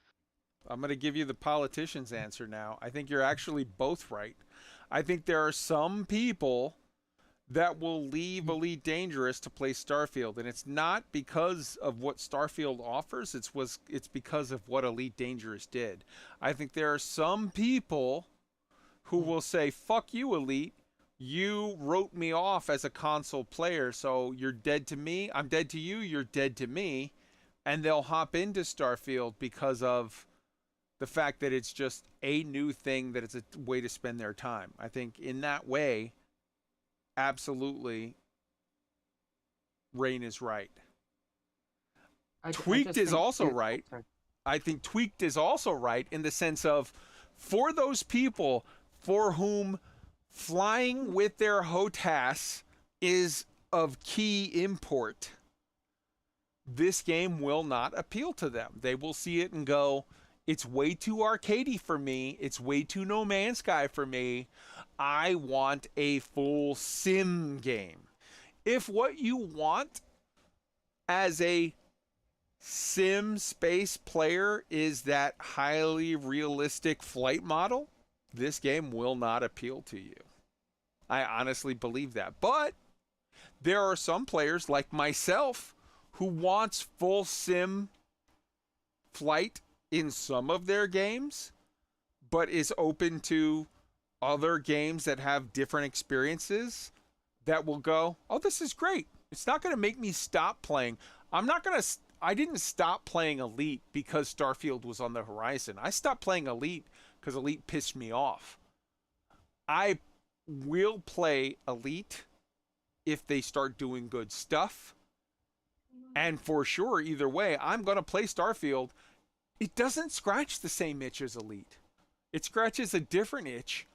I'm going to give you the politician's answer now. I think you're actually both right. I think there are some people that will leave Elite Dangerous to play Starfield, and it's not because of what Starfield offers. It's because of what Elite Dangerous did. I think there are some people who will say, fuck you, Elite. You wrote me off as a console player, so you're dead to me. I'm dead to you. You're dead to me. And they'll hop into Starfield because of the fact that it's just a new thing, that it's a way to spend their time. I think in that way, absolutely, Rain is right. Tweaked is also right. I think Tweaked is also right in the sense of, for those people for whom flying with their HOTAS is of key import, this game will not appeal to them. They will see it and go, it's way too arcadey for me. It's way too No Man's Sky for me. I want a full sim game. If what you want as a sim space player is that highly realistic flight model, this game will not appeal to you. I honestly believe that. But there are some players like myself who wants full sim flight in some of their games, but is open to other games that have different experiences that will go, oh, this is great. It's not going to make me stop playing. I didn't stop playing Elite because Starfield was on the horizon. I stopped playing Elite because Elite pissed me off. I will play Elite if they start doing good stuff. And for sure, either way, I'm going to play Starfield. It doesn't scratch the same itch as Elite. It scratches a different itch.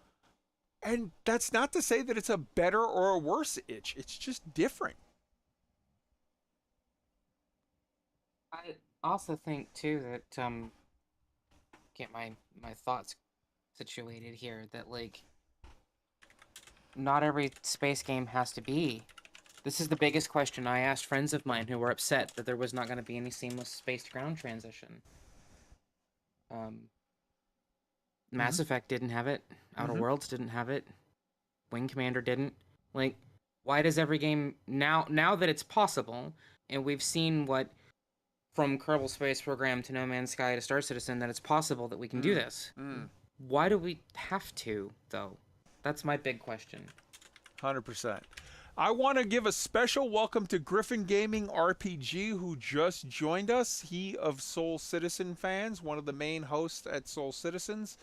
And that's not to say that it's a better or a worse itch. It's just different. I also think too that get my thoughts situated here, that like not every space game has to be. This is the biggest question I asked friends of mine who were upset that there was not going to be any seamless space to ground transition. Mass Effect didn't have it. Outer Worlds didn't have it. Wing Commander didn't. Like, why does every game now that it's possible, and we've seen what from Kerbal Space Program to No Man's Sky to Star Citizen, that it's possible that we can do this. Why do we have to, though? That's my big question. 100%. I want to give a special welcome to Griffin Gaming RPG, who just joined us. He of Soul Citizen fans, one of the main hosts at Soul Citizens.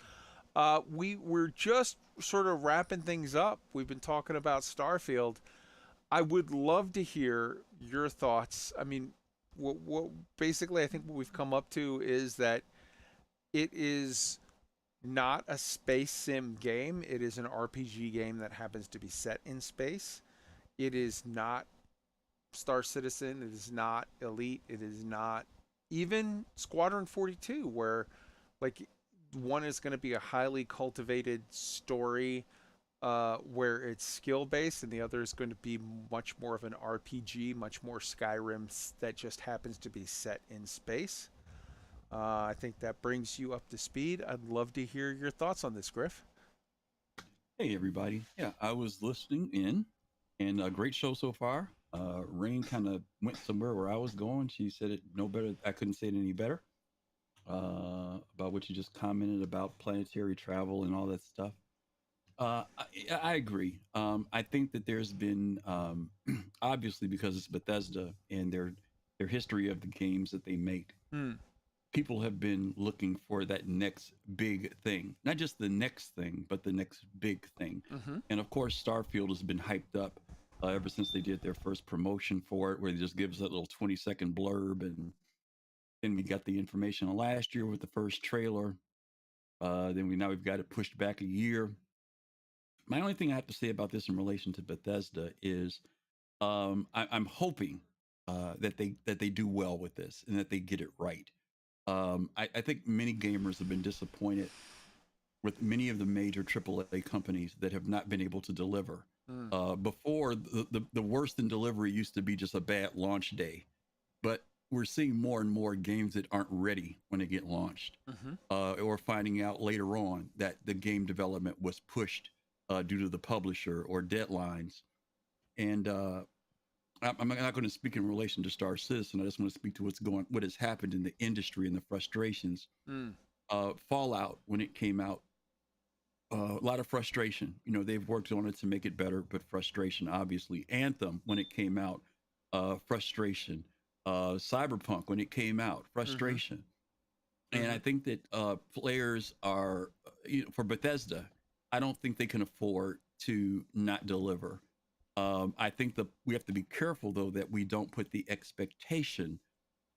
We're just sort of wrapping things up. We've been talking about Starfield. I would love to hear your thoughts. I mean, what basically I think what we've come up to is that it is not a space sim game. It is an RPG game that happens to be set in space. It is not Star Citizen. It is not Elite. It is not even Squadron 42, where like one is going to be a highly cultivated story where it's skill based, and the other is going to be much more of an RPG, much more Skyrim that just happens to be set in space. I think that brings you up to speed. I'd love to hear your thoughts on this, Griff. Hey, everybody. Yeah, I was listening in, and a great show so far. Rain kind of went somewhere where I was going. She said it no better. I couldn't say it any better about what you just commented about planetary travel and all that stuff. I agree. I think that there's been, obviously because it's Bethesda and their history of the games that they make, people have been looking for that next big thing. Not just the next thing, but the next big thing. And of course, Starfield has been hyped up ever since they did their first promotion for it, where they just give us that little 20-second blurb. And then we got the information last year with the first trailer. Then we've got it pushed back a year. My only thing I have to say about this in relation to Bethesda is I'm hoping that they do well with this and that they get it right. I think many gamers have been disappointed with many of the major AAA companies that have not been able to deliver. Before, the worst in delivery used to be just a bad launch day, but we're seeing more and more games that aren't ready when they get launched, or finding out later on that the game development was pushed due to the publisher or deadlines. And I'm not going to speak in relation to Star Citizen. I just want to speak to what has happened in the industry and the frustrations. Fallout, when it came out, a lot of frustration. You know, they've worked on it to make it better, but frustration, obviously. Anthem, when it came out, frustration. Cyberpunk, when it came out, frustration. And I think that players are, for Bethesda, I don't think they can afford to not deliver. I think that we have to be careful, though, that we don't put the expectation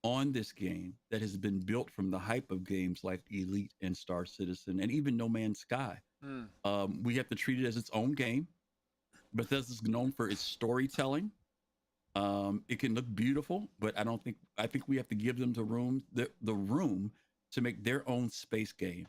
on this game that has been built from the hype of games like Elite and Star Citizen and even No Man's Sky. We have to treat it as its own game. Bethesda's known for its storytelling. It can look beautiful, but I think we have to give them the room to make their own space game.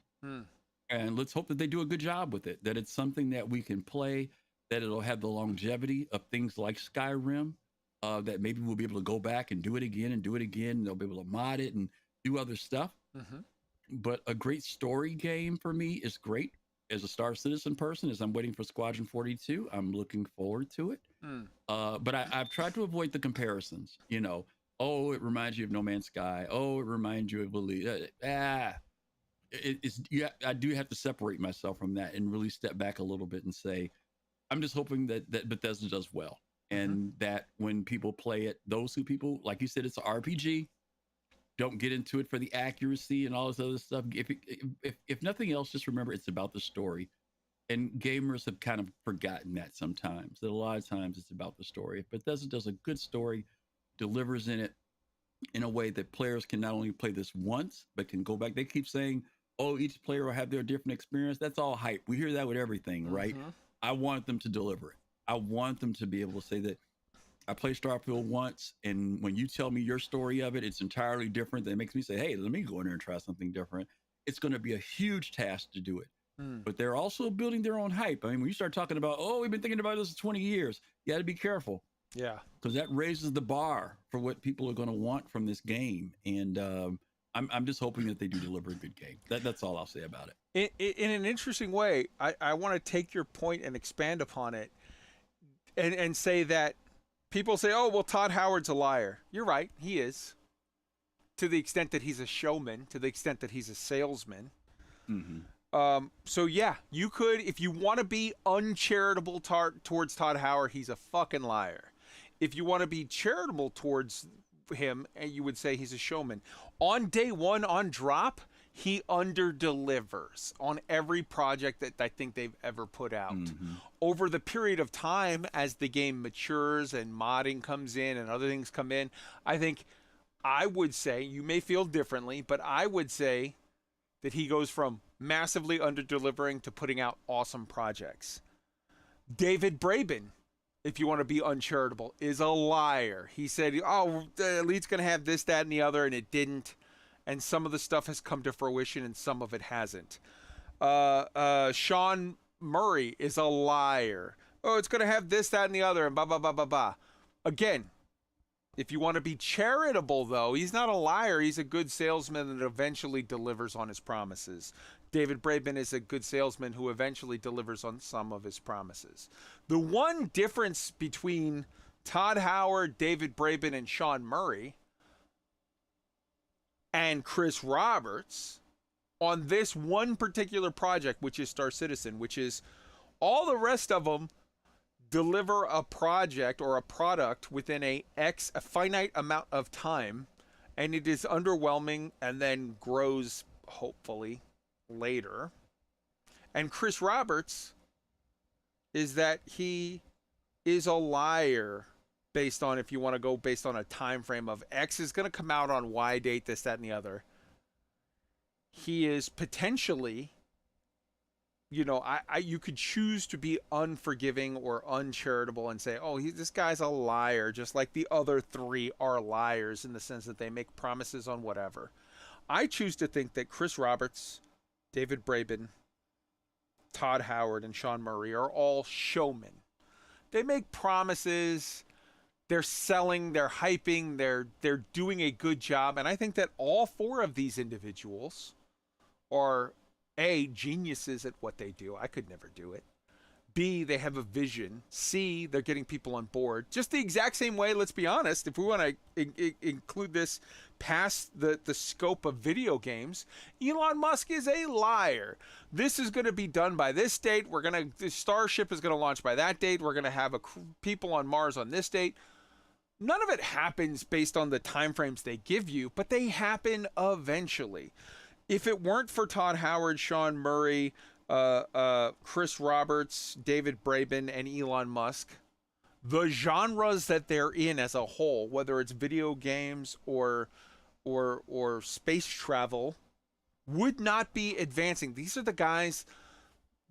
And let's hope that they do a good job with it, that it's something that we can play, that it'll have the longevity of things like Skyrim, that maybe we'll be able to go back and do it again and do it again. They'll be able to mod it and do other stuff. But a great story game for me is great. As a Star Citizen person, as I'm waiting for Squadron 42, I'm looking forward to it. But I've tried to avoid the comparisons. You know, oh, it reminds you of No Man's Sky. Oh, it reminds you of Elite. I do have to separate myself from that and really step back a little bit and say, I'm just hoping that Bethesda does well, and that when people play it, those people, like you said, it's an RPG. Don't get into it for the accuracy and all this other stuff. If nothing else, just remember it's about the story. And gamers have kind of forgotten that sometimes. That a lot of times it's about the story. If Bethesda does a good story, delivers in it in a way that players can not only play this once, but can go back. They keep saying, oh, each player will have their different experience. That's all hype. We hear that with everything, right? I want them to deliver it. I want them to be able to say that I played Starfield once, and when you tell me your story of it, it's entirely different. That makes me say, hey, let me go in there and try something different. It's going to be a huge task to do it. But they're also building their own hype. I mean, when you start talking about, oh, we've been thinking about this for 20 years, you got to be careful. Yeah. Because that raises the bar for what people are going to want from this game. And I'm just hoping that they do deliver a good game. That's all I'll say about it. In an interesting way, I want to take your point and expand upon it and say that people say, oh, well, Todd Howard's a liar. You're right. He is. To the extent that he's a showman, to the extent that he's a salesman. So, yeah, you could, if you want to be uncharitable towards Todd Howard, he's a fucking liar. If you want to be charitable towards him, you would say he's a showman. On day one, on drop, he under-delivers on every project that I think they've ever put out. Over the period of time, as the game matures and modding comes in and other things come in, I would say, you may feel differently, but I would say that he goes from massively under-delivering to putting out awesome projects. David Braben, if you want to be uncharitable, is a liar. He said, oh, the Elite's going to have this, that, and the other, and it didn't. And some of the stuff has come to fruition and some of it hasn't. Sean Murray is a liar. Oh, it's going to have this, that, and the other, and blah, blah, blah, blah, blah. Again, if you want to be charitable, though, he's not a liar. He's a good salesman that eventually delivers on his promises. David Braben is a good salesman who eventually delivers on some of his promises. The one difference between Todd Howard, David Braben, and Sean Murray and Chris Roberts on this one particular project, which is Star Citizen, which is all the rest of them deliver a project or a product within a finite amount of time, and it is underwhelming and then grows, hopefully, later. And Chris Roberts is that he is a liar based on, if you want to go based on a time frame of X is going to come out on Y date, this, that, and the other. He is potentially, you could choose to be unforgiving or uncharitable and say, oh, this guy's a liar, just like the other three are liars in the sense that they make promises on whatever. I choose to think that Chris Roberts, David Braben, Todd Howard, and Sean Murray are all showmen. They make promises. They're selling, they're hyping, they're doing a good job. And I think that all four of these individuals are, A, geniuses at what they do. I could never do it. B, they have a vision. C, they're getting people on board. Just the exact same way, let's be honest, if we want to include this past the scope of video games, Elon Musk is a liar. This is going to be done by this date. The Starship is going to launch by that date. We're going to have people on Mars on this date. None of it happens based on the time frames they give you, but they happen eventually. If it weren't for Todd Howard, Sean Murray, Chris Roberts, David Braben, and Elon Musk, the genres that they're in as a whole, whether it's video games or space travel, would not be advancing. These are the guys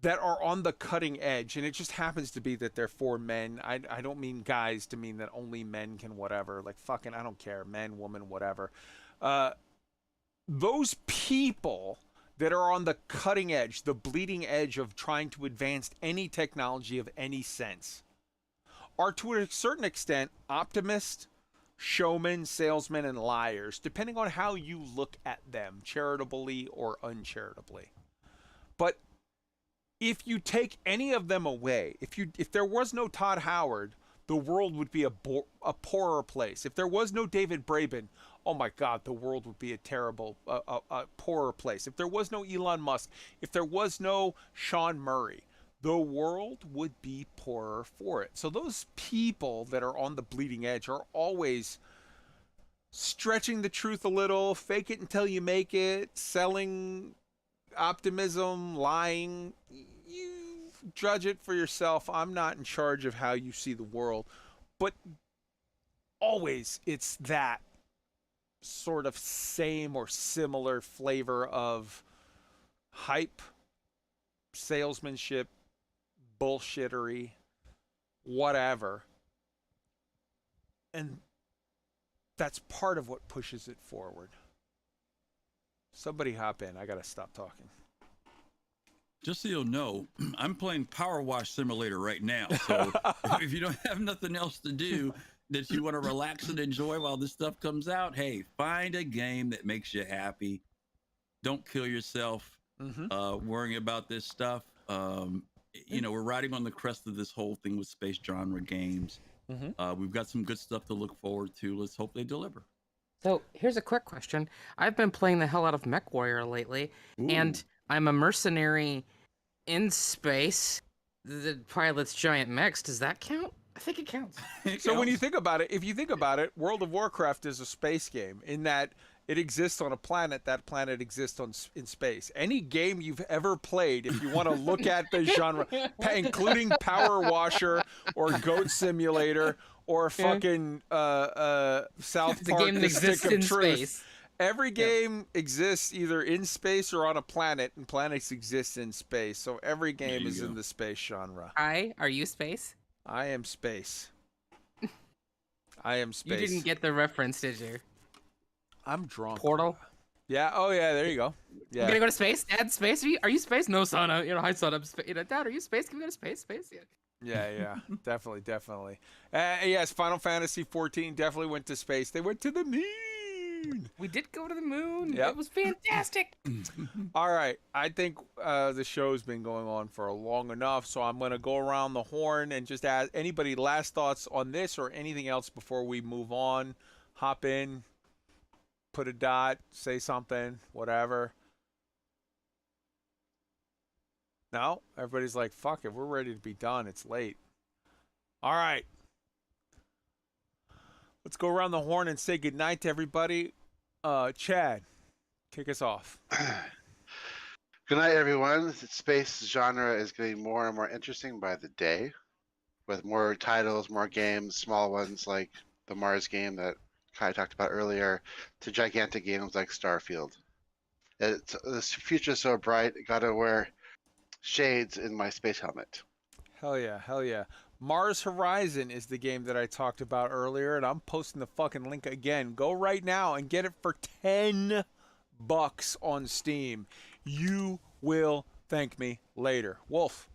that are on the cutting edge, and it just happens to be that they're for men. I don't mean guys to mean that only men can whatever. Like, fucking, I don't care. Men, woman, whatever. Those people that are on the cutting edge, the bleeding edge of trying to advance any technology of any sense, are to a certain extent optimists, showmen, salesmen, and liars, depending on how you look at them, charitably or uncharitably. But if you take any of them away, if there was no Todd Howard, the world would be a poorer place. If there was no David Braben, oh my God, the world would be a terrible, poorer place. If there was no Elon Musk, if there was no Sean Murray, the world would be poorer for it. So those people that are on the bleeding edge are always stretching the truth a little, fake it until you make it, selling optimism, lying. You judge it for yourself. I'm not in charge of how you see the world. But always it's that sort of same or similar flavor of hype, salesmanship, bullshittery, whatever. And that's part of what pushes it forward. Somebody hop in. I gotta stop talking. Just so you'll know, I'm playing Power Wash Simulator right now. So if you don't have nothing else to do that you want to relax and enjoy while this stuff comes out, hey, find a game that makes you happy. Don't kill yourself worrying about this stuff. You know, we're riding on the crest of this whole thing with space genre games. We've got some good stuff to look forward to. Let's hope they deliver. So here's a quick question. I've been playing the hell out of MechWarrior lately, and I'm a mercenary in space that pilots giant mechs. Does that count? I think it counts. So when you think about it, if you think about it, World of Warcraft is a space game in that it exists on a planet. That planet exists in space. Any game you've ever played, if you want to look at the genre, including Power Washer or Goat Simulator or fucking South Park, game that The exists Stick of in Truth. space. Every game exists either in space or on a planet, and planets exist in space. So every game is in the space genre. Hi, are you space? I am space. I am space. You didn't get the reference, did you? I'm drunk. Portal? Yeah. Oh, yeah. There you go. Yeah. You gonna go to space? Dad, space? Are you space? No, son. Hi, son. I'm space. Dad, are you space? Can we go to space? Space? Yeah. Yeah. Definitely. Yes, Final Fantasy 14 definitely went to space. They went to the moon. We did go to the moon. Yep. It was fantastic. All right. I think the show's been going on for long enough, so I'm going to go around the horn and just ask anybody last thoughts on this or anything else before we move on. Hop in, put a dot, say something, whatever. No? Everybody's like, fuck it, we're ready to be done. It's late. All right. Let's go around the horn and say goodnight to everybody. Chad, kick us off. Good night, everyone. The space genre is getting more and more interesting by the day, with more titles, more games, small ones like the Mars game that Kai talked about earlier, to gigantic games like Starfield. This future is so bright, I gotta wear shades in my space helmet. Hell yeah. Mars Horizon is the game that I talked about earlier, and I'm posting the fucking link again. Go right now and get it for $10 on Steam. You will thank me later. Wolf.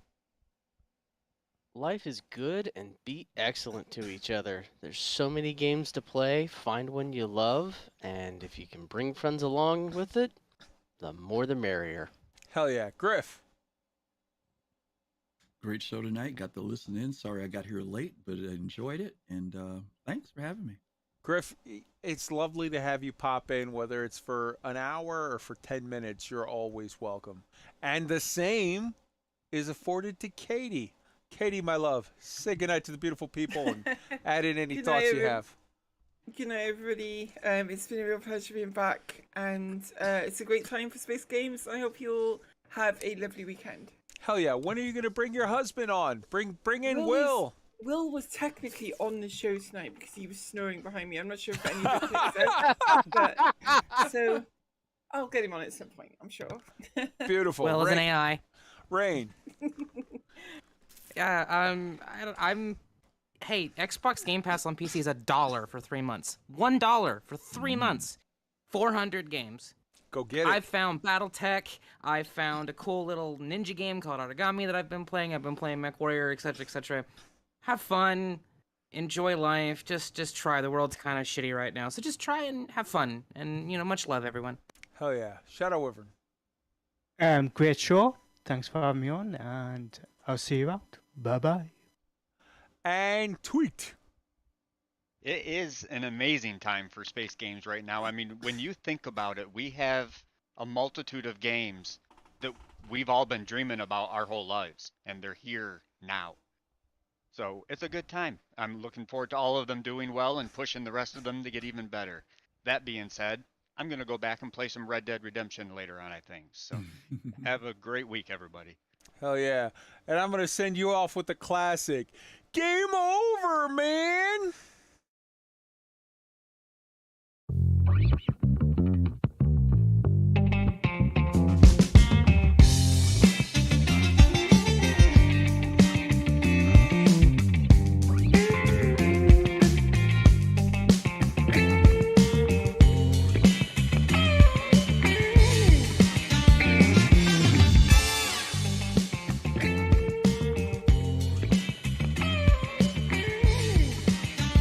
Life is good and be excellent to each other. There's so many games to play. Find one you love, and if you can bring friends along with it, the more the merrier. Hell yeah. Griff. Great show tonight. Got to listen in. Sorry I got here late, but I enjoyed it. And thanks for having me. Griff, it's lovely to have you pop in, whether it's for an hour or for 10 minutes. You're always welcome. And the same is afforded to Katie. Katie, my love, say goodnight to the beautiful people and add in any thoughts you have. Good night, everybody. It's been a real pleasure being back, and it's a great time for space games. I hope you'll have a lovely weekend. Hell yeah. When are you going to bring your husband on? Bring in Will. Will was technically on the show tonight because he was snoring behind me. I'm not sure if any of the said, but so I'll get him on at some point, I'm sure. Beautiful. Will is an AI. Rain. Yeah, I'm. Hey, Xbox Game Pass on PC is $1 for 3 months. $1 for 3 months. 400 games. Go get it. I've found BattleTech. I've found a cool little ninja game called Origami that I've been playing. I've been playing MechWarrior, etc., etc. Have fun, enjoy life. Just try. The world's kind of shitty right now, so just try and have fun. And much love, everyone. Hell yeah, Shadow Wyvern. Great show. Thanks for having me on, and I'll see you out. Bye bye. And Tweet. It is an amazing time for space games right now. I mean, when you think about it, we have a multitude of games that we've all been dreaming about our whole lives, and they're here now. So it's a good time. I'm looking forward to all of them doing well and pushing the rest of them to get even better. That being said, I'm going to go back and play some Red Dead Redemption later on, I think. So have a great week, everybody. Hell yeah. And I'm going to send you off with the classic. Game over, man!